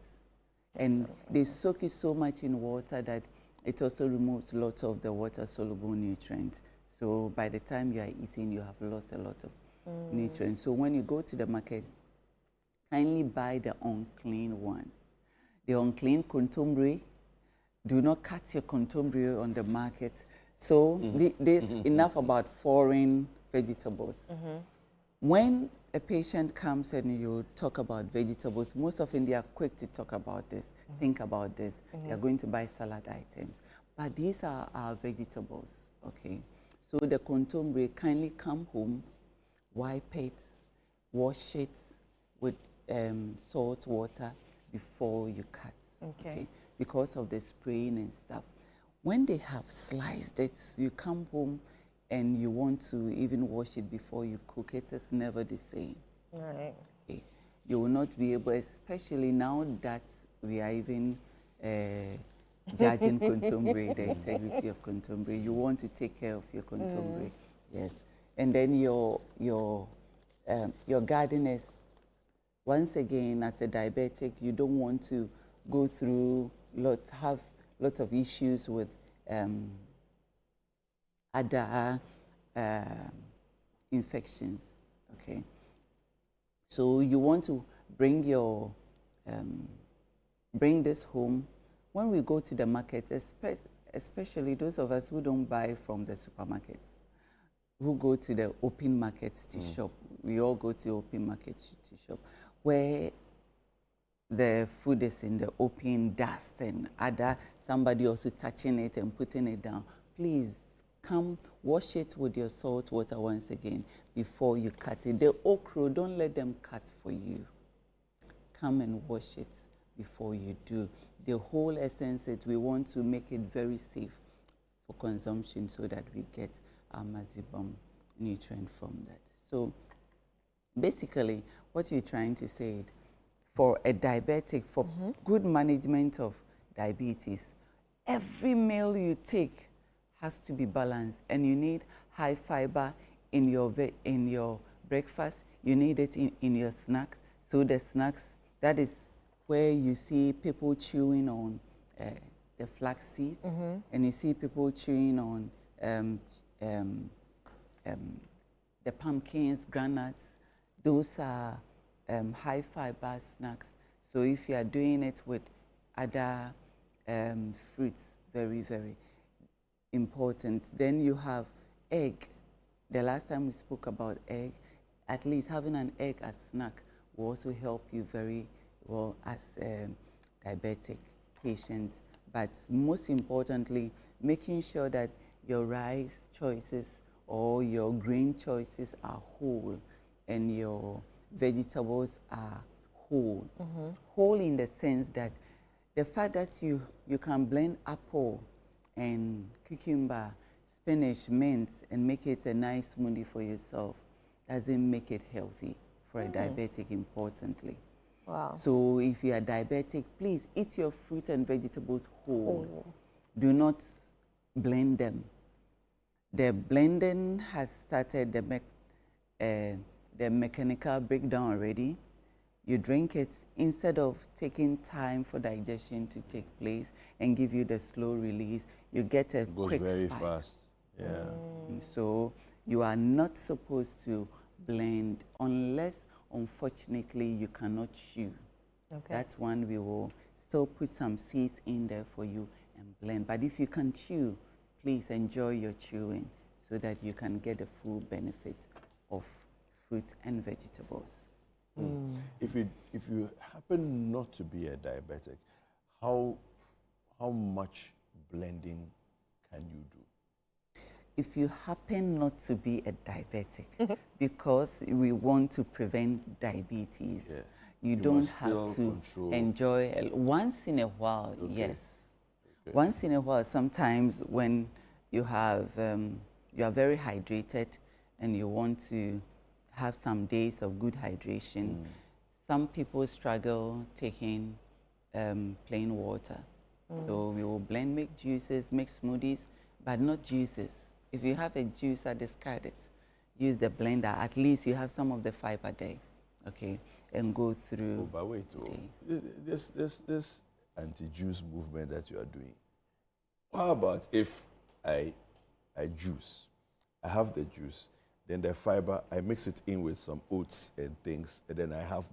they soak it so much in water that it also removes lots of the water-soluble nutrients. So by the time you are eating, you have lost a lot of nutrients. So when you go to the market, kindly buy the unclean ones. the unclean contumely. Do not cut your contumely on the market. So there's enough about foreign vegetables. When a patient comes and you talk about vegetables, most often they are quick to talk about this, think about this. They are going to buy salad items. But these are our vegetables, okay? So the contumely, kindly come home, wipe it, wash it with salt water before you cut, okay? Because of the spraying and stuff. When they have sliced it, you come home and you want to even wash it before you cook it, it's never the same. Right. Okay. You will not be able, especially now that we are even judging contumely, the integrity of contumely. You want to take care of your contumely, yes. And then your gardeners, once again, as a diabetic, you don't want to go through have lots of issues with other infections, okay? So you want to bring your, bring this home. When we go to the market, especially those of us who don't buy from the supermarkets, who go to the open markets to shop, we all go to open markets to shop, where the food is in the open, dust and other, somebody also touching it and putting it down. Please come wash it with your salt water once again before you cut it. The okra, don't let them cut for you. Come and wash it before you do. The whole essence is we want to make it very safe for consumption so that we get our mazibum nutrient from that. So basically, what you're trying to say is, for a diabetic, for good management of diabetes, every meal you take has to be balanced, and you need high fiber in your breakfast. You need it in your snacks. So the snacks, that is where you see people chewing on the flax seeds, and you see people chewing on the pumpkins, granuts. Those are high fiber snacks. So if you are doing it with other fruits, very, very important. Then you have egg. The last time we spoke about egg, at least having an egg as snack will also help you very well as diabetic patients. But most importantly, making sure that your rice choices or your grain choices are whole and your vegetables are whole. Whole in the sense that the fact that you can blend apple and cucumber, spinach, mint, and make it a nice smoothie for yourself doesn't make it healthy for a diabetic, importantly. Wow. So if you are diabetic, please eat your fruit and vegetables whole. Do not blend them. The blending has started the mechanical breakdown already. You drink it instead of taking time for digestion to take place and give you the slow release. You get a quick very spike. fast. Yeah. So you are not supposed to blend unless, unfortunately, you cannot chew. Okay. That's one we will still put some seeds in there for you and blend. But if you can chew, please enjoy your chewing so that you can get the full benefits of fruit and vegetables. If you happen not to be a diabetic, how much blending can you do? If you happen not to be a diabetic, because we want to prevent diabetes, you don't have to enjoy once in a while. Yes, once in a while. Sometimes when you have you are very hydrated and you want to have some days of good hydration. Some people struggle taking plain water. So we will blend, make juices, make smoothies, but not juices. If you have a juicer, discard it. Use the blender. At least you have some of the fiber there, okay, and go through. Oh, but wait, this anti-juice movement that you are doing, how about if I juice, I have the juice, then the fiber, I mix it in with some oats and things, and then I have,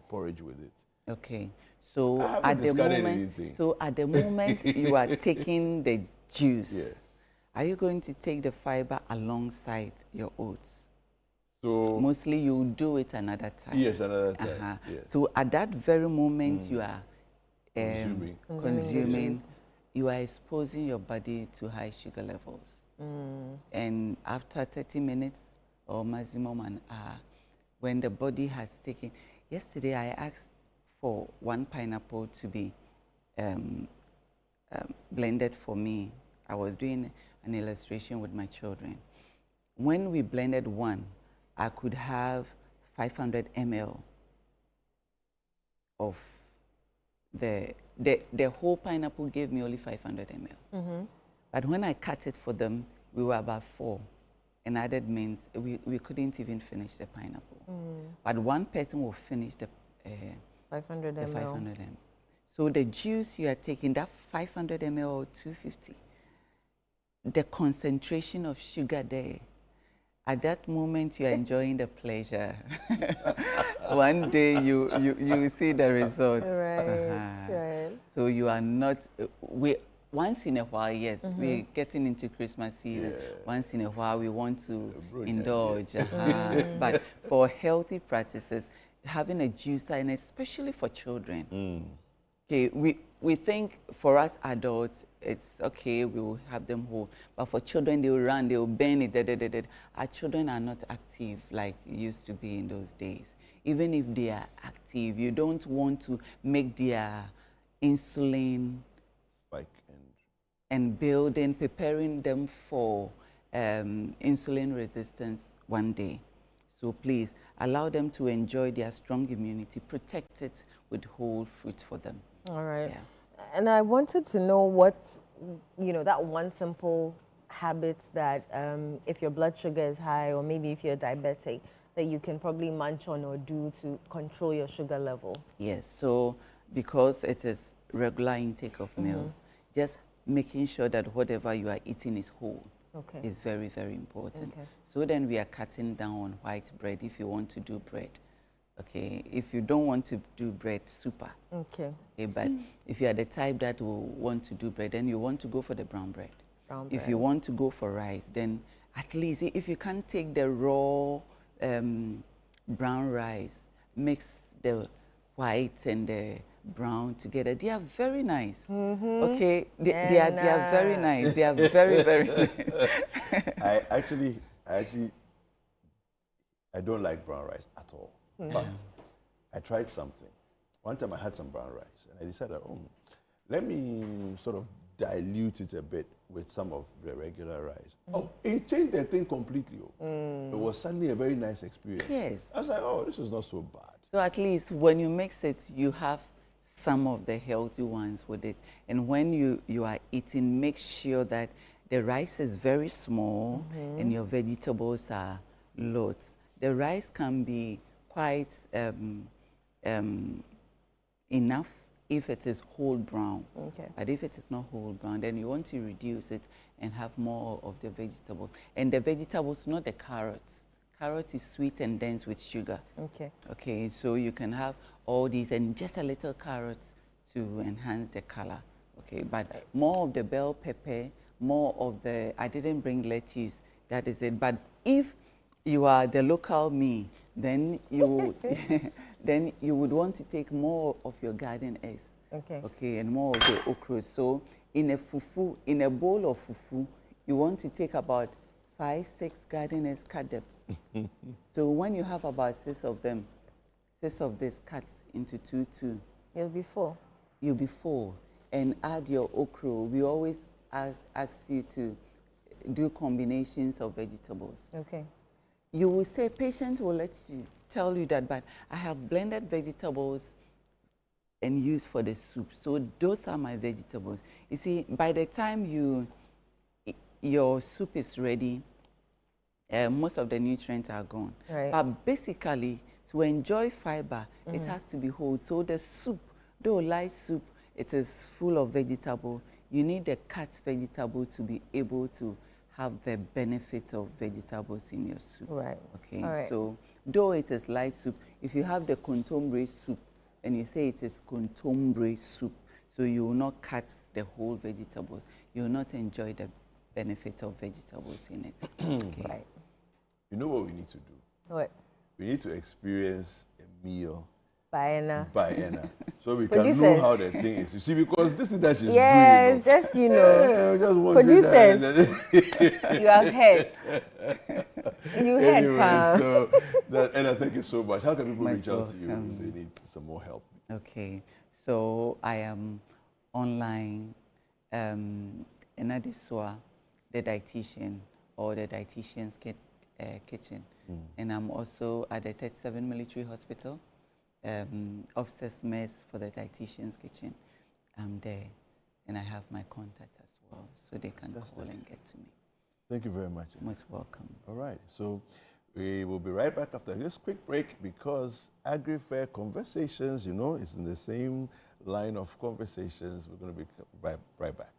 porridge with it. Okay, So at the moment, you are taking the juice. Yes. Are you going to take the fiber alongside your oats? So mostly you do it another time. Yes, another time. Yes. So at that very moment, you are consuming. You are exposing your body to high sugar levels. And after 30 minutes or maximum an hour, when the body has taken, yesterday I asked for 1 pineapple to be blended for me. I was doing an illustration with my children. When we blended one, I could have 500 ml of the whole pineapple gave me only 500 ml. But when I cut it for them, we were about 4. And added means we couldn't even finish the pineapple. But one person will finish the 500 ml. 500 ml. So the juice you are taking, that 500 ml or 250, the concentration of sugar there, at that moment you are enjoying the pleasure. One day you see the results. Right. So you are not, once in a while, yes, we're getting into Christmas season. Once in a while we want to indulge. But for healthy practices, having a juicer, and especially for children, okay, we think for us adults, it's okay, we will have them hold. But for children, they will run, they will bend it, Our children are not active like it used to be in those days. Even if they are active, you don't want to make their insulin spike and building, preparing them for insulin resistance one day. So please, allow them to enjoy their strong immunity, protect it with whole fruit for them. All right. Yeah. And I wanted to know what, that one simple habit that if your blood sugar is high, or maybe if you're diabetic, that you can probably munch on or do to control your sugar level. Yes, so because it is regular intake of meals, just making sure that whatever you are eating is whole is very, very important. So then we are cutting down on white bread if you want to do bread. Okay, if you don't want to do bread, super. Okay, but if you are the type that will want to do bread, then you want to go for the brown bread. If you want to go for rice, then at least if you can't take the raw brown rice, mix the white and the brown together. They are very nice. Okay, they are very nice. They are very, very nice. I actually, I don't like brown rice at all. But I tried something. One time I had some brown rice, and I decided, let me sort of dilute it a bit with some of the regular rice. Oh, it changed the thing completely. It was suddenly a very nice experience. Yes. I was like, this is not so bad. So at least when you mix it, you have some of the healthy ones with it. And when you are eating, make sure that the rice is very small and your vegetables are loads. The rice can be quite enough if it is whole brown. But if it is not whole brown, then you want to reduce it and have more of the vegetables. And the vegetables, not the carrots. Carrot is sweet and dense with sugar. Okay, so you can have all these and just a little carrots to enhance the color. Okay, but more of the bell pepper, more of the, I didn't bring lettuce, that is it. But if you are the local me, then you then you would want to take more of your garden eggs. Okay, and more of the okra. So in a fufu, in a bowl of fufu, you want to take about 5-6 garden eggs, cut them. So when you have about 6 of them, 6 of these cuts into 2. You'll be 4. You'll be 4. And add your okra. We always ask you to do combinations of vegetables. You will say, patient will tell you that, but I have blended vegetables and used for the soup. So those are my vegetables. You see, by the time your soup is ready, most of the nutrients are gone. But basically, to enjoy fiber, it has to be whole. So the soup, though light soup, it is full of vegetable. You need the cut vegetable to be able to have the benefits of vegetables in your soup. Okay, so though it is light soup, if you have the contombre soup, and you say it is contombre soup, so you will not cut the whole vegetables. You will not enjoy the benefit of vegetables in it. Okay. Right. You know what we need to do? What? We need to experience a meal by Enna. So we can know how the thing is. You see, because this is that she's doing. It's just, you know. Just producers, you have heard. You heard, anyway, Pam. So, Enna, thank you so much. How can people reach out to you if they need some more help? Okay. So I am online, Enna Desua, the dietitian, or the dietitian's kitchen. And I'm also at the 37 Military Hospital, officers' mess for the dietitian's kitchen. I'm there, and I have my contact as well, so they can call and get to me. Thank you very much. Most welcome. All right, so we will be right back after this quick break, because Agri-Fair Conversations, you know, is in the same line of conversations. We're going to be right back.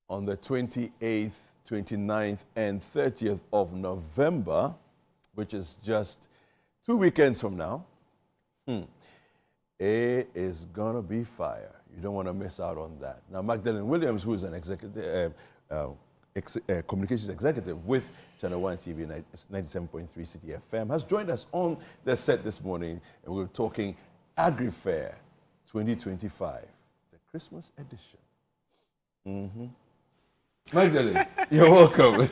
On the 28th, 29th, and 30th of November, which is just 2 weekends from now, it is going to be fire. You don't want to miss out on that. Now, Magdalene Williams, who is an executive, communications executive with Channel 1 TV 97.3 City FM, has joined us on the set this morning, and we're talking Agri-Fair 2025, the Christmas edition. Magdalene, you're welcome.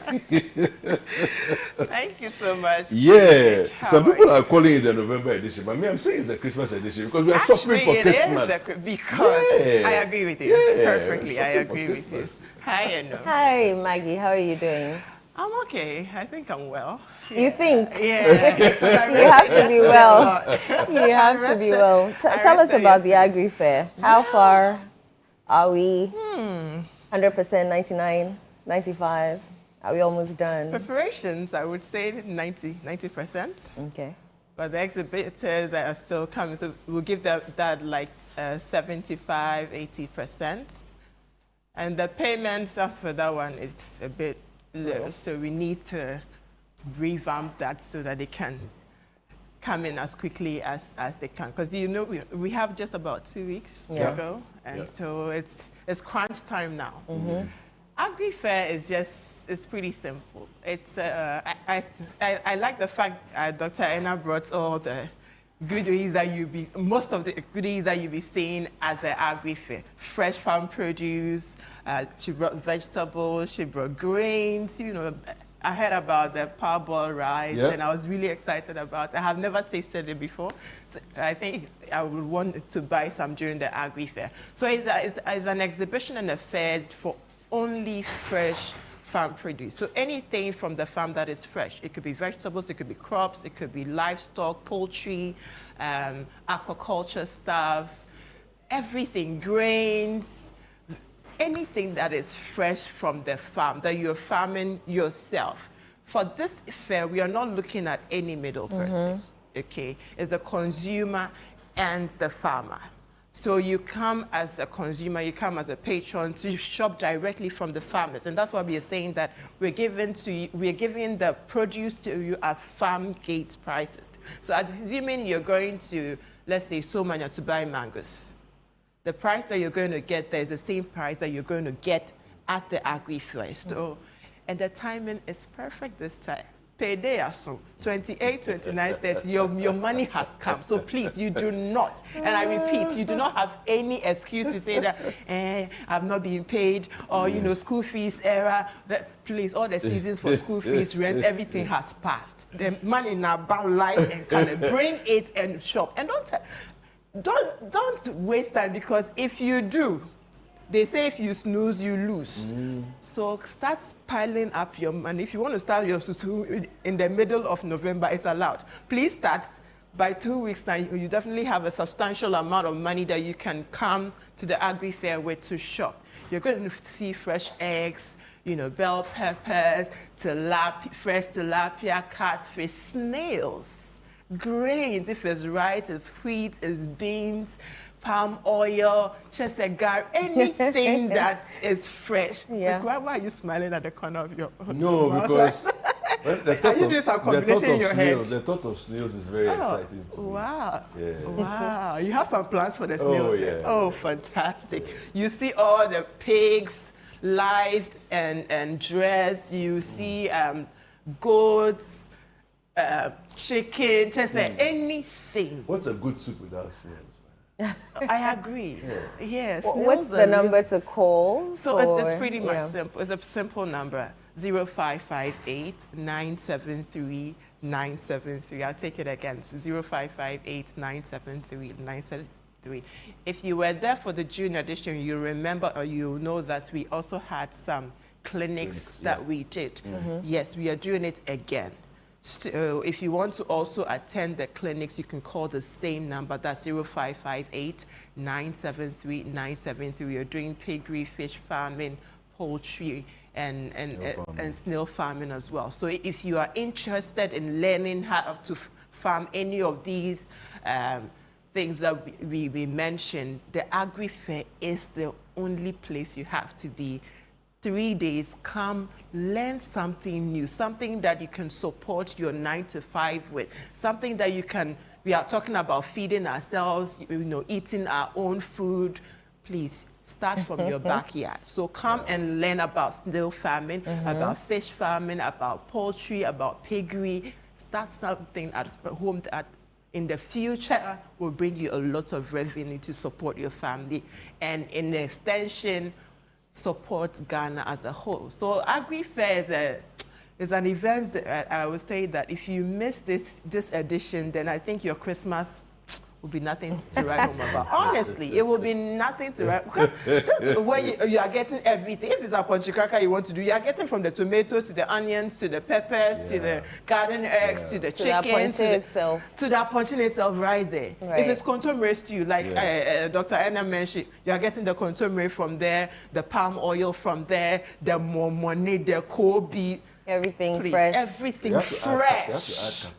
Thank you so much. Yeah, some people are calling it the November edition, but me, I'm saying it's the Christmas edition because we are suffering for Christmas. Because I agree with you perfectly. I agree with you. Hi, Eno. Hi, Maggie. How are you doing? I'm okay. I think I'm well. You think? Yeah. You have to be well. You have to be well. Tell us about the Agri-Fair. How far are we? 100%, 99, 95? Are we almost done? Preparations, I would say 90%. Okay. But the exhibitors are still coming, so we'll give that like 75, 80%. And the payments after that one is a bit low, so we need to revamp that so that they can come in as quickly as they can. Because, you know, we have just about 2 weeks to go, and so it's crunch time now. Agri-Fair is it's pretty simple. It's I like the fact Dr. Enna brought all the goodies that most of the goodies that you'll be seeing at the Agri-Fair. Fresh farm produce, she brought vegetables, she brought grains, you know. I heard about the parboiled rice, and I was really excited about it. I have never tasted it before. So I think I would want to buy some during the Agri-Fair. So it's an exhibition and a fair for only fresh farm produce. So anything from the farm that is fresh. It could be vegetables, it could be crops, it could be livestock, poultry, aquaculture stuff, everything, grains, anything that is fresh from the farm, that you're farming yourself. For this fair, we are not looking at any middle person, okay? It's the consumer and the farmer. So you come as a consumer, you come as a patron to shop directly from the farmers. And that's why we are saying that we're giving the produce to you as farm gate prices. So assuming you're going to, let's say, Somanya to buy mangoes, the price that you're going to get there is the same price that you're going to get at the Agri-Fair store. And the timing is perfect this time payday aso 28, 29, 30, your money has come. So please, you do not, and I repeat, you do not have any excuse to say that I've not been paid, or school fees error. Please, all the seasons for school fees, rent, everything has passed. The money in our bank life and kind of bring it and shop. And don't waste time, because if you do, they say if you snooze, you lose. So start piling up your money. If you want to start your susu in the middle of November, it's allowed. Please start. By 2 weeks time, you definitely have a substantial amount of money that you can come to the Agri Fair with to shop. You're going to see fresh eggs, bell peppers, fresh tilapia, catfish, snails, grains, if it's rice, it's wheat, it's beans, palm oil, chesegar, anything that is fresh. Yeah. Why are you smiling at the corner of your No, because are you doing some combination in your head? The thought of snails is very exciting to me. Wow. Yeah. Wow. You have some plans for the snails? Oh, yeah. Oh, fantastic. You see all the pigs live and dressed. You see goats, chicken, just anything. What's a good soup without snails? I agree. Yes. What's the number to call? So it's pretty much simple. It's a simple number. 0558-973-973. I'll take it again. So 0558-973-973. If you were there for the June edition, you remember or you know that we also had some clinics that we did. Yes, we are doing it again. So if you want to also attend the clinics, you can call the same number. That's 0558-973-973. You're doing piggery, fish farming, poultry, and snail farming as well. So if you are interested in learning how to farm any of these things that we mentioned, the Agri Fair is the only place you have to be. 3 days, come learn something new, something that you can support your 9 to 5 with, something that you can, we are talking about feeding ourselves, eating our own food. Please start from your backyard. So come and learn about snail farming, about fish farming, about poultry, about piggery. Start something at home that in the future will bring you a lot of revenue to support your family, and in the extension, support Ghana as a whole. So Agri Fair is an event that I would say that if you miss this edition, then I think your Christmas will be nothing to write home about. Honestly, it will be nothing to write, because that's where you are getting everything. If it's a ponchikaka you want to do, you are getting from the tomatoes to the onions to the peppers to the garden eggs to the chicken to the punching itself right there. Right. If it's contomere stew, like Dr. Anna mentioned, you are getting the contomere from there, the palm oil from there, the momone, the kobe. Everything fresh. Everything fresh.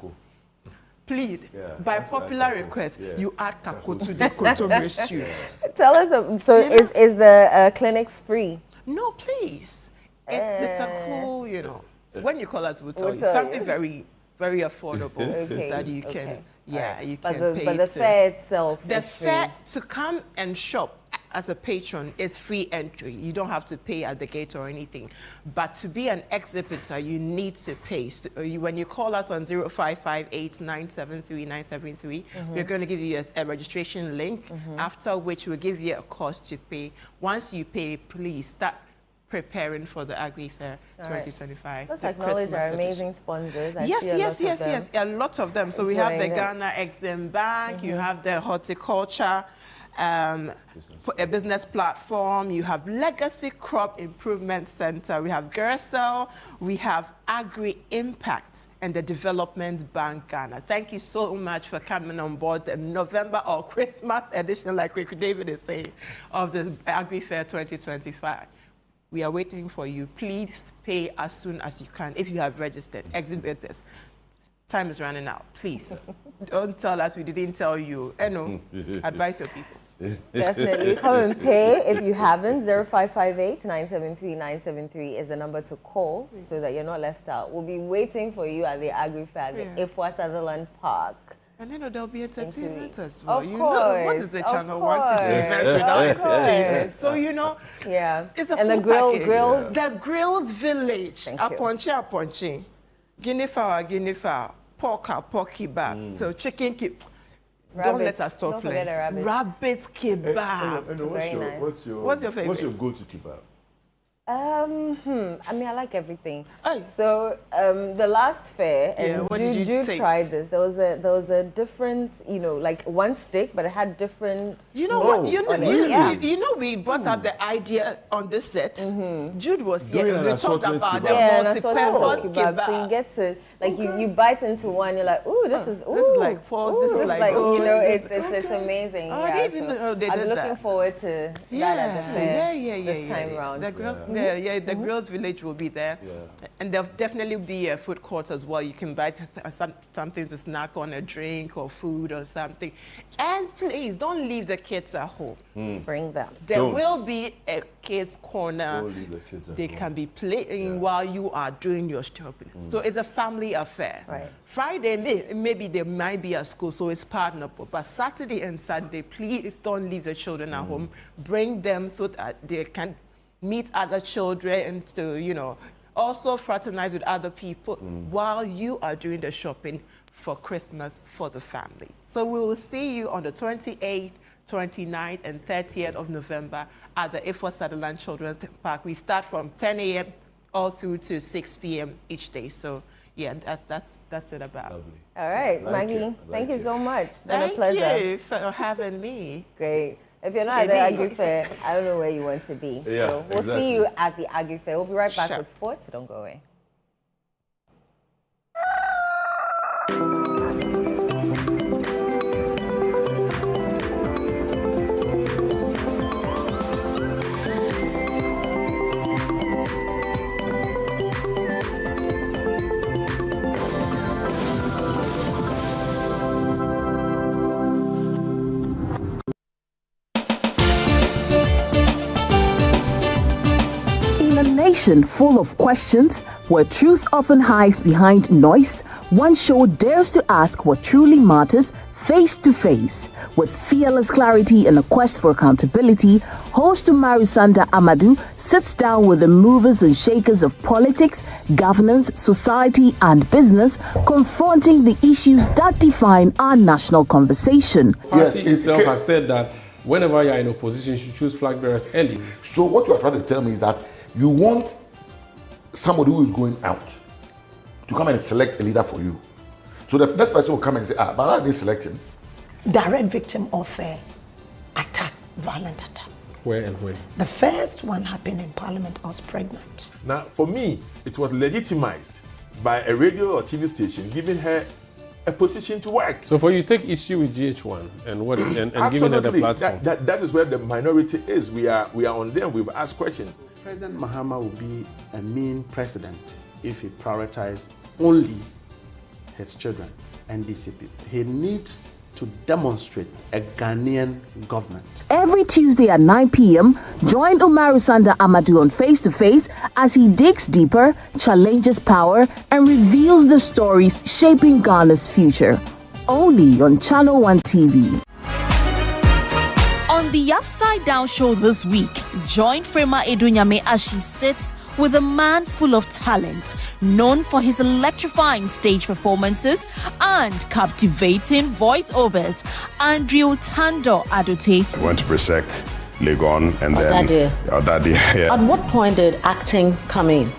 Please, by popular request, you add kako to the contomere stew. Tell us, is the clinics free? No, please. It's a cool, when you call us, we'll tell you. Something very, very affordable that you can, you can pay. But the fair itself the is fair free. to come and shop as a patron is free entry. You don't have to pay at the gate or anything. But to be an exhibitor, you need to pay. So when you call us on 0558-973-973, we're going to give you a registration link, after which we'll give you a cost to pay. Once you pay, please start preparing for the Agri Fair 2025. Let's acknowledge our amazing sponsors. Yes, a lot of them. So we have the Ghana Exim Bank, you have the horticulture, a business platform, you have Legacy Crop Improvement Center, we have Gersel, we have Agri Impact, and the Development Bank Ghana. Thank you so much for coming on board the November or Christmas edition, like David is saying, of the Agri Fair 2025. We are waiting for you. Please pay as soon as you can if you have registered. Exhibitors, time is running out. Please don't tell us we didn't tell you. Advise your people. Definitely come and pay if you haven't. 0558-973-973 is the number to call so that you're not left out. We'll be waiting for you at the Agri Fair at the Ifwa Sutherland Park. And there'll be entertainment as well. Of course. What is the channel one city event without entertainment? So it's a full package. The Grills Village, Aponche. Guinea fowl, pork kebab. So chicken kebab. Don't let us talk plenty. Rabbit kebab. What's your favorite? What's your go-to kebab? I mean, I like everything. So the last fair, and what did you taste? Try this. There was a different, like one steak, but it had different. You know what? You know, we brought up the idea on this set. Jude was here. We talked about the multi-purpose kebab. So you get to you bite into one, you're like, ooh, this is like it's amazing. I'm looking forward to that at the fair this time around. The Girls Village will be there. And there'll definitely be a food court as well. You can buy something to snack on, a drink or food or something. And please, don't leave the kids at home. Bring them. There will be a kids' corner. Don't leave the kids at they home. can be playing while you are doing your shopping. So it's a family affair. Right. Friday, maybe they might be at school, so it's partnerable. But Saturday and Sunday, please don't leave the children at home. Bring them so that they can meet other children and to, also fraternize with other people while you are doing the shopping for Christmas for the family. So we will see you on the 28th, 29th, and 30th of November at the Ifo Sutherland Children's Park. We start from 10 a.m. all through to 6 p.m. each day. So yeah, that's it about. Lovely. All right, Maggie, thank you so much. It's been a pleasure. Thank you for having me. Great. If you're not at the Agri Fair, I don't know where you want to be. Yeah, So we'll see you at the Agri Fair. We'll be right back with sports, so don't go away. Nation full of questions, where truth often hides behind noise, one show dares to ask what truly matters face to face. With fearless clarity and a quest for accountability, host Umaru Amadu sits down with the movers and shakers of politics, governance, society, and business, confronting the issues that define our national conversation. The party itself has said that whenever you are in opposition, you should choose flag bearers early. So what you are trying to tell me is that you want somebody who is going out to come and select a leader for you. So the next person will come and say, but I didn't select him. Direct victim of attack, violent attack. Where and when? The first one happened in Parliament. I was pregnant. Now, for me, it was legitimized by a radio or TV station giving her a position to work. So for you, take issue with GH1 and giving her the platform. That is where the minority is. We are on them. We've asked questions. President Mahama will be a mean president if he prioritizes only his children, NDC people. He needs to demonstrate a Ghanaian government. Every Tuesday at 9 p.m., join Umaru Amadu on Face to Face as he digs deeper, challenges power, and reveals the stories shaping Ghana's future. Only on Channel One TV. On the Upside Down show this week, join Frema Edunyame as she sits with a man full of talent, known for his electrifying stage performances and captivating voiceovers, Andrew Tando Adote. Went to Presec, Legon, and then Odadie. Yeah. At what point did acting come in?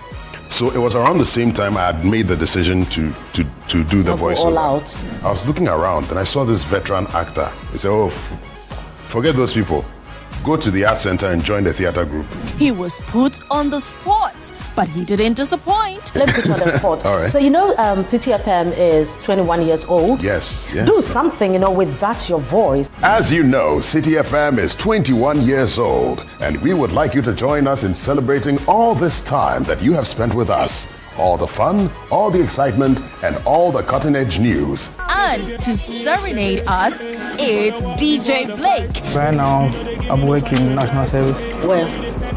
So it was around the same time I had made the decision to do the voiceover. All out. I was looking around and I saw this veteran actor. He said, forget those people. Go to the art center and join the theater group. He was put on the spot, but he didn't disappoint. Let's put you on the spot. All right. So City FM is 21 years old. Yes. Do something, with that your voice. As you know, City FM is 21 years old, and we would like you to join us in celebrating all this time that you have spent with us. All the fun, all the excitement, and all the cutting-edge news. And to serenade us, it's DJ Blake. Right now, I'm working National Service. Where?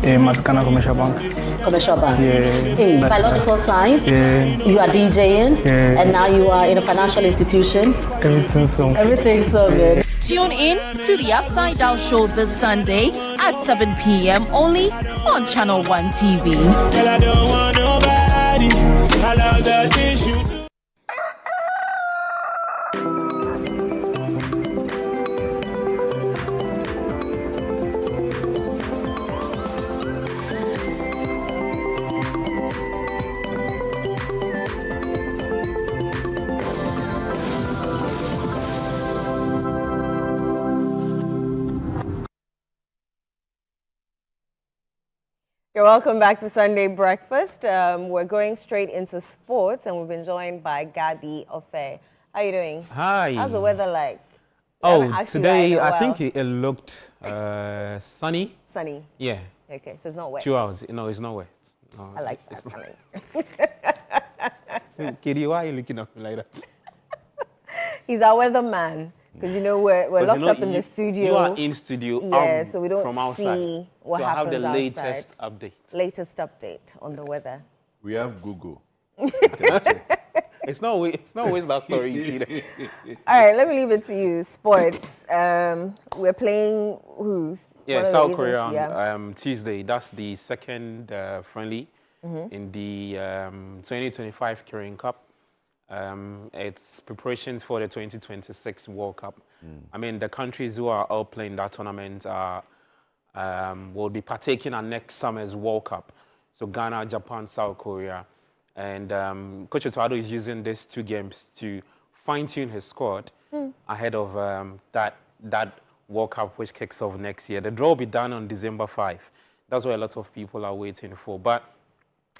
In Matakana Commercial Bank. Commercial Bank? Yeah. Hey, biological science? Yeah. You are DJing? Yeah. And now you are in a financial institution? Everything's so good. Tune in to the Upside Down show this Sunday at 7 p.m. only on Channel One TV. I don't want nobody. I love the tissue. You're welcome back to Sunday Breakfast. We're going straight into sports, and we've been joined by Gabby Ofe. How are you doing? Hi. How's the weather like? Oh, today I think it looked sunny. Sunny? Yeah. Okay, so it's not wet? 2 hours. No, it's not wet. No, I like that. Kitty, why are you looking at me like that? He's our weatherman. Because, you know, we're locked up in the studio. You are in studio. Yeah, so we don't from outside. see what so happens I have the outside. latest update. Latest update on the weather. We have Google. It's not always that story you see there. All right, let me leave it to you. Sports. We're playing who's? Yeah, South Korea on Tuesday. That's the second friendly in the 2025 Korean Cup. It's preparations for the 2026 World Cup. I mean, the countries who are all playing that tournament will be partaking in next summer's World Cup. So Ghana, Japan, South Korea. And Coach Otuado is using these 2 games to fine-tune his squad ahead of that World Cup, which kicks off next year. The draw will be done on December 5. That's what a lot of people are waiting for. But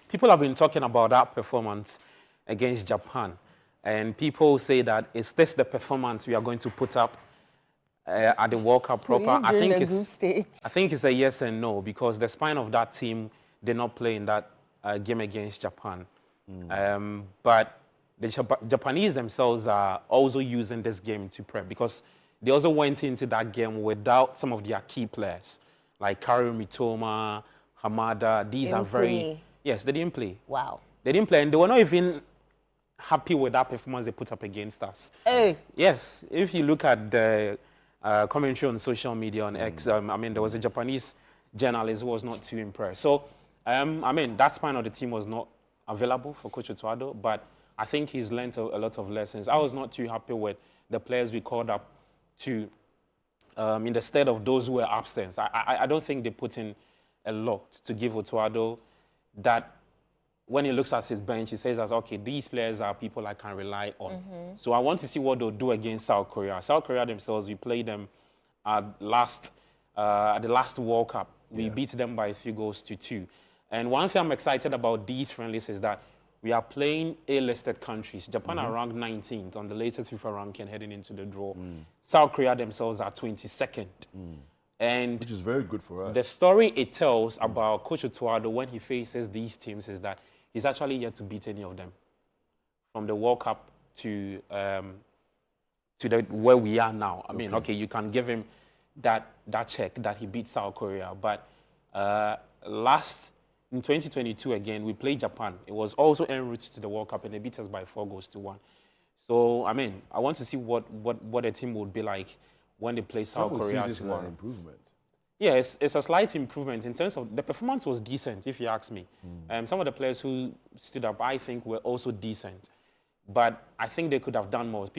people have been talking about that performance against Japan. And people say that, is this the performance we are going to put up at the World Cup proper? I think it's a yes and no, because the spine of that team did not play in that game against Japan. But the Japanese themselves are also using this game to prep, because they also went into that game without some of their key players, like Karu Mitoma, Hamada. These are very... Yes, they didn't play. Wow. They didn't play, and they were not even happy with that performance they put up against us. Hey. Yes, if you look at the commentary on social media, on X, I mean, there was a Japanese journalist who was not too impressed. So, I mean, that spine of the team was not available for Coach Otuado, but I think he's learned a lot of lessons. I was not too happy with the players we called up to, in the stead of those who were absent. I don't think they put in a lot to give Otuado that when he looks at his bench, he says, okay, these players are people I can rely on. So I want to see what they'll do against South Korea. South Korea themselves, we played them at the last World Cup. We beat them by 3-2. And one thing I'm excited about these friendlies is that we are playing A-listed countries. Japan are ranked 19th on the latest FIFA ranking heading into the draw. South Korea themselves are 22nd. And which is very good for us. The story it tells about Coach Otuado when he faces these teams is that he's actually yet to beat any of them. From the World Cup to where we are now. I mean, okay, you can give him that check that he beat South Korea. But in 2022 again, we played Japan. It was also en route to the World Cup, and they beat us by 4-1. So, I mean, I want to see what a team would be like when they play South Korea tomorrow. An improvement. Yeah, it's a slight improvement in terms of the performance was decent, if you ask me. Some of the players who stood up, I think, were also decent. But I think they could have done more.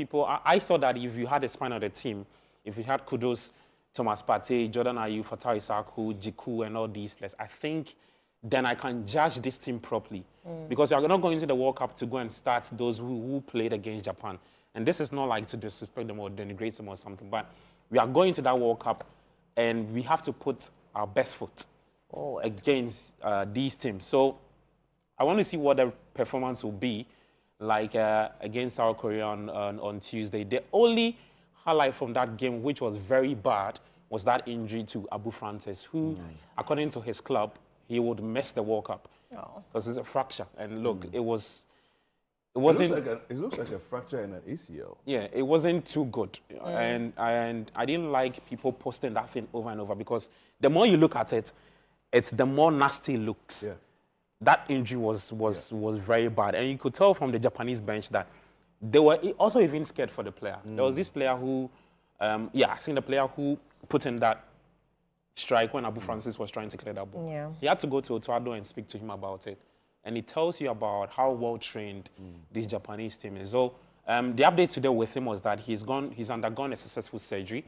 I thought that if you had a span of the team, if you had Kudus, Thomas Partey, Jordan Ayew, Fatai Isaku, Jiku, and all these players, I think then I can judge this team properly. Because we are not going to the World Cup to go and start those who played against Japan. And this is not like to disrespect them or denigrate them or something, but we are going to that World Cup and we have to put our best foot against these teams. So I want to see what the performance will be like against South Korea on Tuesday. The only highlight from that game, which was very bad, was that injury to Abu Francis, who, according to his club, he would miss the World Cup because it's a fracture. And look, it wasn't. It looks like a fracture in an ACL. Yeah, it wasn't too good, and I didn't like people posting that thing over and over, because the more you look at it, it's the more nasty it looks. Yeah. That injury was very bad, and you could tell from the Japanese bench that they were also even scared for the player. There was this player who, I think the player who put in that strike when Abu Francis was trying to clear that ball. Yeah. He had to go to Otuado and speak to him about it. And it tells you about how well-trained this Japanese team is. So the update today with him was that he's undergone a successful surgery.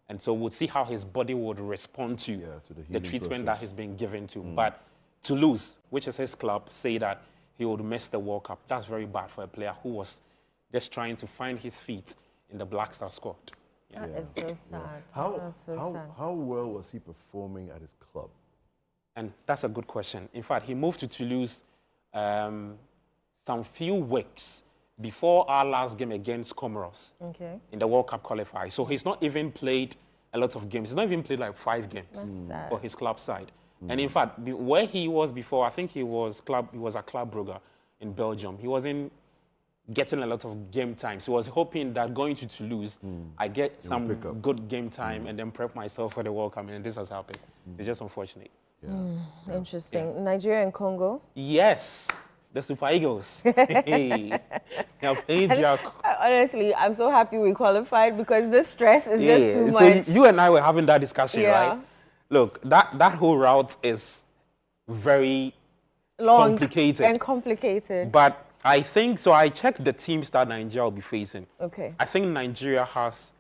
And so we'll see how his body would respond to the treatment that he's been given to. But Toulouse, which is his club, say that he would miss the World Cup. That's very bad for a player who was just trying to find his feet in the Black Star squad. That is so sad. How well was he performing at his club? And that's a good question. In fact, he moved to Toulouse some few weeks before our last game against Comoros in the World Cup qualifier. So he's not even played a lot of games. He's not even played like 5 games for his club side. And in fact, where he was before, I think he was at Club Brugge in Belgium. He wasn't getting a lot of game time. So he was hoping that going to Toulouse, I get some good game time and then prep myself for the World Cup. And this has happened. It's just unfortunate. Interesting. Yeah. Nigeria and Congo? Yes. The Super Eagles. Hey. Honestly, I'm so happy we qualified because the stress is just too much. So you and I were having that discussion, right? Look, that whole route is very complicated. And complicated. But I think, so I checked the teams that Nigeria will be facing. Okay. I think Nigeria has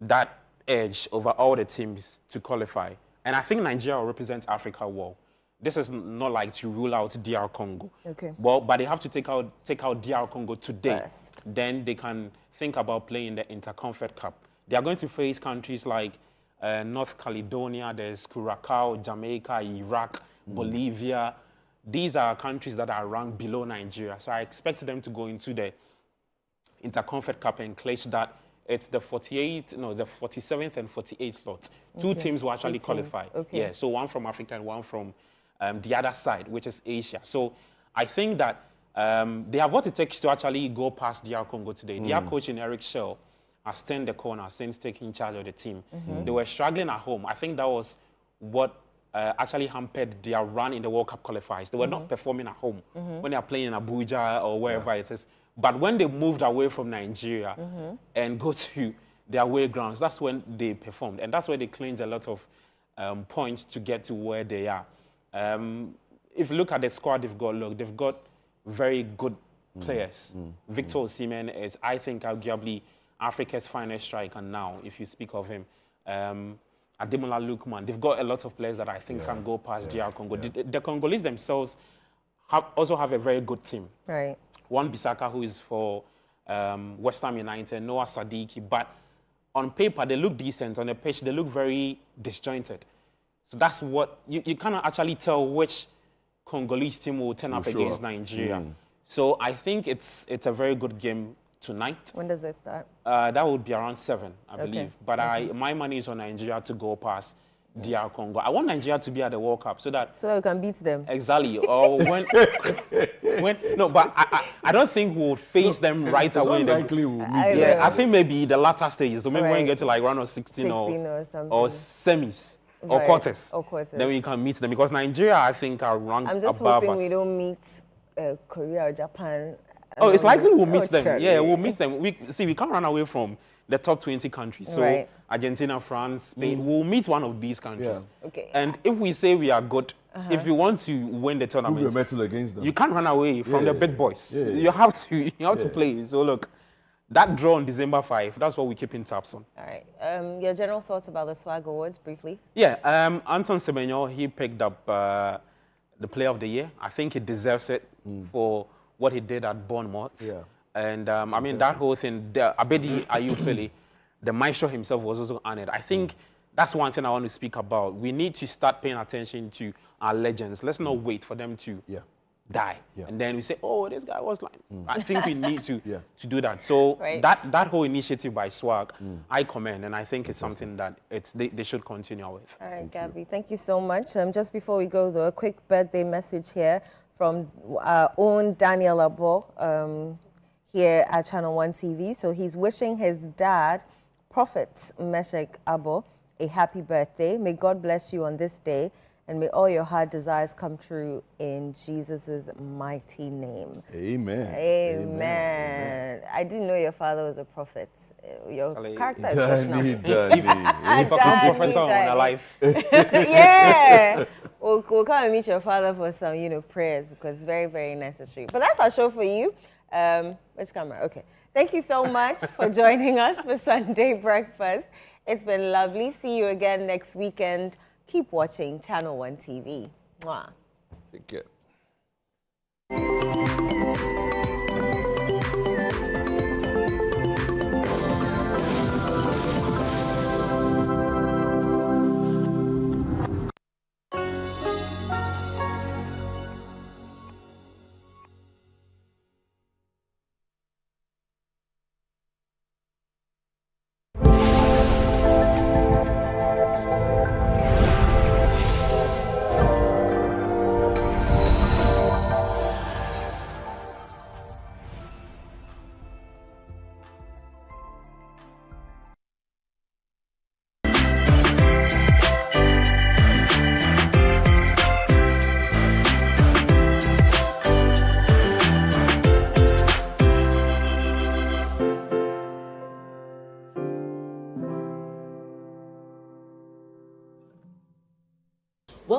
that edge over all the teams to qualify. And I think Nigeria will represent Africa well. This is not like to rule out DR Congo. Okay. Well, but they have to take out DR Congo today. First. Then they can think about playing the Interconfed Cup. They are going to face countries like North Caledonia, there's Curacao, Jamaica, Iraq, Bolivia. These are countries that are ranked below Nigeria. So I expect them to go into the Interconfed Cup and clinch that. It's the 47th and 48th slot. Two teams will actually qualify. Okay. Yeah, so one from Africa and one from the other side, which is Asia. So I think that they have what it takes to actually go past DR Congo today. Their coach in Eric Schell has turned the corner since taking charge of the team. They were struggling at home. I think that was what actually hampered their run in the World Cup qualifiers. They were not performing at home when they are playing in Abuja or wherever it is. But when they moved away from Nigeria and go to their away grounds, that's when they performed. And that's where they claimed a lot of points to get to where they are. If you look at the squad they've got very good players. Victor Osimhen is, I think, arguably Africa's finest striker now, if you speak of him. Ademola Lookman. They've got a lot of players that I think can go past DR Congo. The Congolese themselves also have a very good team. Right. One Bissaka, who is for West Ham United, Noah Sadiki, but on paper they look decent. On the pitch they look very disjointed. So that's what you cannot actually tell which Congolese team will turn up against Nigeria. So I think it's a very good game tonight. When does it start? That would be around 7, I believe. But my money is on Nigeria to go past DR Congo. I want Nigeria to be at the World Cup so that we can beat them. Exactly. Or but I don't think we'll face them right away. Unlikely we'll meet them. Yeah, I think maybe the latter stages. So maybe when you get to like round of 16 or something. Or semis or quarters. Then we can meet them because Nigeria, I think, are ranked above us. I'm just hoping we don't meet Korea or Japan. Oh, it's likely we'll meet them. Yeah, we'll meet them. We can't run away from the top 20 countries. So Argentina, France, Spain, we'll meet one of these countries. Yeah. Okay. And if we say we are good, if you want to win the tournament, prove your mettle against them. You can't run away from the big boys. Yeah. You have to play. So look, that draw on December 5, that's what we're keeping tabs on. All right. Your general thoughts about the Swag Awards, briefly? Yeah. Anton Semenyo, he picked up the Player of the Year. I think he deserves it for what he did at Bournemouth. Yeah. And I mean, that whole thing, Abedi Ayupele, the maestro himself was also honored. I think that's one thing I want to speak about. We need to start paying attention to our legends. Let's not wait for them to die. Yeah. And then we say, oh, this guy was like, I think we need to do that. So that whole initiative by Swag, I commend, and I think it's something that they should continue with. All right, Gabby, thank you so much. Just before we go, though, a quick birthday message here from our own Daniel Abo here at Channel 1 TV. So he's wishing his dad, Prophet Meshek Abo, a happy birthday. May God bless you on this day, and may all your heart desires come true in Jesus' mighty name. Amen. Amen. I didn't know your father was a prophet. Your character is questionable. If I come professor on a life. Yeah. We'll come and meet your father for some, prayers, because it's very, very necessary. But that's our show for you. Which camera? Okay. Thank you so much for joining us for Sunday Breakfast. It's been lovely. See you again next weekend. Keep watching Channel 1 TV. Mwah. Take care.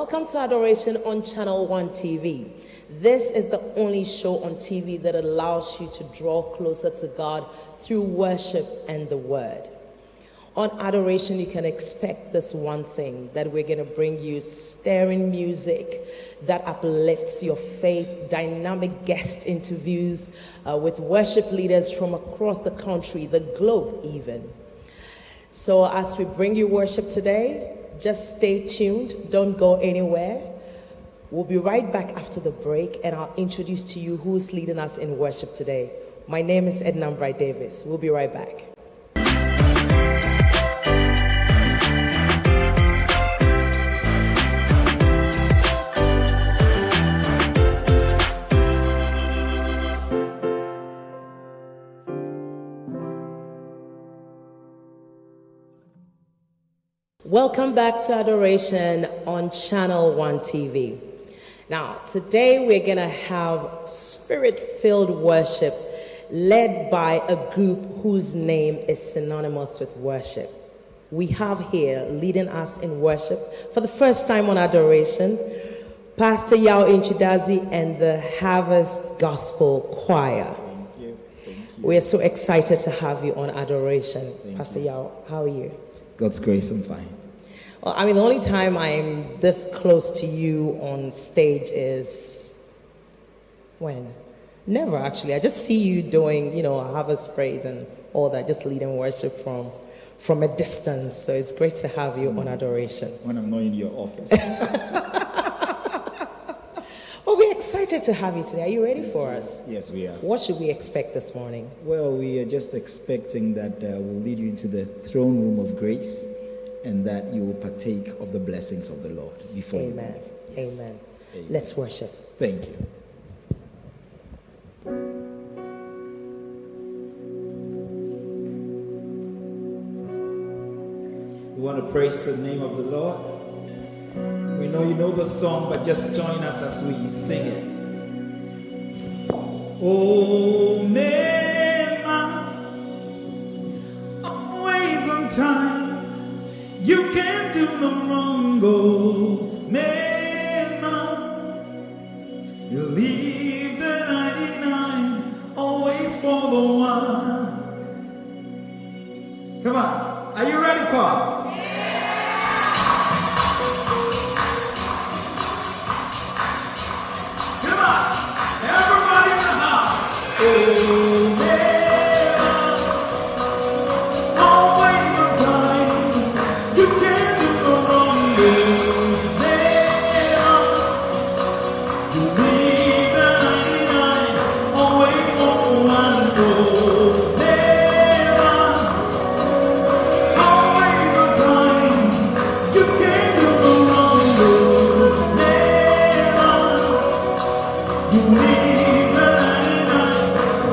Welcome to Adoration on Channel 1 TV. This is the only show on TV that allows you to draw closer to God through worship and the Word. On Adoration, you can expect this one thing, that we're going to bring you stirring music that uplifts your faith, dynamic guest interviews with worship leaders from across the country, the globe even. So as we bring you worship today, just stay tuned, don't go anywhere. We'll be right back after the break, and I'll introduce to you who's leading us in worship today. My name is Edna Bright Davis. We'll be right back. Welcome back to Adoration on Channel 1 TV. Now, today we're going to have spirit-filled worship led by a group whose name is synonymous with worship. We have here, leading us in worship for the first time on Adoration, Pastor Yao Inchidazi and the Harvest Gospel Choir. Thank you. We are so excited to have you on Adoration. Pastor Yao, how are you? God's grace, I'm fine. Well, I mean, the only time I'm this close to you on stage is when? Never, actually. I just see you doing, harvest praise and all that, just leading worship from a distance. So it's great to have you on Adoration. When I'm not in your office. Well, we're excited to have you today. Are you ready for us? Yes, we are. What should we expect this morning? Well, we are just expecting that we'll lead you into the throne room of grace, and that you will partake of the blessings of the Lord before you leave. Yes. Amen. Let's worship. Thank you. We want to praise the name of the Lord. We know you know the song, but just join us as we sing it. Oh, Mema, always on time. You can't do no wrong, oh, Mema. You leave the 99, always for the one. Come on, are you ready, choir? Come on, everybody in the house. Oh,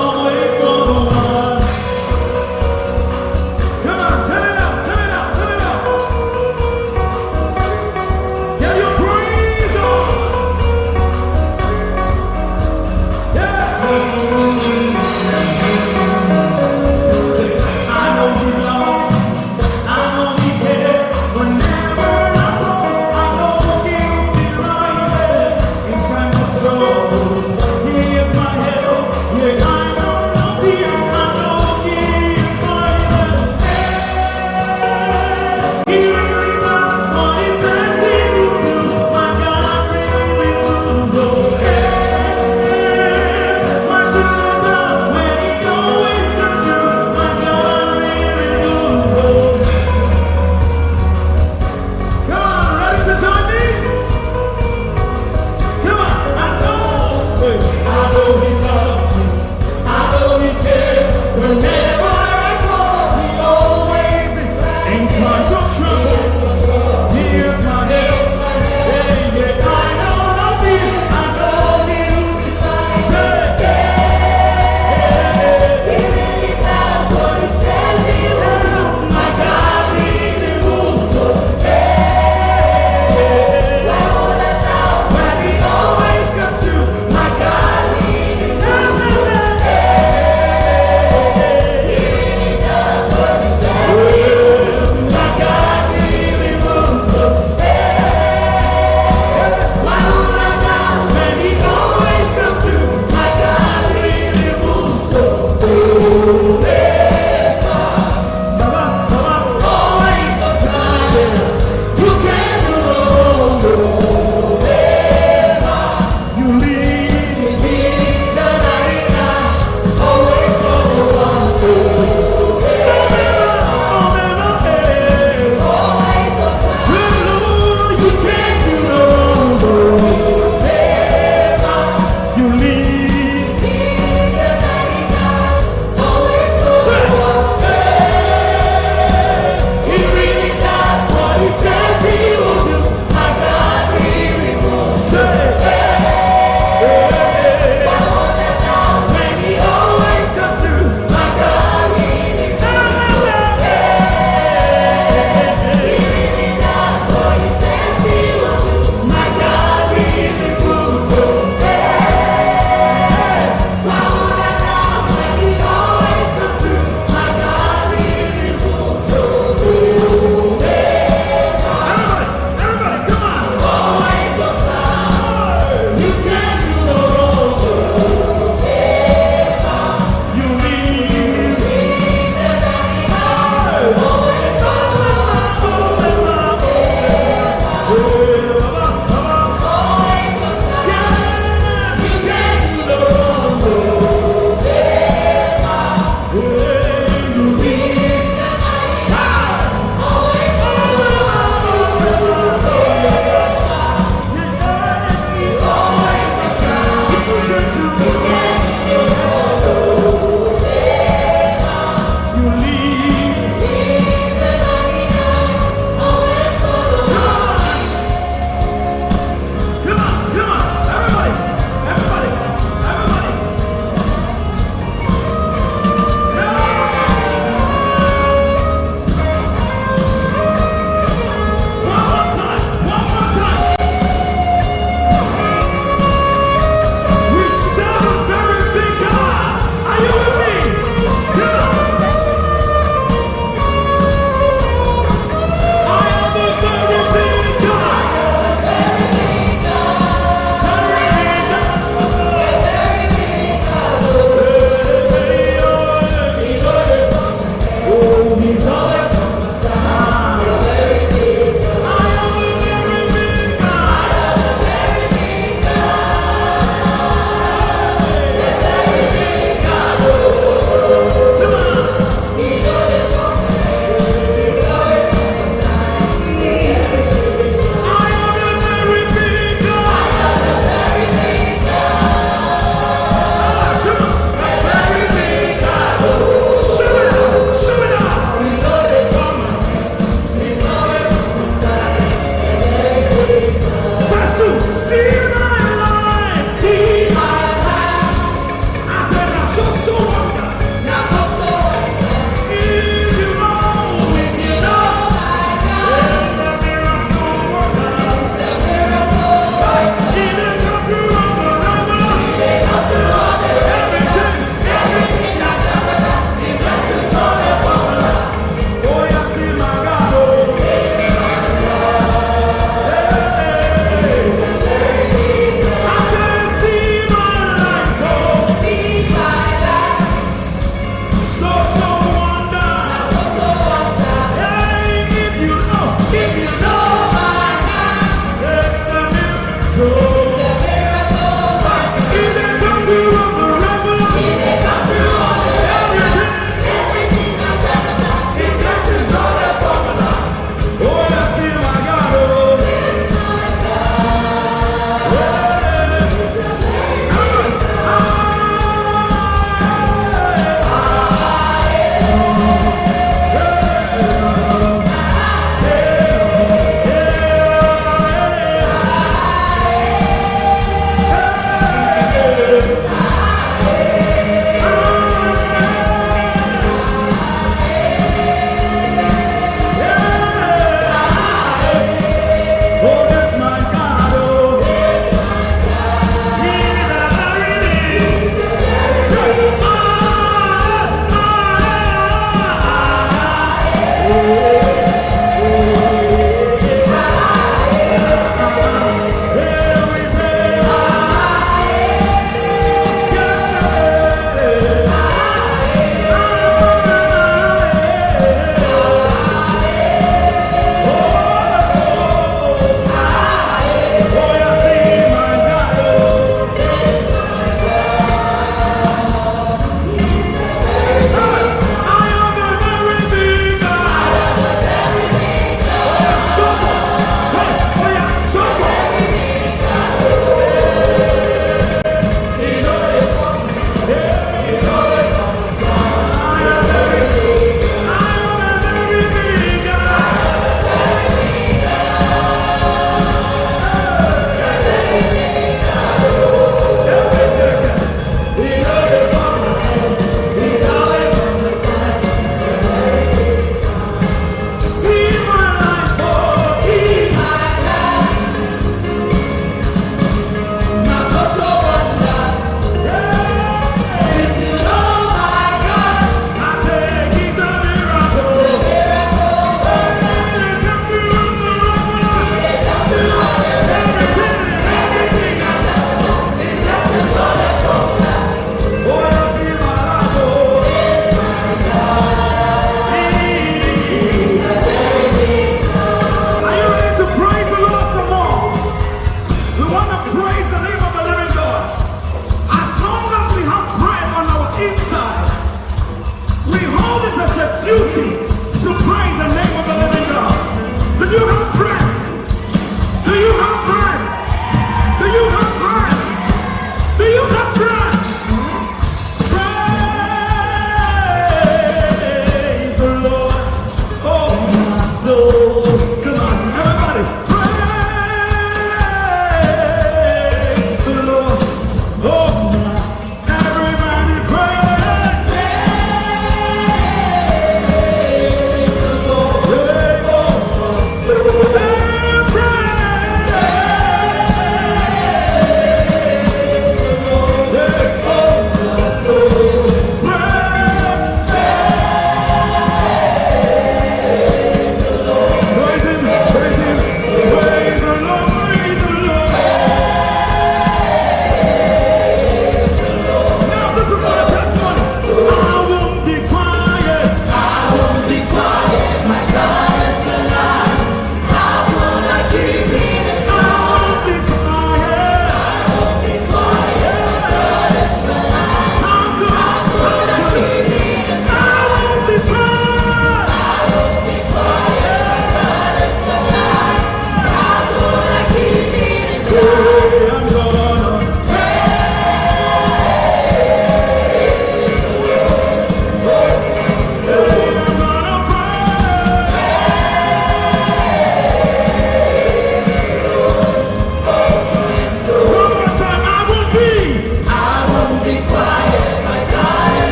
Oh,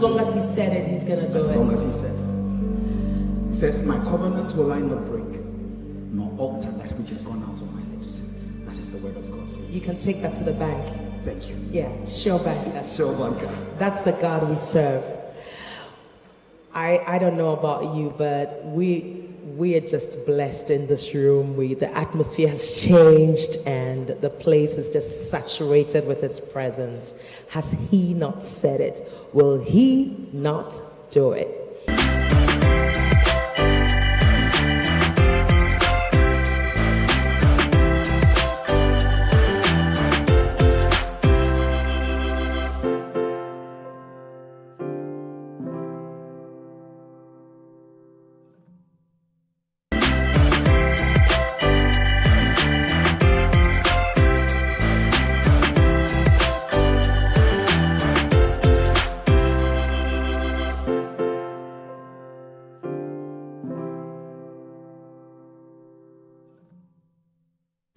long as he said it, he's going to do it. As long as he said it. He says, my covenant will I not break, nor alter that which has gone out of my lips. That is the word of God. You can take that to the bank. Thank you. Yeah, sure banker. Sure banker. That's the God we serve. I don't know about you, but we are just blessed in this room. The atmosphere has changed and the place is just saturated with his presence. Has he not said it? Will he not do it?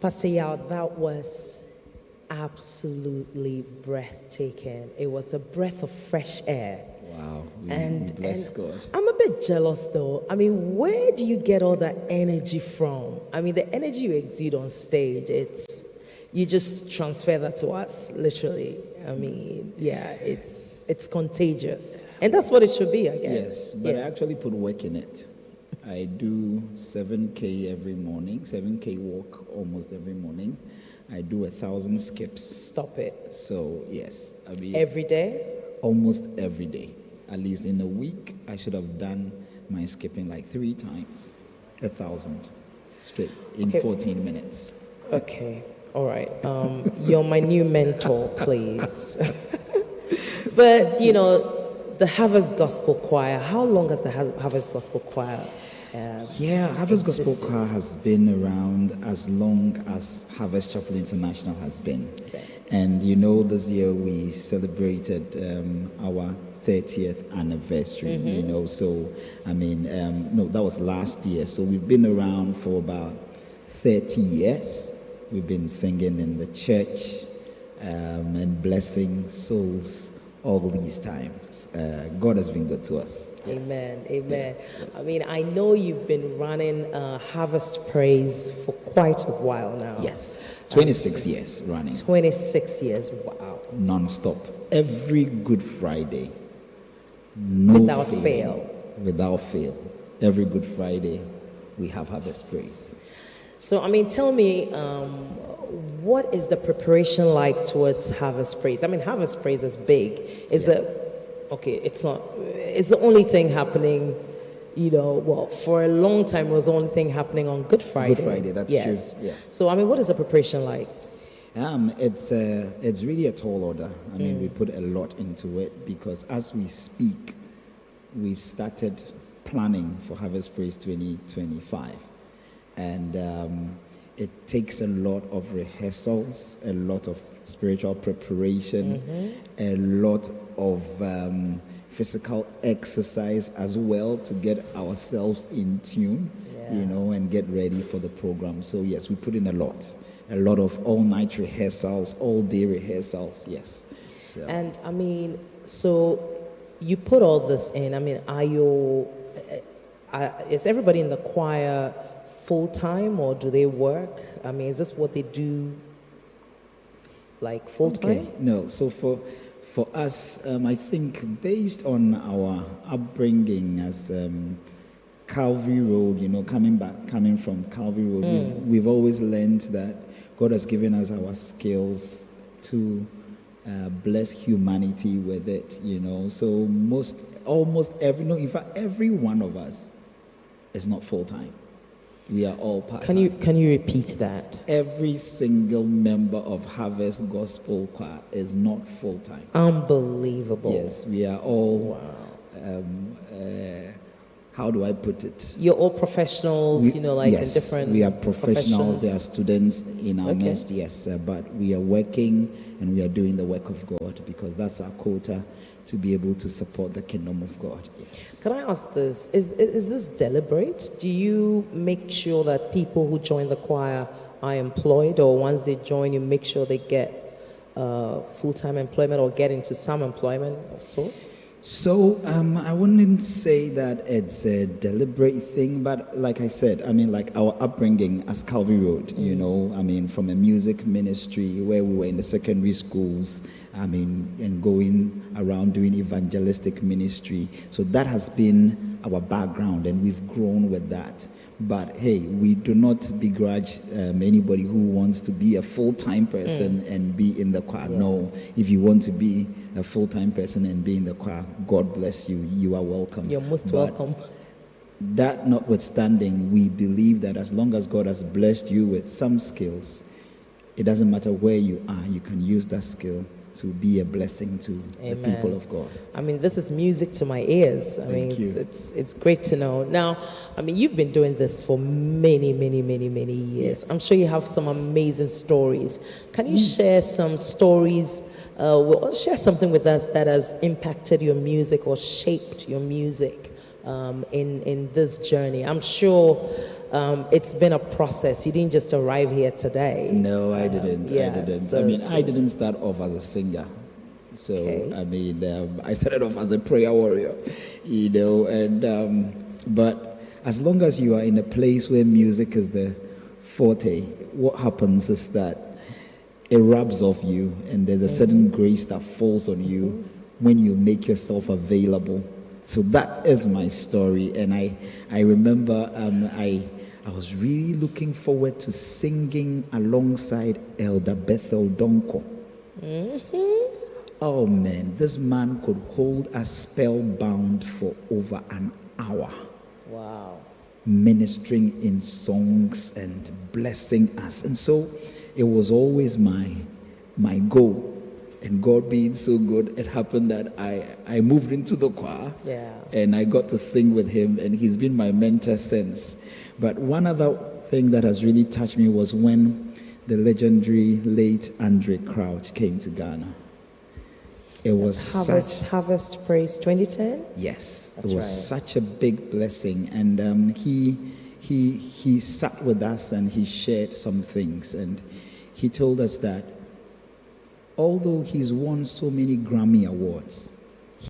Pastor Yao, that was absolutely breathtaking. It was a breath of fresh air. Wow. And bless God. I'm a bit jealous though. I mean, where do you get all that energy from? I mean, the energy you exude on stage, you just transfer that to us, literally. I mean, yeah, it's contagious. And that's what it should be, I guess. Yes, but I actually put work in it. I do 7K every morning, 7K walk almost every morning. I do 1,000 skips. Stop it. So, yes. I mean, every day? Almost every day. At least in a week, I should have done my skipping like 3 times. 1,000 straight in 14 minutes. Okay. All right. You're my new mentor, please. But, you know, the Harvest Gospel Choir, how long has the Harvest Gospel Choir Harvest Gospel Choir has been around as long as Harvest Chapel International has been. Okay. And you know, this year we celebrated our 30th anniversary, you know, so, I mean, no, that was last year. So we've been around for about 30 years. We've been singing in the church and blessing souls all these times. God has been good to us. Amen. Yes. Amen. Yes. I mean, I know you've been running Harvest Praise for quite a while now. Yes. 26 years running. 26 years. Wow. Non-stop. Every Good Friday. No Without fail. Without fail. Every Good Friday, we have Harvest Praise. So, I mean, tell me, what is the preparation like towards Harvest Praise? I mean, Harvest Praise is big. It's the only thing happening, you know, well, for a long time it was the only thing happening on Good Friday. Good Friday, that's true. Yes. So, I mean, what is the preparation like? It's really a tall order. I mean, we put a lot into it because as we speak, we've started planning for Harvest Praise 2025. And it takes a lot of rehearsals, a lot of spiritual preparation, a lot of physical exercise as well to get ourselves in tune, you know, and get ready for the program. So yes, we put in a lot of all-night rehearsals, all-day rehearsals, yes. So. And I mean, so you put all this in. I mean, is everybody in the choir full-time or do they work? I mean, is this what they do, like full-time? Okay. No, so for us, I think based on our upbringing as Calvary Road, you know, coming from Calvary Road, we've always learned that God has given us our skills to bless humanity with it, you know. So in fact, every one of us is not full-time. We are all part-time. Can you repeat that? Every single member of Harvest Gospel Choir is not full-time. Unbelievable. Yes, we are all, how do I put it? You're all professionals, in different we are professionals. There are students in our midst, yes. But we are working and we are doing the work of God because that's our quota to be able to support the kingdom of God. Yes. Can I ask this? Is this deliberate? Do you make sure that people who join the choir are employed, or once they join, you make sure they get full-time employment or get into some employment of sort? So I wouldn't say that it's a deliberate thing, but like I said, I mean, like our upbringing as Calvary Road, you know, I mean, from a music ministry where we were in the secondary schools, I mean, and going around doing evangelistic ministry. So that has been our background, and we've grown with that. But hey, we do not begrudge anybody who wants to be a full-time person and be in the choir. Yeah. No, if you want to be a full-time person and be in the choir, God bless you. You are welcome. You're most welcome. That notwithstanding, we believe that as long as God has blessed you with some skills, it doesn't matter where you are, you can use that skill to be a blessing to the people of God. I mean, this is music to my ears. I mean, it's great to know. Now, I mean, you've been doing this for many years. Yes. I'm sure you have some amazing stories. Can you share some stories, share something with us that has impacted your music or shaped your music in this journey? I'm sure it's been a process. You didn't just arrive here today. No, I didn't. Yeah, I didn't. so, I mean, I didn't start off as a singer. So, I mean, I started off as a prayer warrior, you know, and, but as long as you are in a place where music is the forte, what happens is that it rubs off you, and there's a certain grace that falls on you when you make yourself available. So that is my story, and I remember I was really looking forward to singing alongside Elder Bethel Donko. Oh man, this man could hold us spellbound for over an hour. Wow. Ministering in songs and blessing us. And so it was always my goal. And God being so good, it happened that I moved into the choir. Yeah. And I got to sing with him, and he's been my mentor since. But one other thing that has really touched me was when the legendary late Andre Crouch came to Ghana. It was Harvest Praise 2010? Yes. That's it was such a big blessing. And he sat with us and he shared some things. And he told us that although he's won so many Grammy Awards,